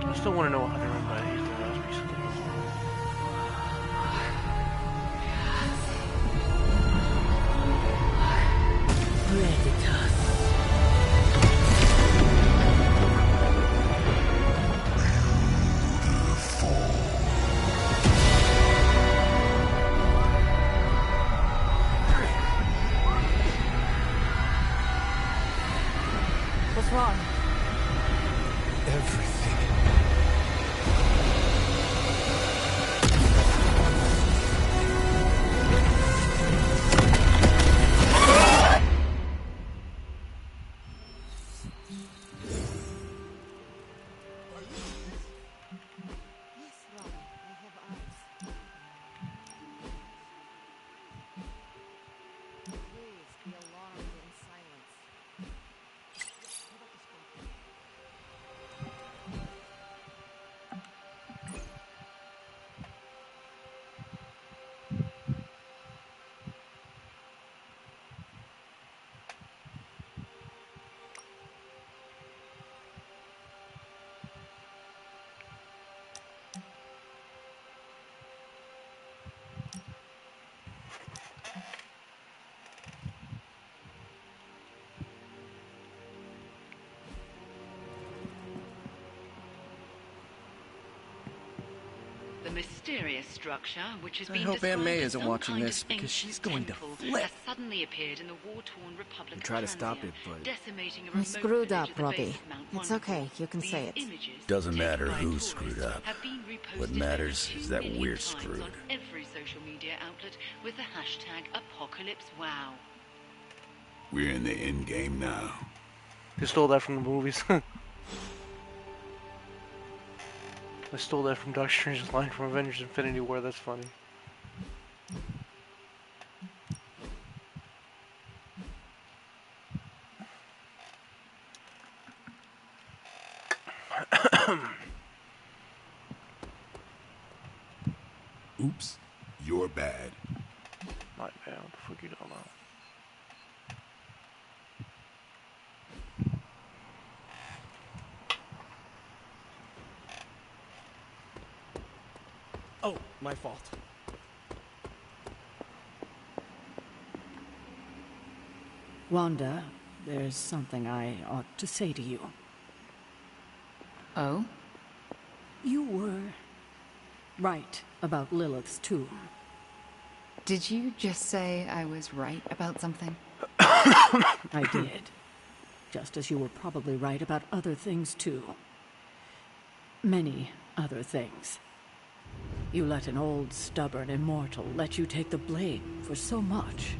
I still want to know how to run by these last recently. Predators. What's wrong? Everything. The mysterious structure, which has I been hope Aunt May described as isn't some watching kind this, of because ancient she's going to temple, flip. has suddenly appeared in the war-torn Republic We of try to stop Transia, it, but- decimating a I remote screwed up, village at the Robbie. base of Mount It's Wonderful. okay, you can say it. These images, Doesn't taken matter by who tourists, screwed up. have been reposted What over matters 2 is that million we're times screwed. on every social media outlet with the hashtag #ApocalypseWow. We're in the end game now. They stole that from the movies. I stole that from Doctor Strange's line from Avengers Infinity War, that's funny. Oops, you're bad. My bad, what the fuck you talking about? Oh, my fault. Wanda, there's something I ought to say to you. Oh? You were right about Lilith's tomb. Did you just say I was right about something? I did. Just as you were probably right about other things, too. Many other things. You let an old, stubborn immortal let you take the blame for so much.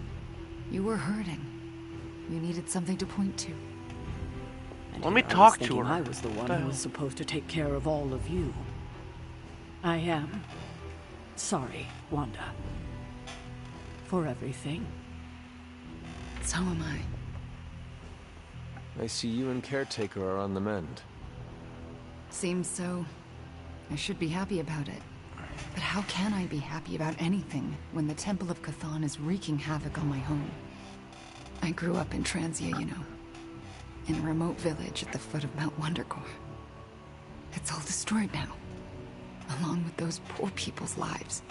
You were hurting. You needed something to point to. And let me here talk to her. I was the one who was supposed to take care of all of you. I am sorry, Wanda. For everything. So am I. I see you and Caretaker are on the mend. Seems so. I should be happy about it. But how can I be happy about anything when the Temple of Chthon is wreaking havoc on my home? I grew up in Transia, you know. In a remote village at the foot of Mount Wondercore. It's all destroyed now. Along with those poor people's lives.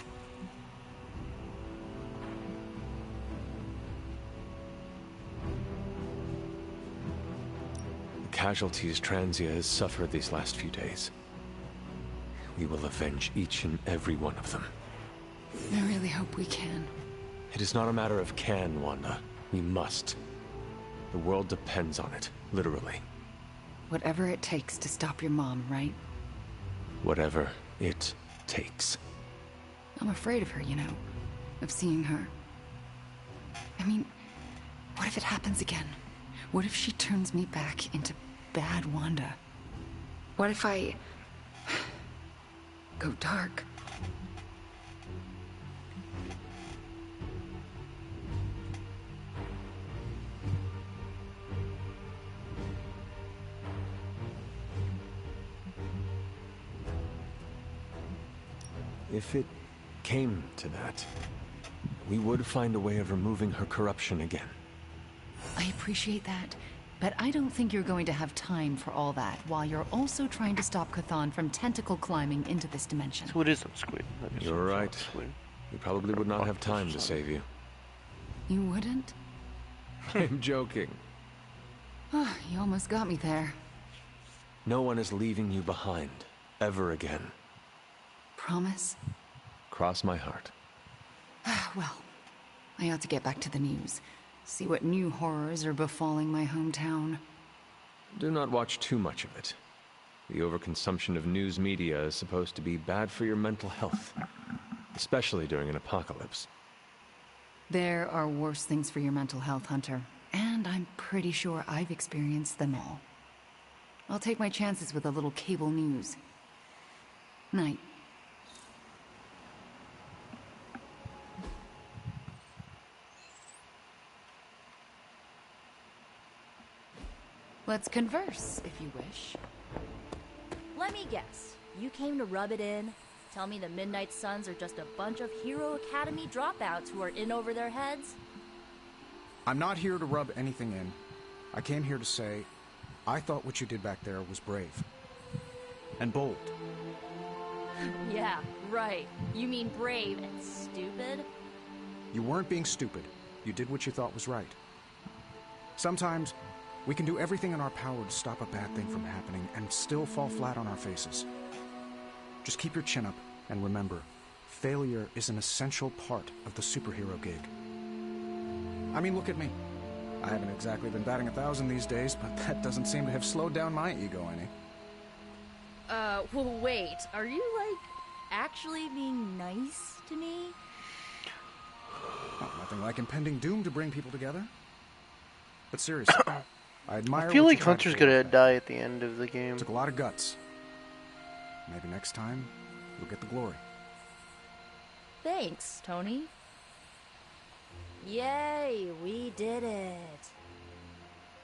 The casualties Transia has suffered these last few days. We will avenge each and every one of them. I really hope we can. It is not a matter of can, Wanda. We must. The world depends on it, literally. Whatever it takes to stop your mom, right? Whatever it takes. I'm afraid of her, you know. Of seeing her. I mean, what if it happens again? What if she turns me back into bad Wanda? What if I go dark? If it came to that, we would find a way of removing her corruption again. I appreciate that, but I don't think you're going to have time for all that while you're also trying to stop Chthon from tentacle climbing into this dimension. So it is that squid. You're right. We probably would not have time to save you. You wouldn't? I'm joking. Oh, you almost got me there. No one is leaving you behind, ever again. Promise? Cross my heart. Well, I ought to get back to the news. See what new horrors are befalling my hometown. Do not watch too much of it. The overconsumption of news media is supposed to be bad for your mental health, especially during an apocalypse. There are worse things for your mental health, Hunter, and I'm pretty sure I've experienced them all. I'll take my chances with a little cable news. Night. Let's converse, if you wish. Let me guess. You came to rub it in? Tell me the Midnight Suns are just a bunch of Hero Academy dropouts who are in over their heads? I'm not here to rub anything in. I came here to say, I thought what you did back there was brave. And bold. Yeah, right. You mean brave and stupid? You weren't being stupid. You did what you thought was right. Sometimes, we can do everything in our power to stop a bad thing from happening and still fall flat on our faces. Just keep your chin up and remember, failure is an essential part of the superhero gig. I mean, look at me. I haven't exactly been batting 1,000 these days, but that doesn't seem to have slowed down my ego any. Well, wait. Are you, actually being nice to me? Oh, nothing like impending doom to bring people together. But seriously, I admire I feel what like you tried Hunter's to pull gonna off there. die at the end of the game. Took a lot of guts. Maybe next time, you'll get the glory. Thanks, Tony. Yay, we did it.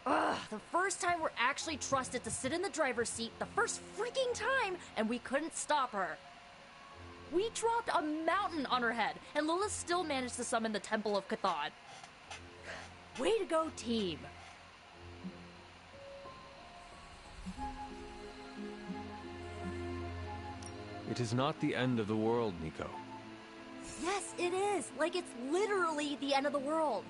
Ugh, the first time we're actually trusted to sit in the driver's seat, the first freaking time, and we couldn't stop her. We dropped a mountain on her head, and Lilith still managed to summon the Temple of Chthon. Way to go, team. It is not the end of the world, Nico. Yes, it is. Like, it's literally the end of the world.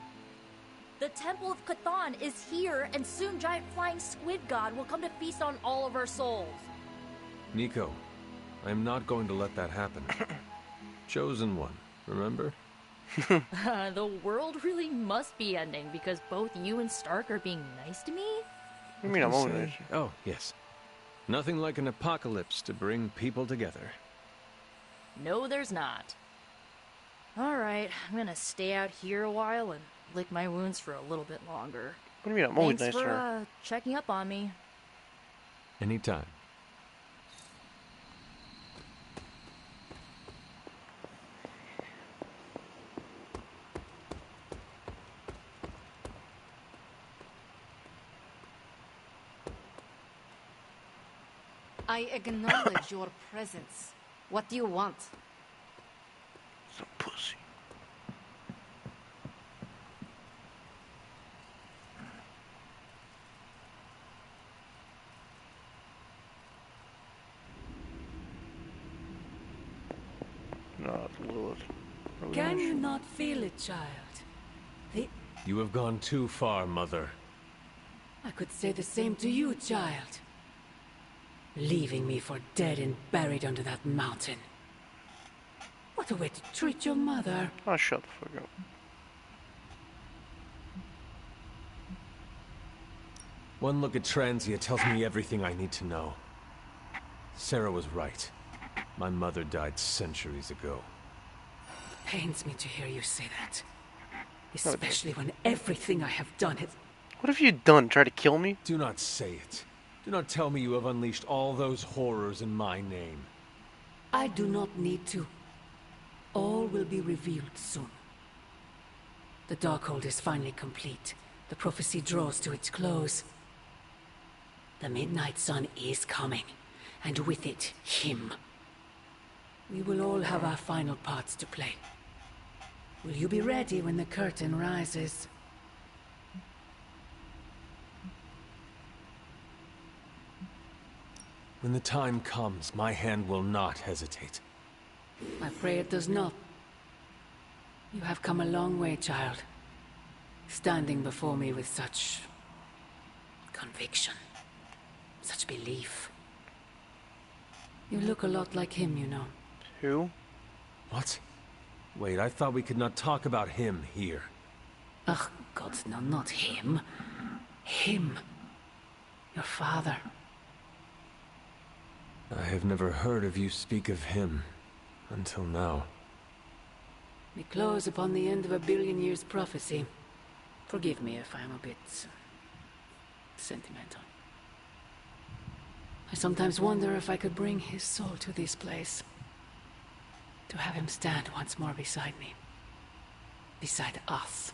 The Temple of Chthon is here, and soon Giant Flying Squid God will come to feast on all of our souls. Nico, I am not going to let that happen. Chosen one, remember? The world really must be ending because both you and Stark are being nice to me? I mean, I'm always nice. Oh, yes. Nothing like an apocalypse to bring people together. No, there's not. Alright, I'm gonna stay out here a while and lick my wounds for a little bit longer. What do you mean? I'm always nice Thanks to her. for checking up on me. Anytime. I acknowledge your presence. What do you want? Some pussy. Not Lilith. Can you not feel it, child? You have gone too far, Mother. I could say the same to you, child. Leaving me for dead and buried under that mountain. What a way to treat your mother. Oh, shut the fuck up. One look at Transia tells me everything I need to know. Sarah was right. My mother died centuries ago. It pains me to hear you say that. Especially when everything I have done has... What have you done? Try to kill me? Do not say it. Do not tell me you have unleashed all those horrors in my name. I do not need to. All will be revealed soon. The Darkhold is finally complete. The prophecy draws to its close. The Midnight Sun is coming, and with it, him. We will all have our final parts to play. Will you be ready when the curtain rises? When the time comes, my hand will not hesitate. I pray it does not. You have come a long way, child. Standing before me with such... conviction. Such belief. You look a lot like him, you know. Who? What? Wait, I thought we could not talk about him here. Ugh, God, no, not him. Him. Your father. I have never heard of you speak of him until now. We close upon the end of a billion years prophecy. Forgive me if I'm a bit... sentimental. I sometimes wonder if I could bring his soul to this place. To have him stand once more beside me. Beside us.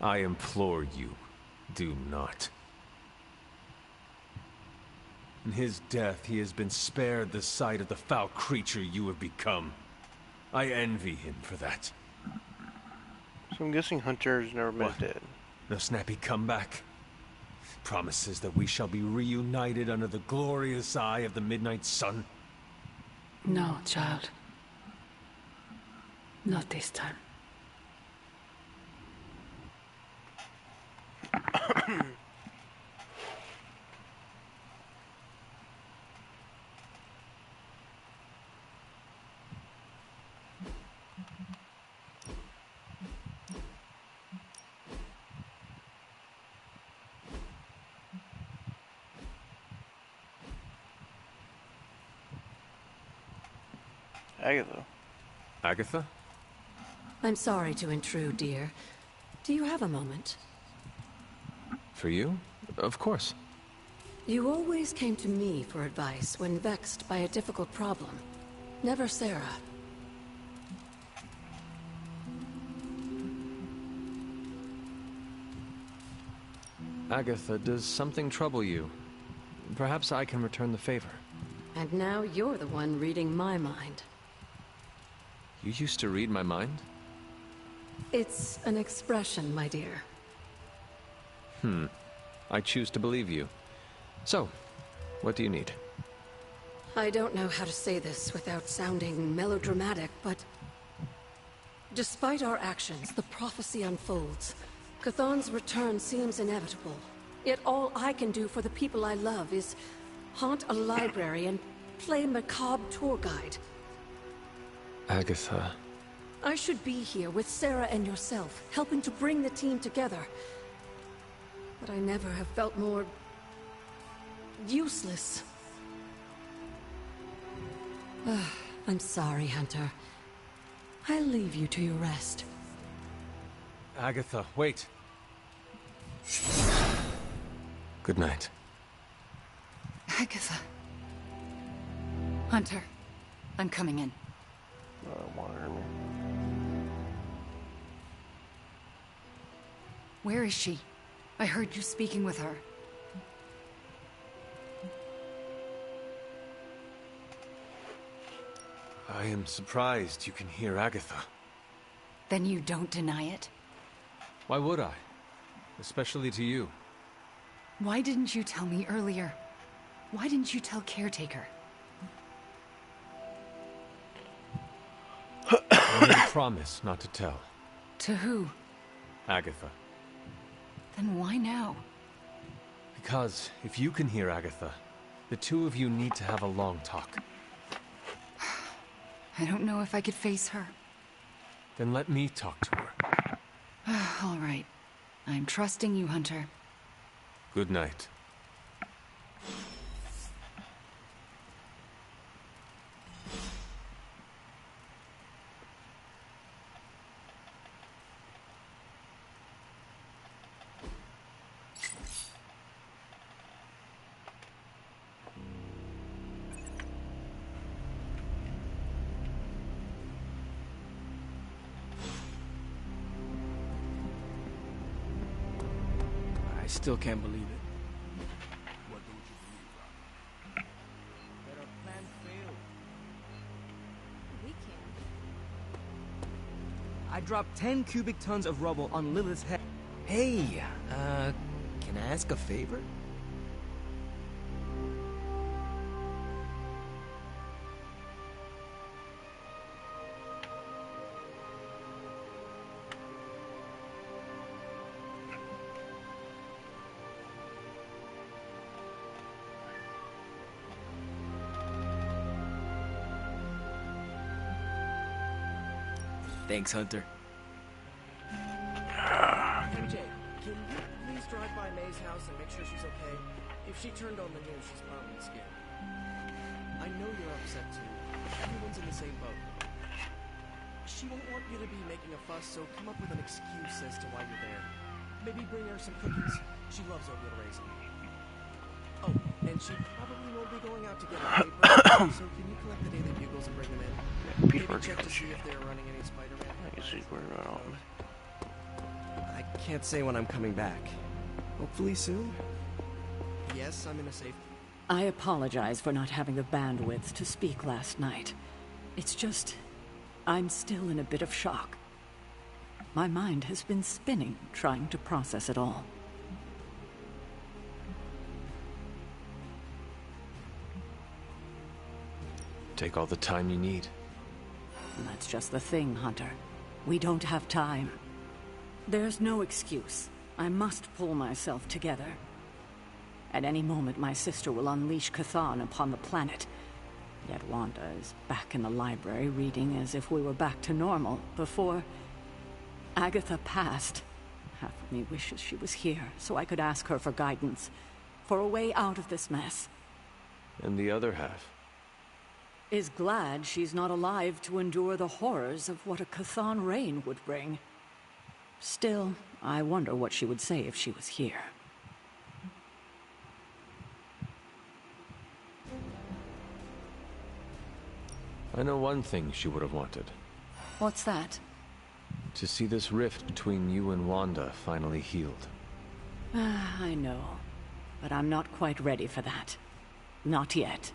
I implore you, do not. In his death, he has been spared the sight of the foul creature you have become. I envy him for that. So I'm guessing Hunter's never been dead. No snappy comeback. Promises that we shall be reunited under the glorious eye of the Midnight Sun. No, child. Not this time. Agatha. Agatha? I'm sorry to intrude, dear. Do you have a moment? For you? Of course. You always came to me for advice when vexed by a difficult problem. Never Sarah. Agatha, does something trouble you? Perhaps I can return the favor. And now you're the one reading my mind. You used to read my mind? It's an expression, my dear. I choose to believe you. So, what do you need? I don't know how to say this without sounding melodramatic, but... despite our actions, the prophecy unfolds. Chthon's return seems inevitable. Yet all I can do for the people I love is haunt a library and play macabre tour guide. Agatha... I should be here with Sarah and yourself, helping to bring the team together. But I never have felt more... useless. I'm sorry, Hunter. I'll leave you to your rest. Agatha, wait. Good night. Agatha. Hunter, I'm coming in. I don't want to hear me. Where is she? I heard you speaking with her. I am surprised you can hear Agatha. Then you don't deny it? Why would I? Especially to you. Why didn't you tell me earlier? Why didn't you tell Caretaker? I made a promise not to tell. To who? Agatha. Then why now? Because if you can hear Agatha, the two of you need to have a long talk. I don't know if I could face her. Then let me talk to her. All right. I'm trusting you, Hunter. Good night. I still can't believe it. What don't you believe, Robbie? That our plan failed. We can't. I dropped 10 cubic tons of rubble on Lilith's head. Hey, can I ask a favor? Thanks, Hunter. MJ, can you please drive by May's house and make sure she's okay? If she turned on the news, she's probably scared. I know you're upset too. Everyone's in the same boat. She won't want you to be making a fuss, so come up with an excuse as to why you're there. Maybe bring her some cookies. She loves oatmeal raisin. Oh, and she probably won't be going out to get a paper, so can you collect the Daily Bugles and bring them in? Peter Maybe check to see if they're running any Spider-Man. I guess he's worried about all. I can't say when I'm coming back. Hopefully soon. Yes, I'm in a safe... I apologize for not having the bandwidth to speak last night. It's just... I'm still in a bit of shock. My mind has been spinning, trying to process it all. Take all the time you need. That's just the thing, Hunter. We don't have time. There's no excuse. I must pull myself together. At any moment, my sister will unleash Chthon upon the planet. Yet Wanda is back in the library reading as if we were back to normal before Agatha passed. Half of me wishes she was here so I could ask her for guidance, for a way out of this mess. And the other half? Is glad she's not alive to endure the horrors of what a Chthon reign would bring. Still, I wonder what she would say if she was here. I know one thing she would have wanted. What's that? To see this rift between you and Wanda finally healed. I know. But I'm not quite ready for that. Not yet.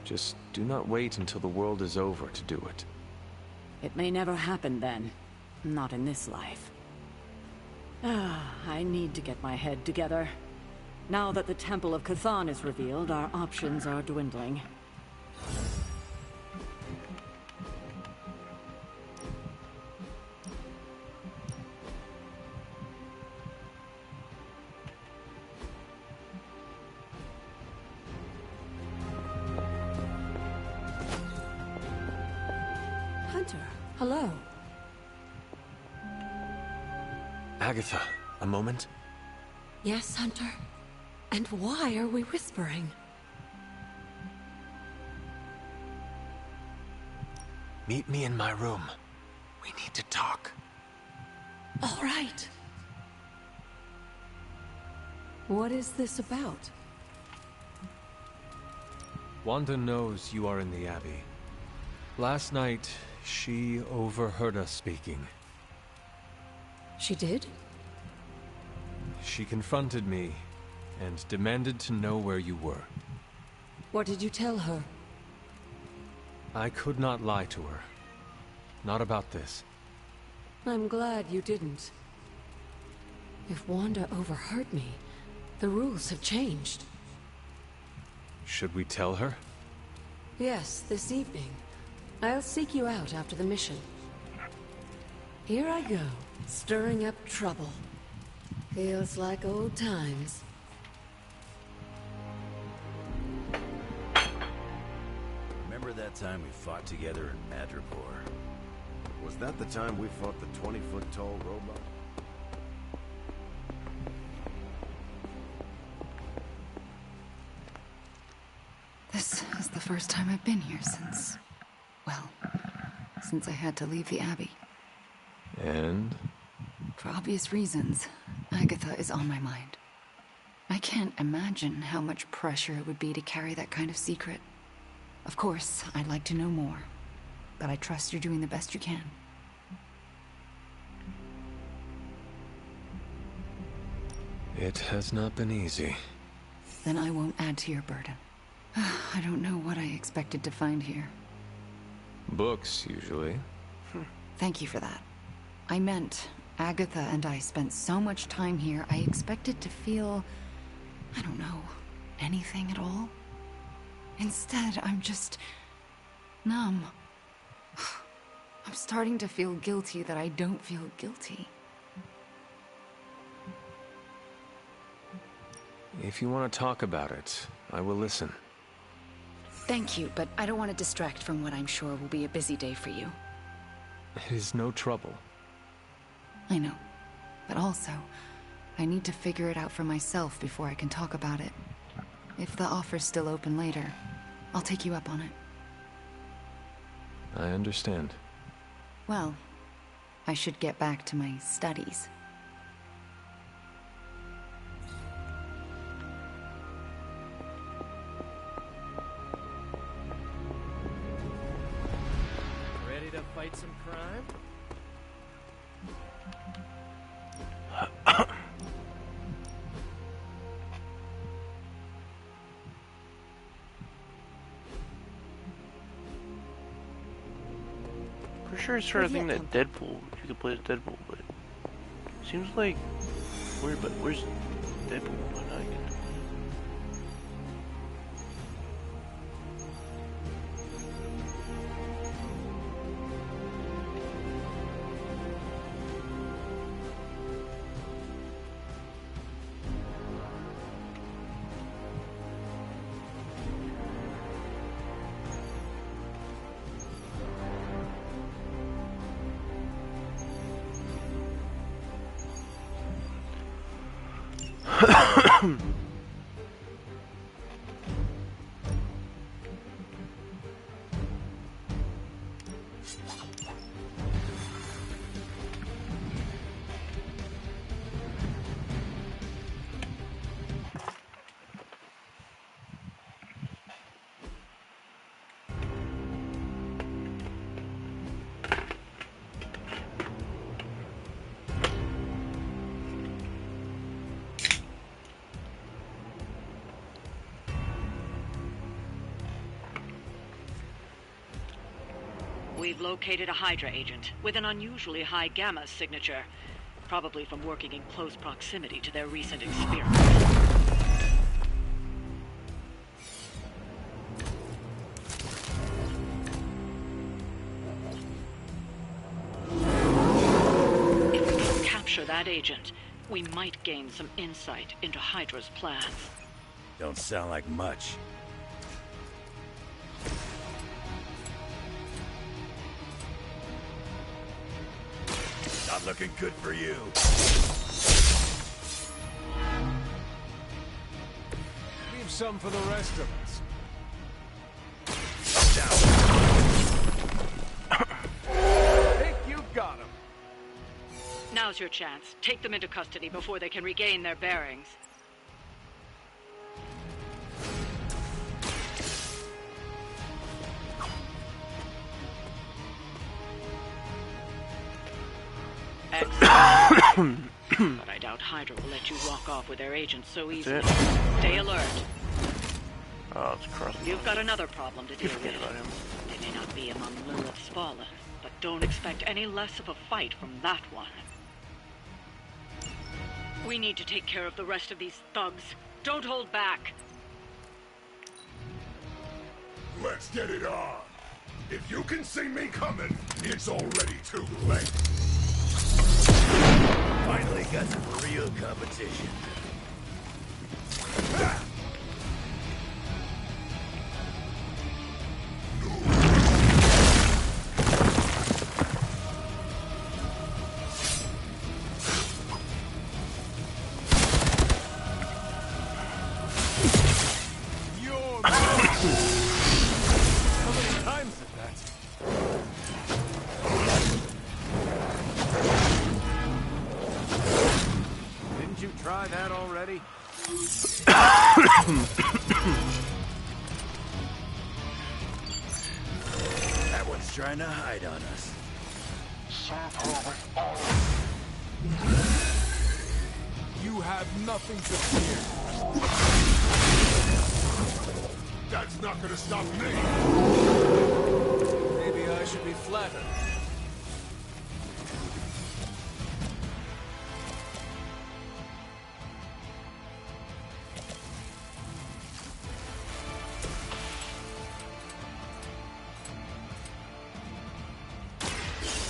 Just do not wait until the world is over to do it. It may never happen then. Not in this life. I need to get my head together. Now that the Temple of Chthon is revealed, our options are dwindling. Hunter, hello. Agatha, a moment? Yes, Hunter? And why are we whispering? Meet me in my room. We need to talk. All right. What is this about? Wanda knows you are in the Abbey. Last night, she overheard us speaking. She did? She confronted me and demanded to know where you were. What did you tell her? I could not lie to her. Not about this. I'm glad you didn't. If Wanda overheard me, the rules have changed. Should we tell her? Yes, this evening. I'll seek you out after the mission. Here I go, stirring up trouble. Feels like old times. Remember that time we fought together in Madripoor? Was that the time we fought the 20-foot-tall robot? This is the first time I've been here since... well, since I had to leave the Abbey. And? For obvious reasons, Agatha is on my mind. I can't imagine how much pressure it would be to carry that kind of secret. Of course, I'd like to know more, but I trust you're doing the best you can. It has not been easy. Then I won't add to your burden. I don't know what I expected to find here. Books, usually. Thank you for that. I meant, Agatha and I spent so much time here, I expected to feel... I don't know, anything at all. Instead, I'm just... numb. I'm starting to feel guilty that I don't feel guilty. If you want to talk about it, I will listen. Thank you, but I don't want to distract from what I'm sure will be a busy day for you. It is no trouble. I know. But also, I need to figure it out for myself before I can talk about it. If the offer's still open later, I'll take you up on it. I understand. Well, I should get back to my studies. Ready to fight some crime? For sure, it's sort of thing that Deadpool, you could play as Deadpool, but seems like weird. But where's Deadpool? I like it. We've located a Hydra agent with an unusually high gamma signature, probably from working in close proximity to their recent experiments. If we can capture that agent, we might gain some insight into Hydra's plans. Don't sound like much. Not looking good for you. Leave some for the rest of us. Think you got him. Now's your chance. Take them into custody before they can regain their bearings. Excellent. But I doubt Hydra will let you walk off with their agents so easily. Stay alert. Oh, it's crossing. You've got another problem to deal with. Forget about him. They may not be among Lilith's fallen, but don't expect any less of a fight from that one. We need to take care of the rest of these thugs. Don't hold back. Let's get it on. If you can see me coming, it's already too late. Finally got some real competition. How many times is that? Didn't you try that already? That one's trying to hide on us. You have nothing to fear. That's not gonna stop me. Maybe I should be flattered.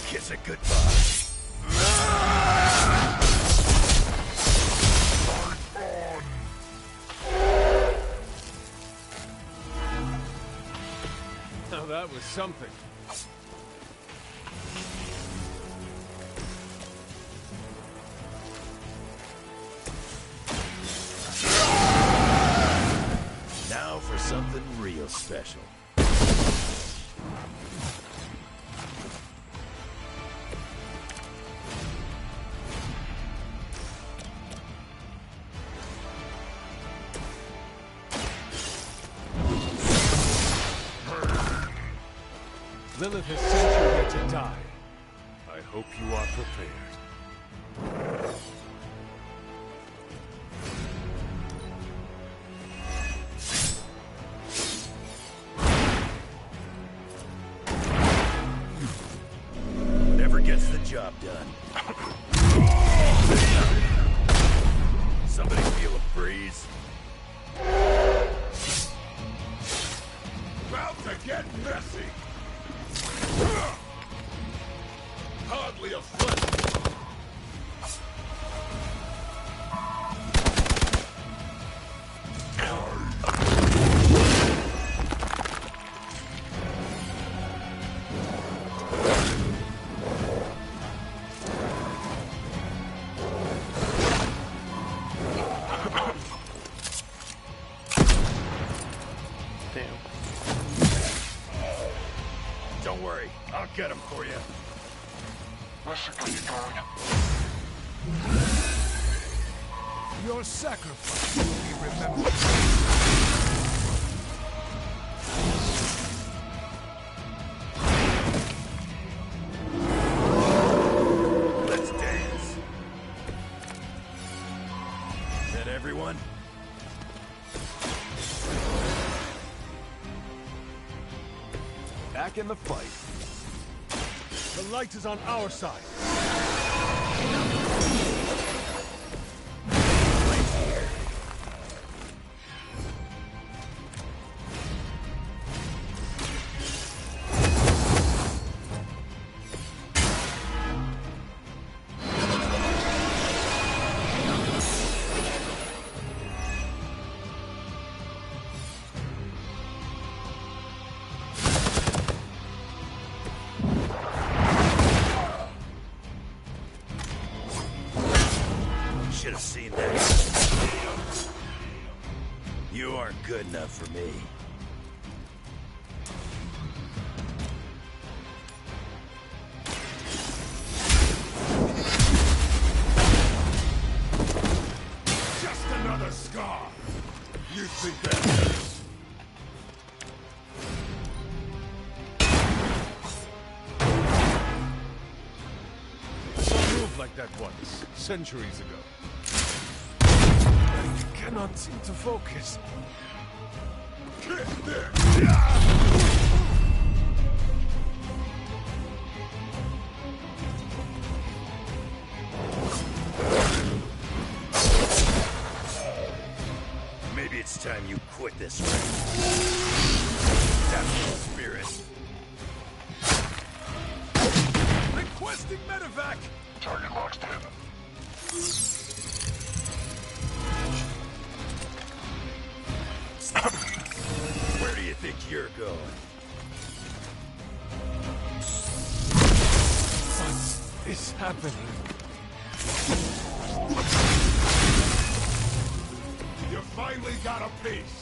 Kiss it goodbye. Now that was something. Now for something real special. Lilith has sent you here to die. I hope you are prepared. Never gets the job done. Somebody feel a breeze? About to get messy. Hardly a flesh. Don't worry, I'll get him for you. Your sacrifice will be remembered. Let's dance. Is that everyone? Back in the fight. The light is on our side. Should have seen that. You aren't good enough for me. Just another scar. You think that hurts? I saw a move like that once, centuries ago. I cannot seem to focus. Maybe it's time you quit this ring. That's the spirit. Requesting medevac! Target locked in. Where do you think you're going? What is happening? You finally got a piece.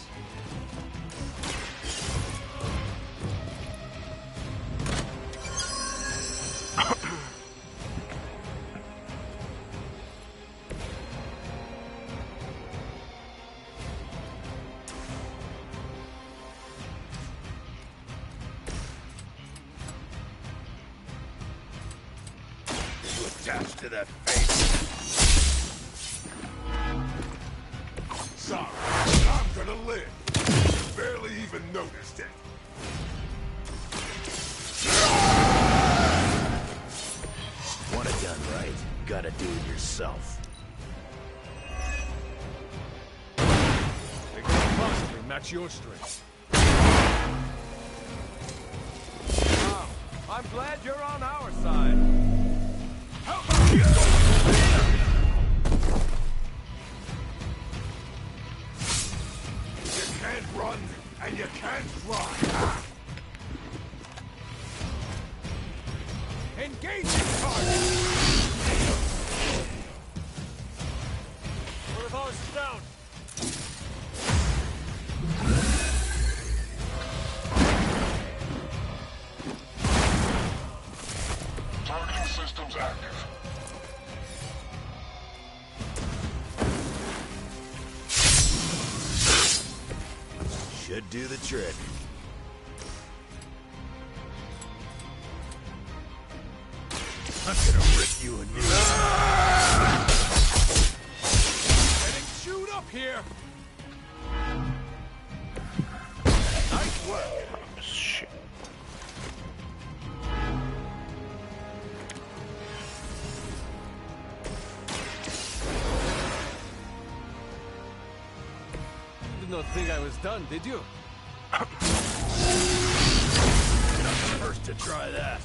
Attached to that face. Sorry, I'm gonna live. Barely even noticed it. Want it done right, gotta do it yourself. They can't possibly match your strength. Wow, I'm glad you're on our side. How about you? You can't run and you can't fly. Engage the target! One of ours is down. Targeting systems active. Should do the trick. I'm gonna rip you a new Getting chewed up here! Nice work! Shit. Did not think I was done, did you? You're not the first to try that.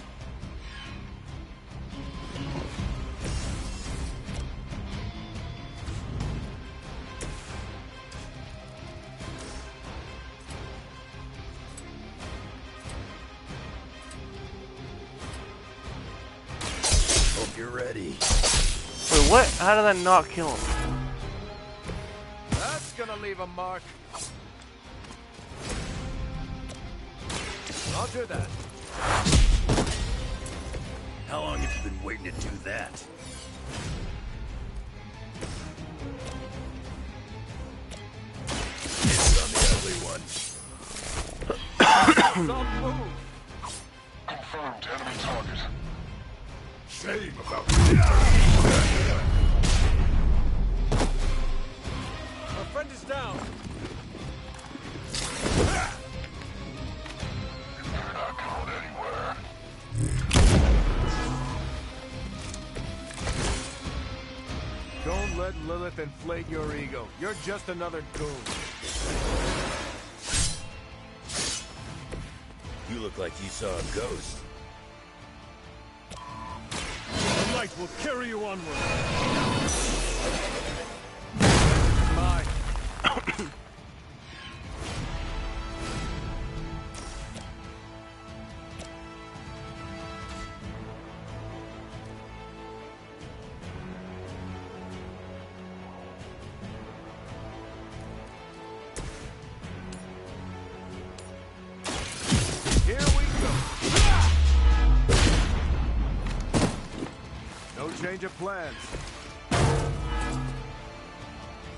Hope you're ready. Wait, what? How did that not kill him? That's gonna leave a mark. Roger that. How long have you been waiting to do that? It's on the ugly one. Some move. Confirmed enemy target. Shame about Our friend is down. You're not going anywhere. let Lilith inflate your ego. You're just another goon. You look like you saw a ghost. The light will carry you onward. Mine. Here we go. No change of plans.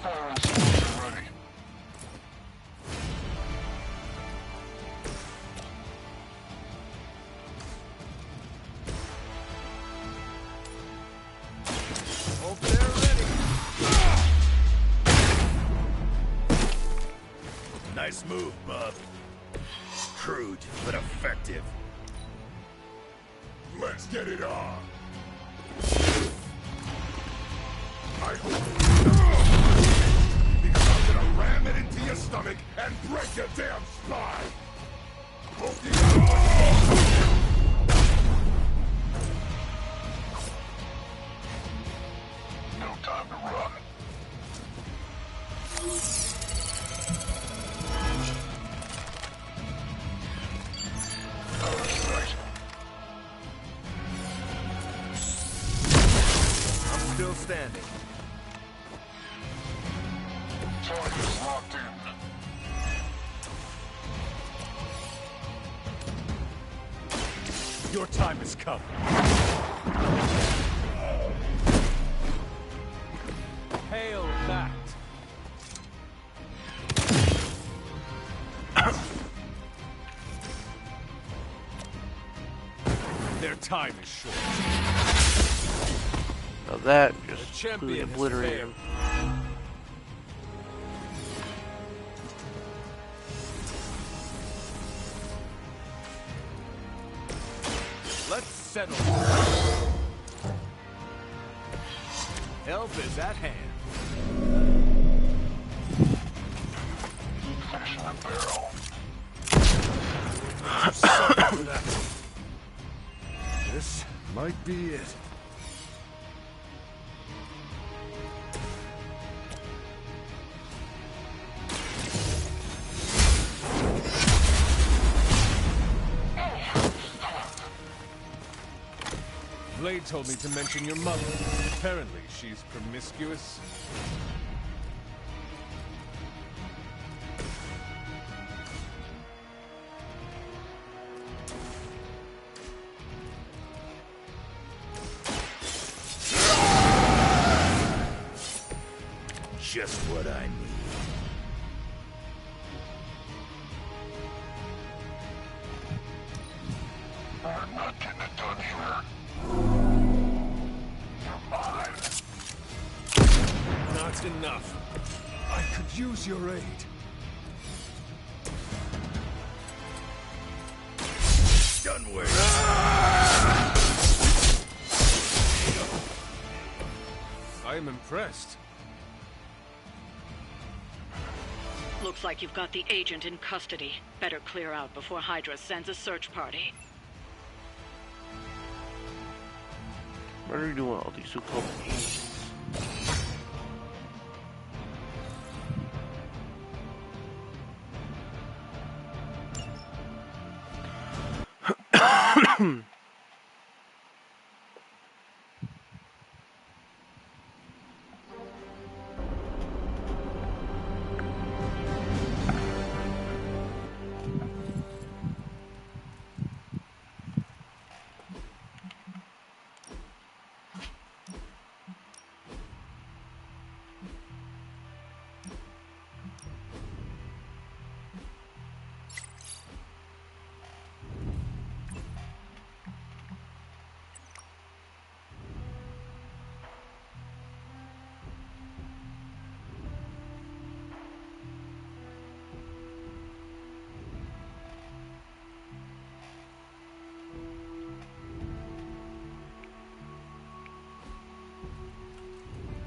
Fire extinguisher ready. Hope they're ready. Nice move, bub. Crude, but effective. Let's get it on. I hope. Because I'm gonna ram it into your stomach and break your damn spine. Hope you no time to run. I'm still standing. Target's locked in. Your time has come. Hail that. Their time is short. Now that just The champion completely has obliterated him. Let's settle. Help is at hand. Fish in the barrel. Suffer for that. This might be it. Blade told me to mention your mother. Apparently, she's promiscuous. Just what I need. I'm not getting it done here. You're mine. Not enough. I could use your aid. Done with. I am impressed. Looks like you've got the agent in custody. Better clear out before Hydra sends a search party. What are you doing, all these so-called agents?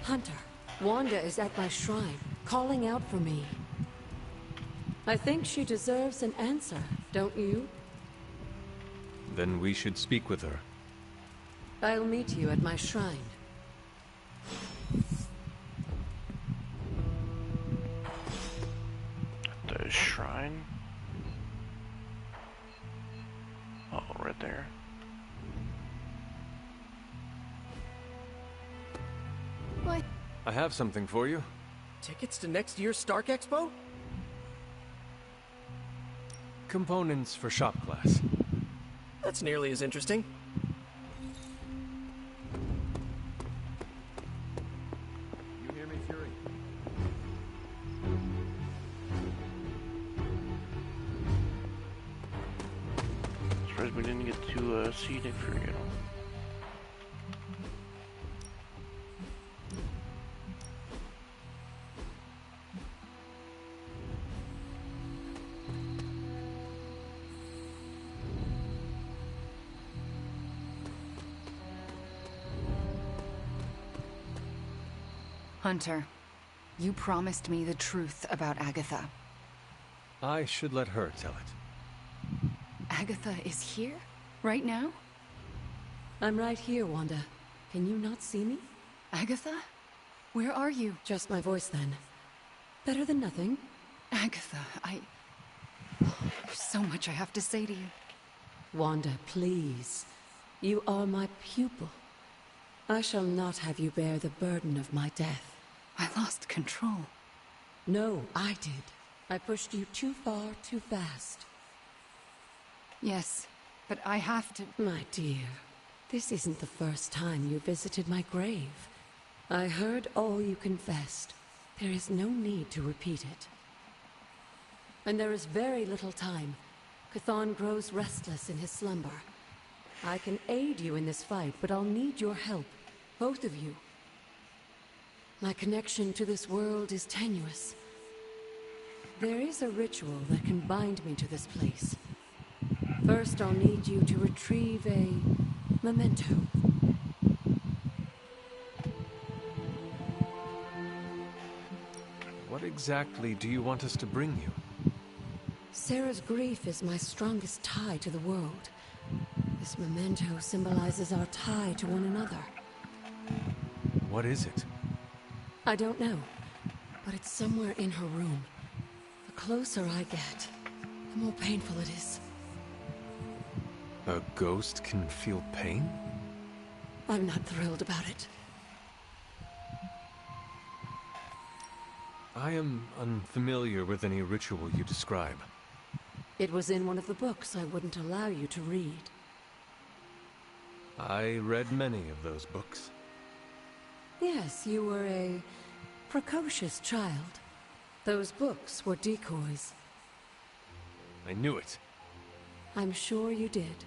Hunter, Wanda is at my shrine, calling out for me. I think she deserves an answer, don't you? Then we should speak with her. I'll meet you at my shrine. The shrine? Oh, right there. What? I have something for you. Tickets to next year's Stark Expo? Components for shop class. That's nearly as interesting. You hear me, Fury? Surprised we didn't get to see Nick Fury at all. Hunter, you promised me the truth about Agatha. I should let her tell it. Agatha is here? Right now? I'm right here, Wanda. Can you not see me? Agatha? Where are you? Just my voice, then. Better than nothing. Agatha, there's so much I have to say to you. Wanda, please. You are my pupil. I shall not have you bear the burden of my death. I lost control. No, I did. I pushed you too far, too fast. Yes, but I have to... My dear, this isn't the first time you visited my grave. I heard all you confessed. There is no need to repeat it. And there is very little time. Chthon grows restless in his slumber. I can aid you in this fight, but I'll need your help. Both of you. My connection to this world is tenuous. There is a ritual that can bind me to this place. First, I'll need you to retrieve a memento. What exactly do you want us to bring you? Sarah's grief is my strongest tie to the world. This memento symbolizes our tie to one another. What is it? I don't know, but it's somewhere in her room. The closer I get, the more painful it is. A ghost can feel pain? I'm not thrilled about it. I am unfamiliar with any ritual you describe. It was in one of the books I wouldn't allow you to read. I read many of those books. Yes, you were a precocious child. Those books were decoys. I knew it. I'm sure you did.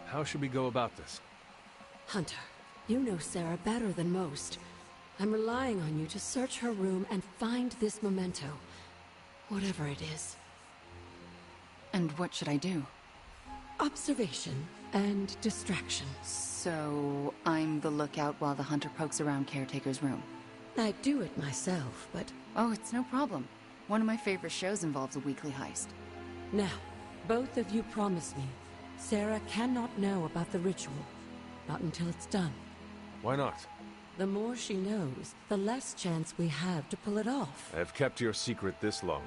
How should we go about this? Hunter, you know Sarah better than most. I'm relying on you to search her room and find this memento. Whatever it is. And what should I do? Observation and distraction. So, I'm the lookout while the hunter pokes around Caretaker's room. I'd do it myself, but... Oh, it's no problem. One of my favorite shows involves a weekly heist. Now, both of you promise me, Sarah cannot know about the ritual. Not until it's done. Why not? The more she knows, the less chance we have to pull it off. I have kept your secret this long.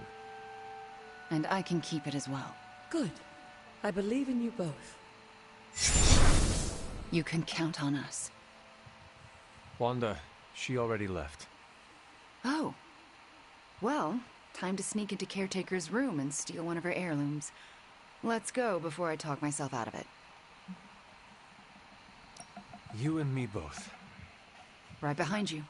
And I can keep it as well. Good. I believe in you both. You can count on us. Wanda, she already left. Oh. Well, time to sneak into Caretaker's room and steal one of her heirlooms. Let's go before I talk myself out of it. You and me both. Right behind you.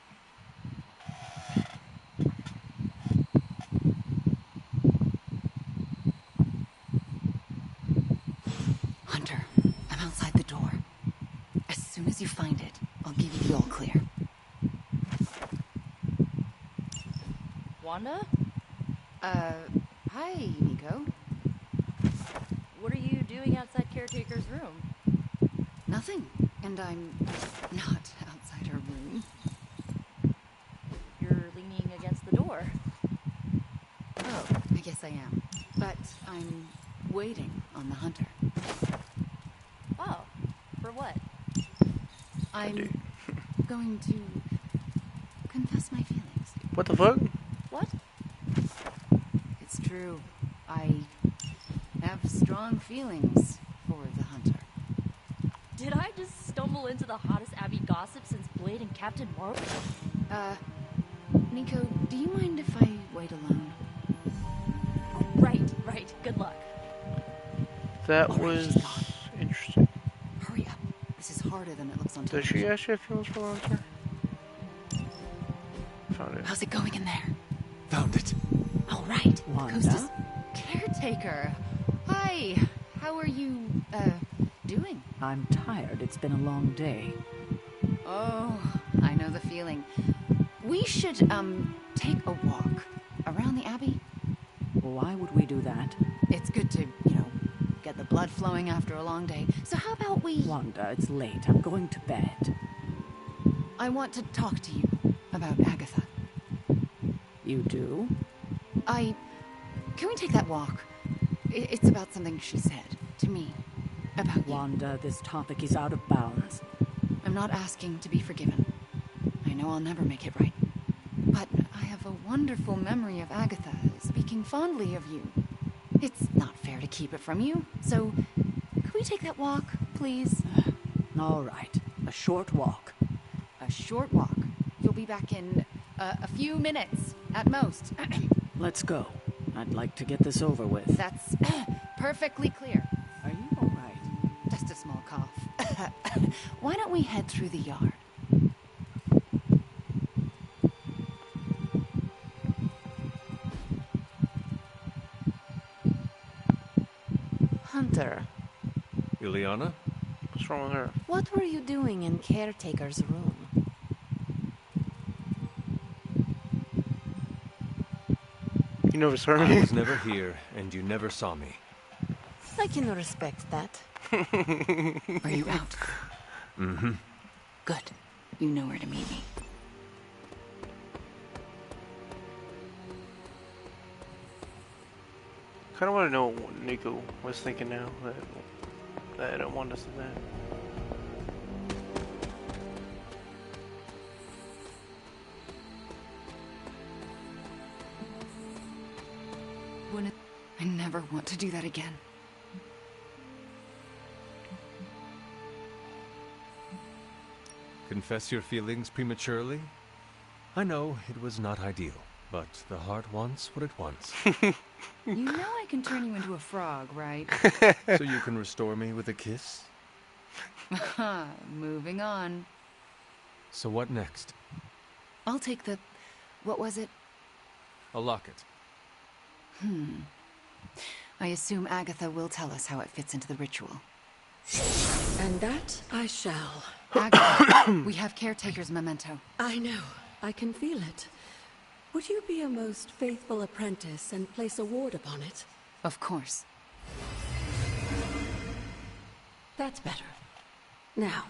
Hunter, I'm outside the door. As soon as you find it, I'll give you the all clear. Wanda? Hi, Nico. What are you doing outside Caretaker's room? Nothing. And I'm not outside her room. You're leaning against the door. Oh, I guess I am. But I'm waiting on the hunter. Oh, for what? I'm going to confess my feelings. What the fuck? What? It's true. I have strong feelings for the hunter. Did I just stumble into the hottest Abbey gossip since Blade and Captain Marvel? Nico, do you mind if I wait alone? Right. Good luck. That was interesting. Hurry up. This is harder than it looks on Does television. she actually have feelings for the hunter? Found it. How's it going in there? Found it. All right. Wanda? Costa's caretaker. Hi. How are you, doing? I'm tired. It's been a long day. Oh, I know the feeling. We should, take a walk around the Abbey. Why would we do that? It's good to, get the blood flowing after a long day. So how about we... Wanda, it's late. I'm going to bed. I want to talk to you about Agatha. You do? Can we take that walk? It's about something she said to me. About Wanda, this topic is out of bounds. I'm not asking to be forgiven. I know I'll never make it right. But I have a wonderful memory of Agatha speaking fondly of you. It's not fair to keep it from you, so could we take that walk, please? All right. A short walk. A short walk. You'll be back in a few minutes, at most. Let's go. I'd like to get this over with. That's perfectly clear. Are you all right? Just a small cough. Why don't we head through the yard? Hunter, Ileana? What's wrong with her? what were you doing in Caretaker's room? You never saw I me? was never here, and you never saw me. I can respect that. Are you out? Mm-hmm. Good. You know where to meet me. Kind of want to know what Nico was thinking now that I don't want us to that. I never want to do that again. Confess your feelings prematurely? I know it was not ideal, but the heart wants what it wants. You know I can turn you into a frog, right? So you can restore me with a kiss? Moving on. So what next? I'll take the... what was it? A locket. I assume Agatha will tell us how it fits into the ritual. And that I shall. Agatha, we have Caretaker's memento. I know. I can feel it. Would you be a most faithful apprentice and place a ward upon it? Of course. That's better. Now,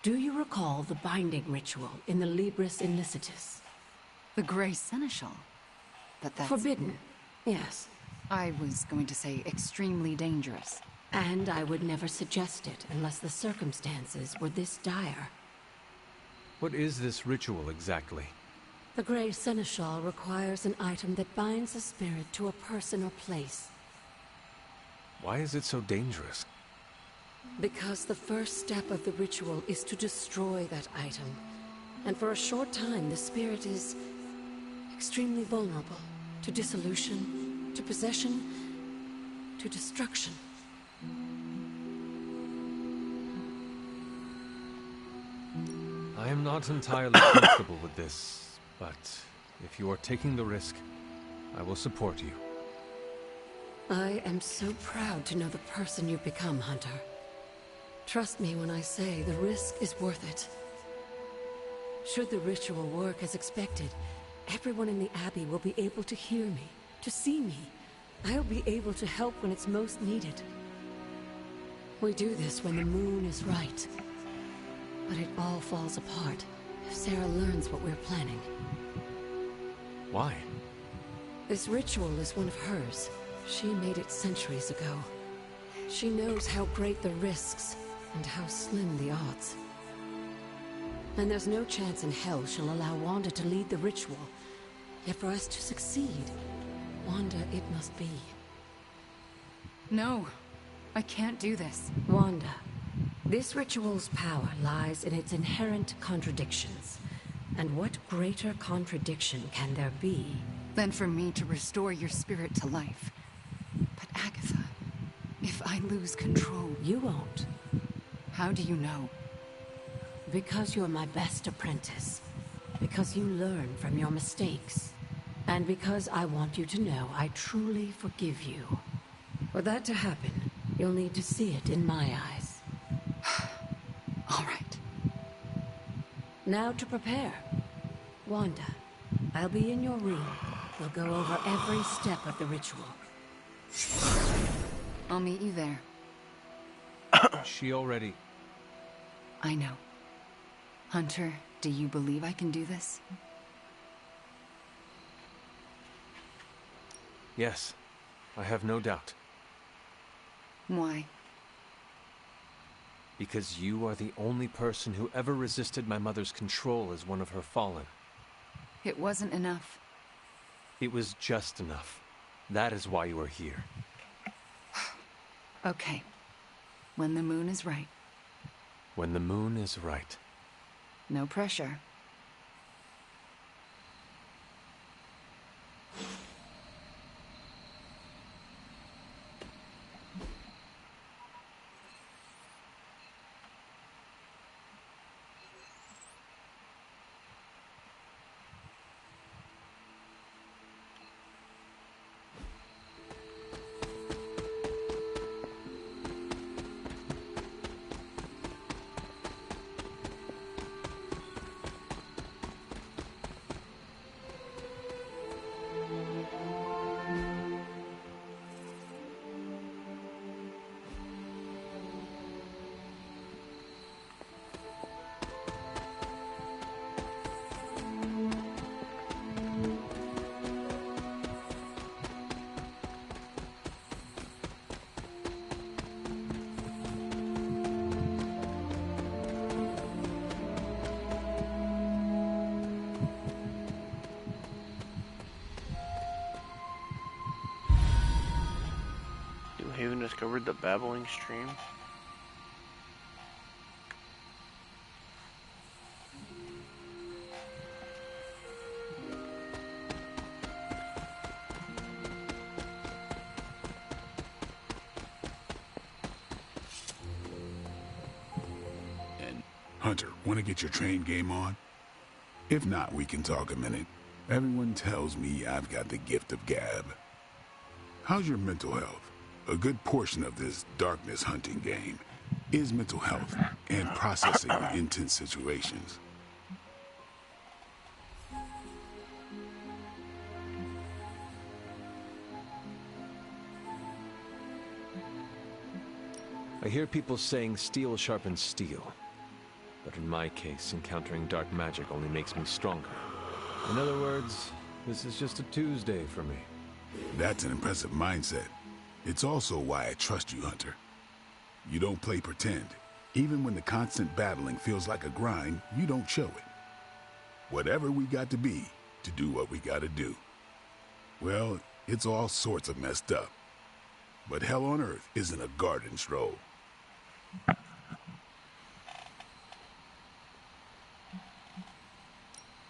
do you recall the binding ritual in the Libris Illicitus? The Grey Seneschal. But that's... Forbidden, yes. I was going to say extremely dangerous. And I would never suggest it unless the circumstances were this dire. What is this ritual exactly? The Grey Seneschal requires an item that binds a spirit to a person or place. Why is it so dangerous? Because the first step of the ritual is to destroy that item. And for a short time, the spirit is extremely vulnerable to dissolution, to possession, to destruction. I am not entirely comfortable with this, but if you are taking the risk, I will support you. I am so proud to know the person you've become, Hunter. Trust me when I say the risk is worth it. Should the ritual work as expected, everyone in the Abbey will be able to hear me, to see me. I'll be able to help when it's most needed. We do this when the moon is right. But it all falls apart if Sarah learns what we're planning. Why? This ritual is one of hers. She made it centuries ago. She knows how great the risks and how slim the odds. And there's no chance in hell she'll allow Wanda to lead the ritual. Yet for us to succeed, Wanda it must be. No, I can't do this. Wanda, this ritual's power lies in its inherent contradictions. And what greater contradiction can there be than for me to restore your spirit to life? But Agatha, if I lose control... You won't. How do you know? Because you're my best apprentice. Because you learn from your mistakes. And because I want you to know I truly forgive you. For that to happen, you'll need to see it in my eyes. All right. Now to prepare. Wanda, I'll be in your room. We'll go over every step of the ritual. I'll meet you there. She already... I know. Hunter, do you believe I can do this? Yes, I have no doubt. Why? Because you are the only person who ever resisted my mother's control as one of her fallen. It wasn't enough. It was just enough. That is why you are here. Okay. When the moon is right. When the moon is right. No pressure. Haven discovered the babbling stream. And Hunter, want to get your train game on? If not, we can talk a minute. Everyone tells me I've got the gift of gab. How's your mental health? A good portion of this darkness hunting game is mental health and processing intense situations. I hear people saying steel sharpens steel. But in my case, encountering dark magic only makes me stronger. In other words, this is just a Tuesday for me. That's an impressive mindset. It's also why I trust you, Hunter. You don't play pretend. Even when the constant battling feels like a grind, you don't show it. Whatever we got to be to do what we gotta do. Well, it's all sorts of messed up. But hell on earth isn't a garden stroll.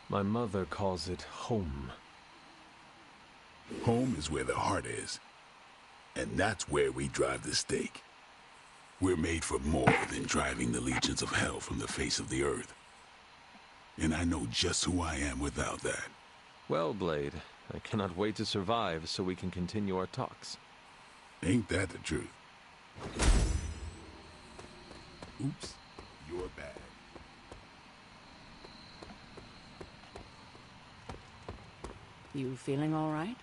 My mother calls it home. Home is where the heart is. And that's where we drive the stake. We're made for more than driving the legions of hell from the face of the earth. And I know just who I am without that. Well, Blade, I cannot wait to survive so we can continue our talks. Ain't that the truth? Oops, you're bad. You feeling all right?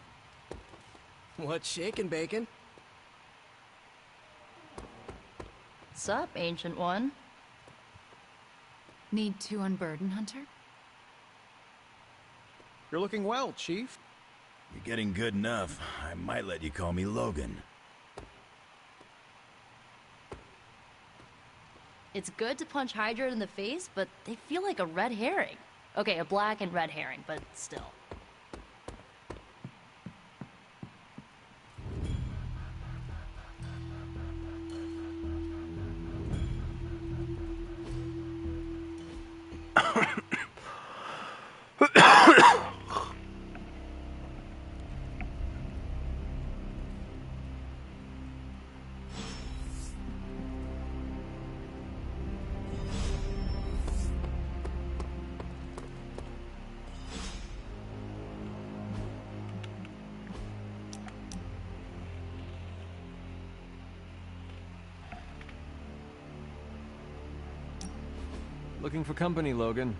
What's shaking, Bacon? Sup, Ancient One? Need to unburden, Hunter? You're looking well, Chief. You're getting good enough. I might let you call me Logan. It's good to punch Hydra in the face, but they feel like a red herring. Okay, a black and red herring, but still. Looking for company, Logan.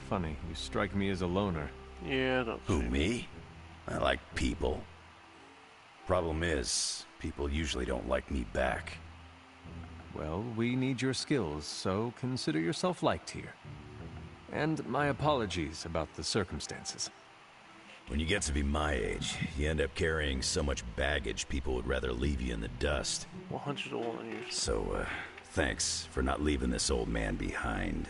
Funny, you strike me as a loner. Yeah, that's... Who, me? I like people. Problem is, people usually don't like me back. Well, we need your skills, so consider yourself liked here. And my apologies about the circumstances. When you get to be my age, you end up carrying so much baggage people would rather leave you in the dust. Well, Hunter's older than you. So, thanks for not leaving this old man behind.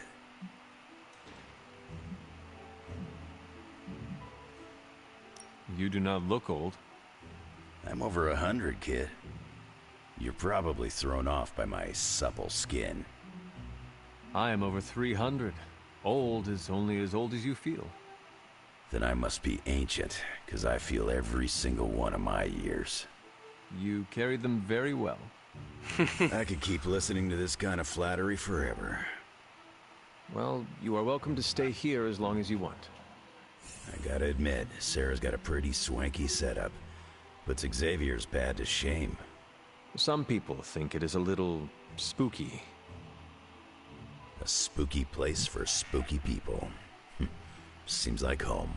You do not look old. I'm over 100, kid. You're probably thrown off by my supple skin. I am over 300. Old is only as old as you feel. Then I must be ancient, because I feel every single one of my years. You carried them very well. I could keep listening to this kind of flattery forever. Well, you are welcome to stay here as long as you want. I gotta admit, Sarah's got a pretty swanky setup. Puts Xavier's bad to shame. Some people think it is a little spooky. A spooky place for spooky people. Seems like home.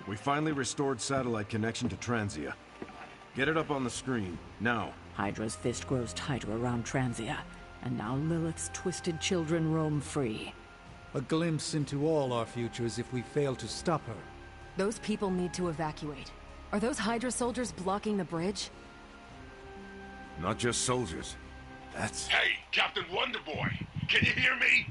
We finally restored satellite connection to Transia. Get it up on the screen, now. Hydra's fist grows tighter around Transia, and now Lilith's twisted children roam free. A glimpse into all our futures if we fail to stop her. Those people need to evacuate. Are those Hydra soldiers blocking the bridge? Not just soldiers. That's... Hey, Captain Wonderboy! Can you hear me?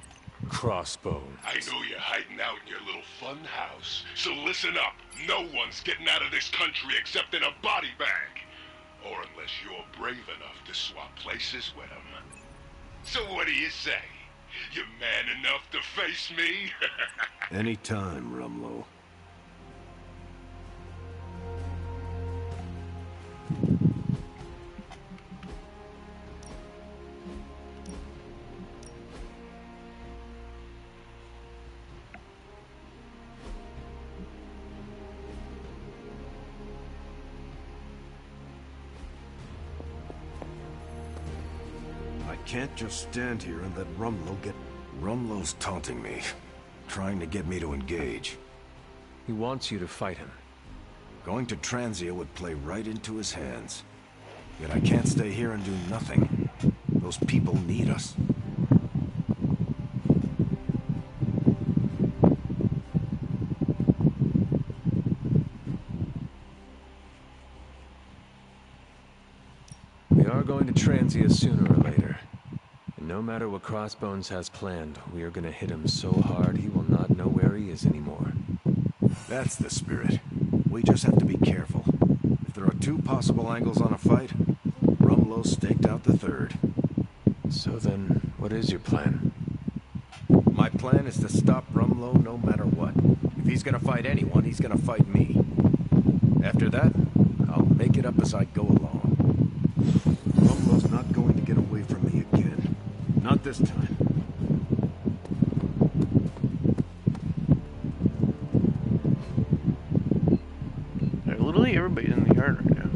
Crossbones. I know you're hiding out in your little fun house, so listen up. No one's getting out of this country except in a body bag. Or unless you're brave enough to swap places with them. So what do you say? You man enough to face me? Anytime, Rumlow. I can't just stand here and let Rumlow get... Rumlow's taunting me, trying to get me to engage. He wants you to fight him. Going to Transia would play right into his hands. Yet I can't stay here and do nothing. Those people need us. We are going to Transia sooner or later. And no matter what Crossbones has planned, we are going to hit him so hard he will not know where he is anymore. That's the spirit. We just have to be careful. If there are two possible angles on a fight, Rumlow staked out the third. So then, what is your plan? My plan is to stop Rumlow no matter what. If he's gonna fight anyone, he's gonna fight me. After that, I'll make it up as I go along. Rumlow's not going to get away from me again. Not this time. Literally everybody's in the yard right now.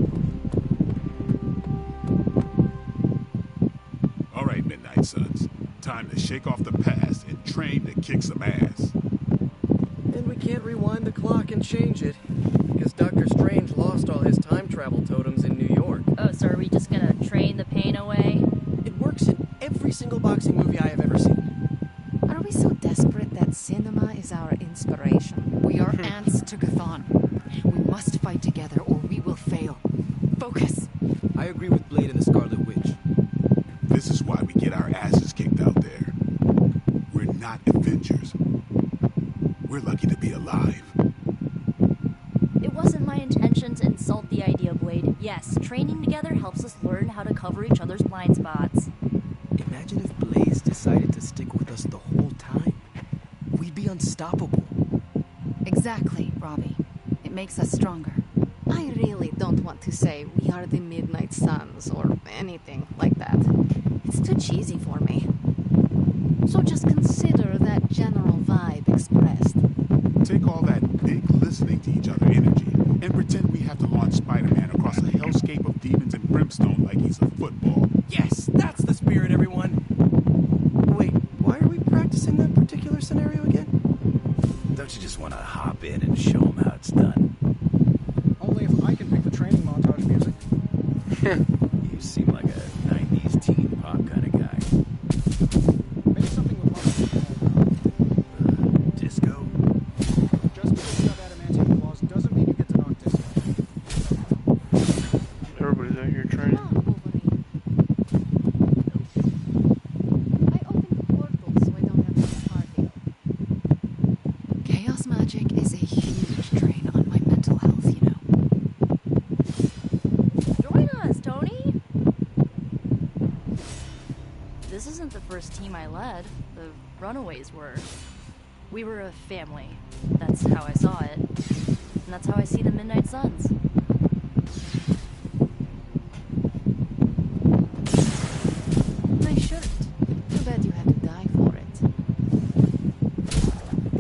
All right, Midnight Suns. Time to shake off the past and train to kick some ass. And we can't rewind the clock and change it, because Dr. Strange lost all his time travel totems in New York. Oh, so are we just gonna train the pain away? It works in every single boxing movie I have ever seen. Are we so desperate that cinema is our inspiration? We are ants to Chthon. We must fight together or we will fail. Focus! I agree with Blade and the Scarlet Witch. This is why we get our asses kicked out there. We're not Avengers. We're lucky to be alive. It wasn't my intention to insult the idea, Blade. Yes, training together helps us learn how to cover each other's blind spots. Imagine if Blaze decided to stick with us the whole time. We'd be unstoppable. Exactly, Robbie. It makes us stronger. I really don't want to say we are the Midnight Suns or anything like that. It's too cheesy for me. So just consider that general vibe expressed. Take all that big listening to each other energy and pretend we have to launch Spider-Man across a hellscape of demons and brimstone like he's a football. Yes, that's the spirit, everyone. Wait, why are we practicing that particular scenario again? Don't you just want to hop in and show them how it's done? Only if I can pick the training montage music. You seem like a 90s teen pop kind of guy. Maybe something with disco? Just because you have adamantium claws doesn't mean you get to knock disco. Everybody's out here training. Chaos magic is a huge drain on my mental health, you know. Join us, Tony! This isn't the first team I led. The Runaways were. We were a family. That's how I saw it. And that's how I see the Midnight Suns. Nice shirt. Too bad you had to die for it.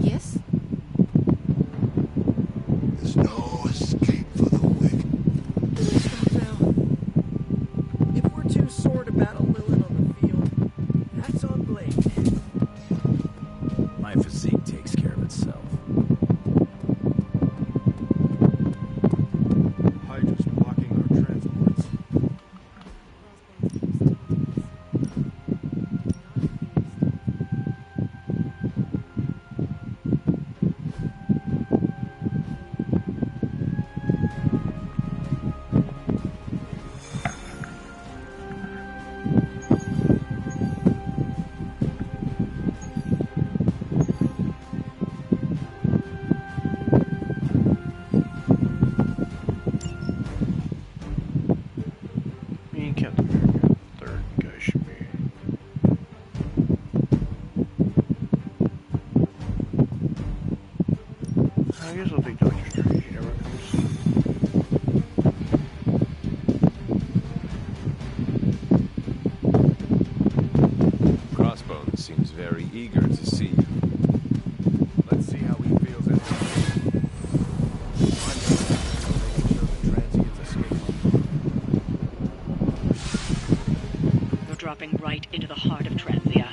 Yes? There's no escape for the wicked. Stop now. If we're too sore to battle Lilith on the field, that's on Blade. My physique takes care of itself. Hydra's blocking our transports. Me and Captain America, the third guy should be. I guess I'll take Doctor Strange. He never comes. Crossbones seems very eager to see you. Let's see how he feels after You're dropping right into the heart of Tranthia.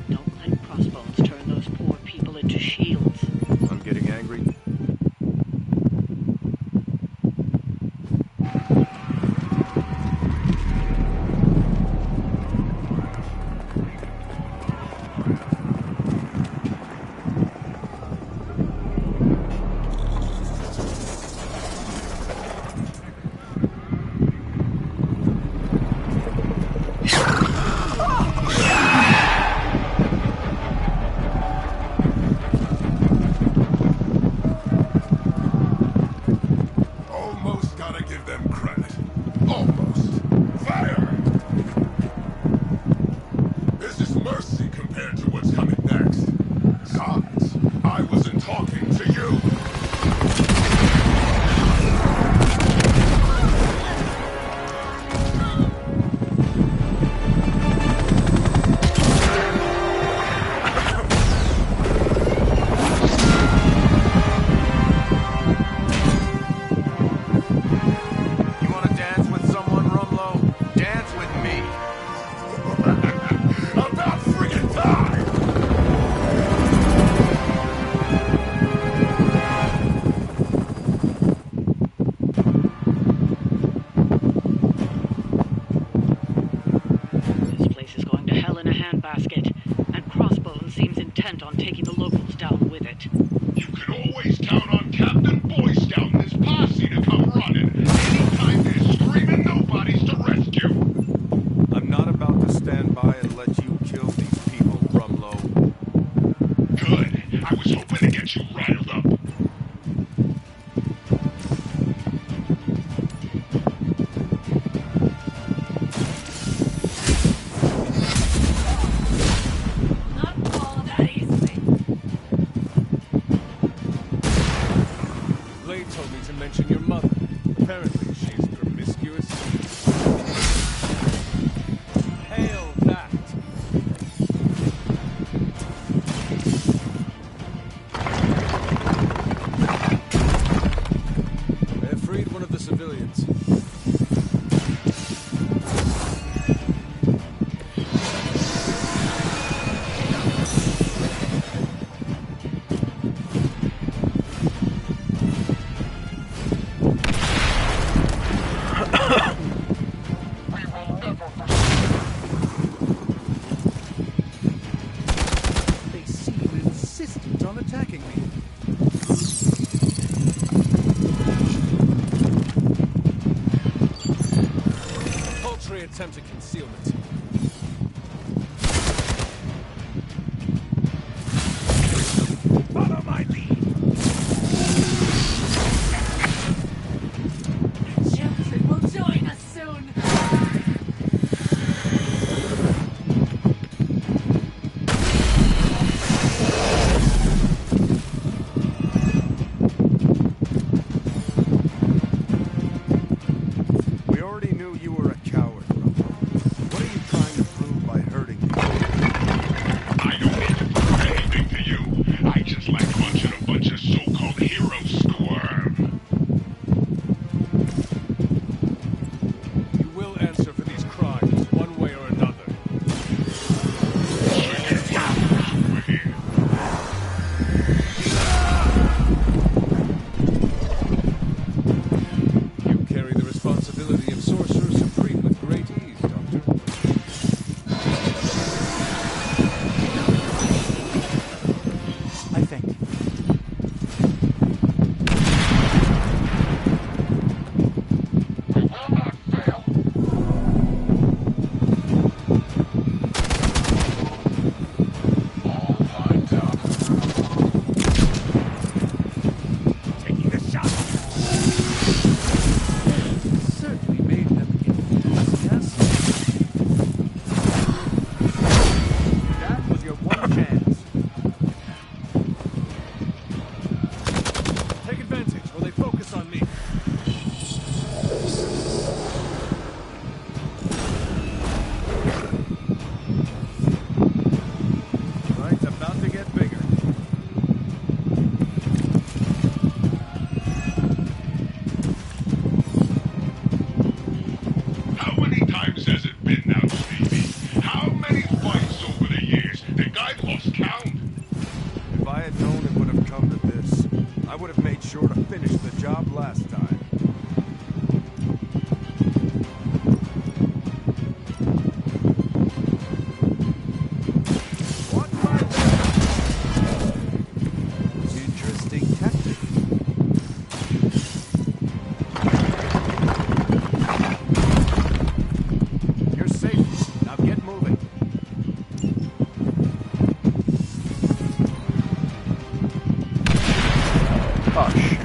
Don't let Crossbones turn those poor people into shields. I'm getting angry. Almost gotta give them credit. Almost. Fire! This is mercy compared to what's intent on taking the locals down with it. You can always count on Captain Boy Scout and his posse to come running. Anytime there's screaming nobodies to rescue. I'm not about to stand by and let you kill these people, Brumlow. Good. I was hoping to get you riled up. Blade told me to mention your mother. Apparently, she's promiscuous. Hail that! They have freed one of the civilians. They seem insistent on attacking me. Paltry attempt at concealment. Follow my lead! Children will join us soon. We already knew you were a coward, Brumlow. What are you trying to prove by hurting me? I don't need to prove anything to you. I just like watching a bunch of so-called heroes squirm. You will answer for these crimes, one way or another. You carry the responsibility of Sorcerer Supreme with great ease, Doctor. I thank you. Certainly made them enthusiastic. That was your one chance. Take advantage while they focus on me. Fight's about to get bigger. How many times has it been now, Stevie? How many fights over the years? Think I've lost count? If I had known it would have come to this, I would have made sure to finish the job last time. Interesting tactic. You're safe. Now get moving. Oh, shit.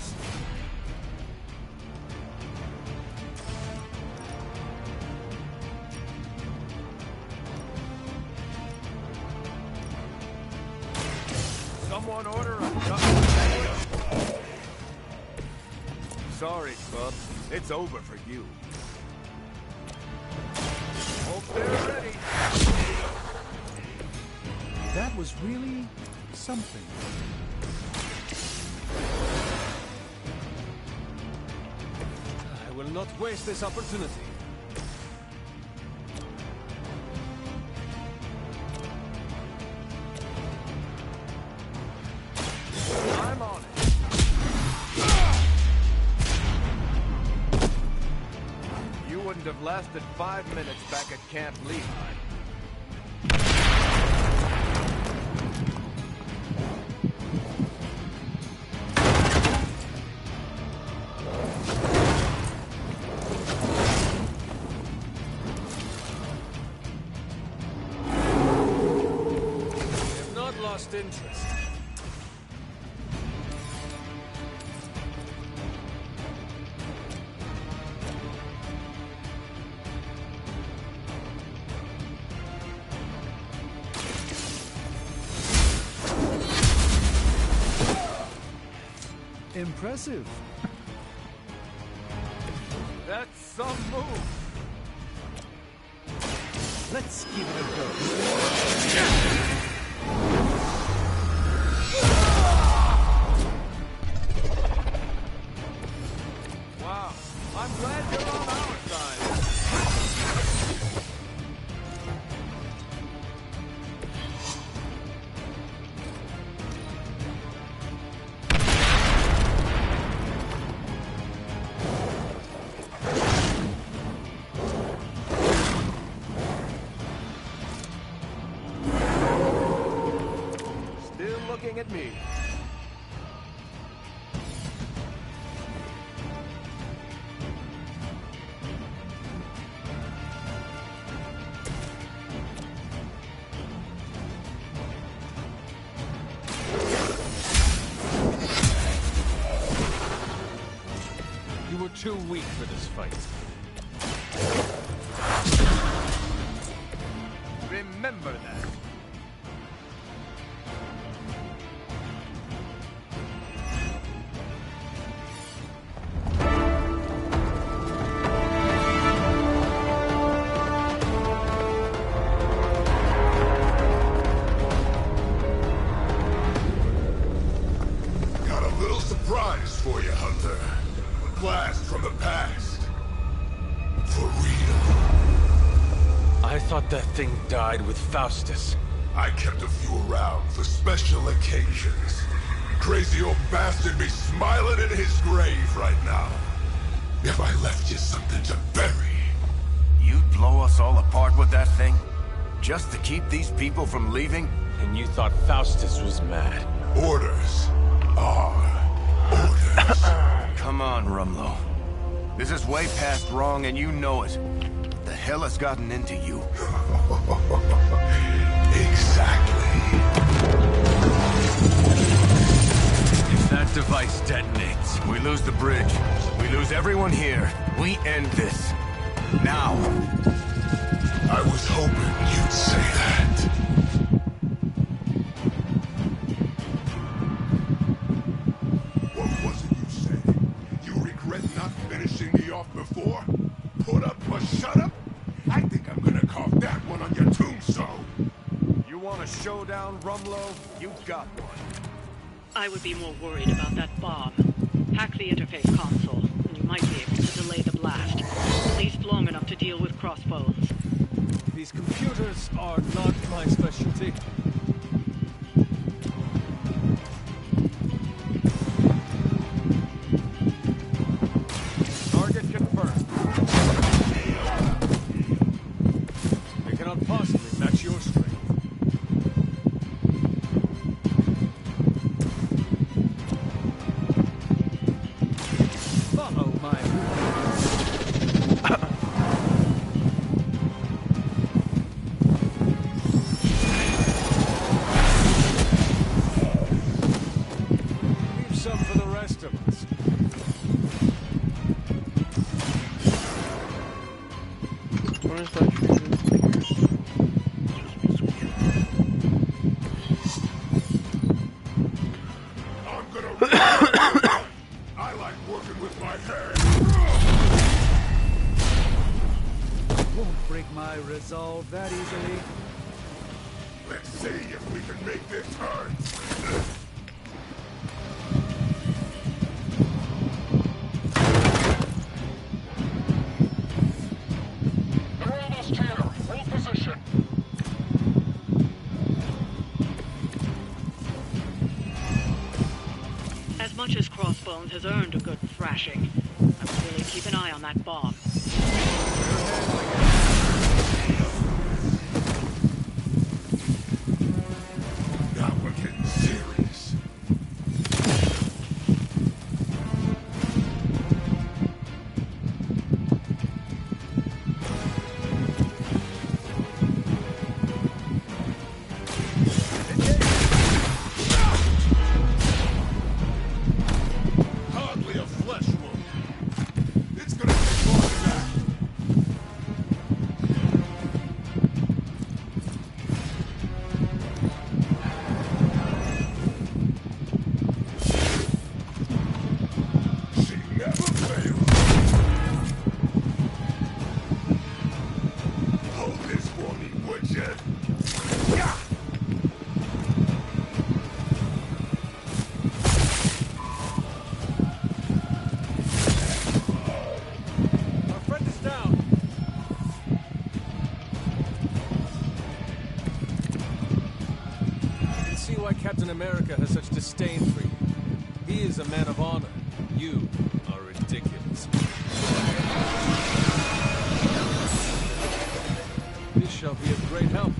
this. Someone order a duck sandwich. Sorry, bub. It's over for you. Hope they're ready. That was really something. I will not waste this opportunity. I'm on it. You wouldn't have lasted 5 minutes back at Camp Lehigh. Lost interest. Impressive. That's some move. Let's give it a go. Wow, I'm glad you're on our side. Still looking at me. You were too weak for this fight. Remember that. Got a little surprise for you, Hunter. A blast from the past. For real. I thought that thing died with Faustus. I kept a few around for special occasions. Crazy old bastard be smiling in his grave right now. If I left you something to bury. You'd blow us all apart with that thing? Just to keep these people from leaving? And you thought Faustus was mad. Orders are orders. Come on, Rumlow. This is way past wrong and you know it. What the hell has gotten into you? Exactly. If that device detonates, we lose the bridge. We lose everyone here. We end this. Now. I was hoping you'd say that. What was it you said? You regret not finishing me off before? Put up or shut up? I think I'm gonna carve that one on your tombstone. You want a showdown, Rumlow? You got one. I would be more worried about that bomb. Hack the interface console, and you might be able to delay the blast. At least long enough to deal with crossbows. These computers are not my specialty. Target confirmed. They cannot possibly match your strength. Follow my What is that tree? I'm gonna I like working with my hands. Won't break my resolve that easily. Let's see if we can make this hurt. They're almost here. Hold position. As much as Crossbones has earned a good thrashing, I would really keep an eye on that bomb. Now we're getting serious. Hardly a flesh wound. It's gonna take more than that. She never fails. Hold this for me, would you? Yeah! Our friend is down. You can see why Captain America has such disdain for you. He is a man of honor. You are ridiculous. This shall be of great help.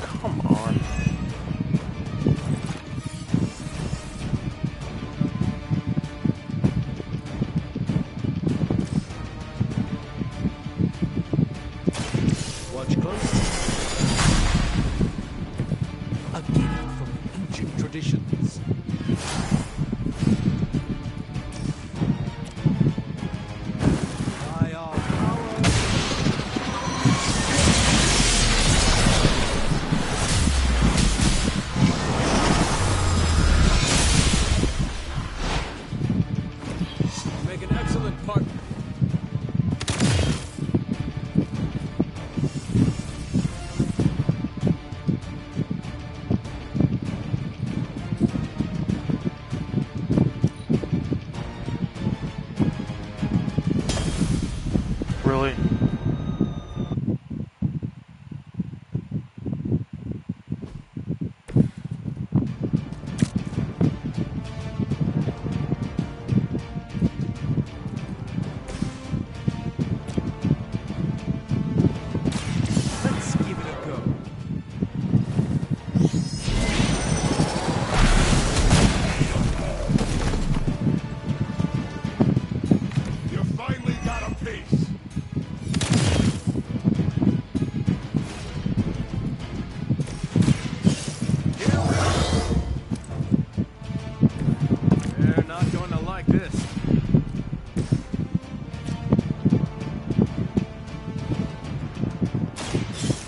Come on. Watch close. A gift from ancient traditions. By our power. Make an excellent partner. Really? Let's give it a go. You finally got a piece. They're not going to like this.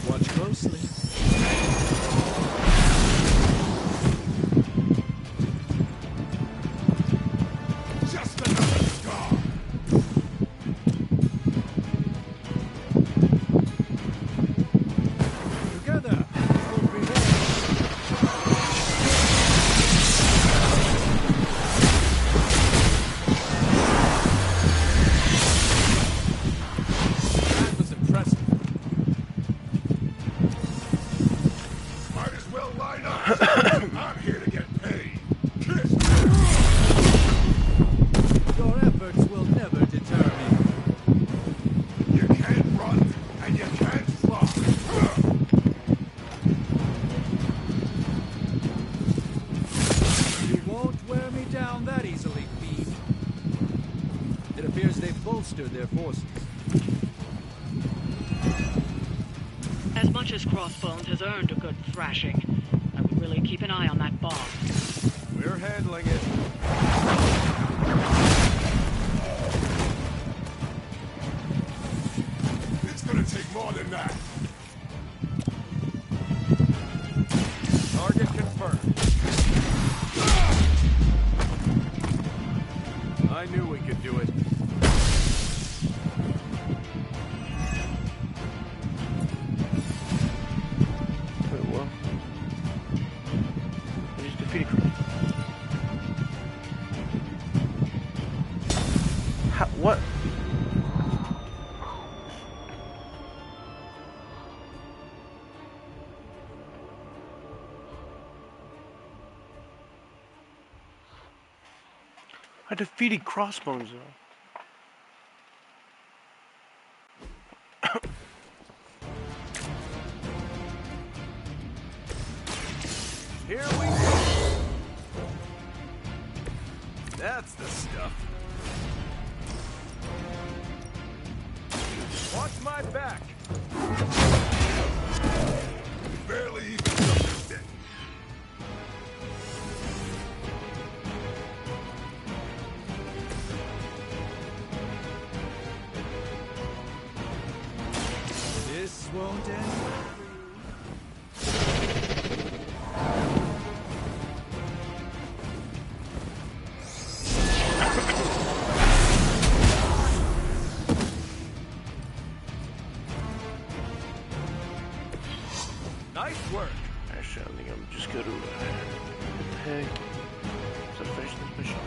Watch closely. Just another scar. Together, we'll prevail. That was impressive. Might as well line up. I'm here to get paid. Kiss me. Your efforts will never deter me. You can't run and you can't fly. You won't wear me down that easily, Fiend. It appears they've bolstered their forces. As As much as Crossbones has earned a good thrashing, I would really keep an eye on that bomb. We're handling it. It's gonna take more than that. Target confirmed. I knew we could do it. Wait, what? We just defeated Creed. How, what? I defeated Crossbones though. Here we go. That's the stuff. Watch my back. Barely even touched it. This won't end well for you. Nice work. Actually, I think I'm just gonna. What the heck? Is that finish this mission?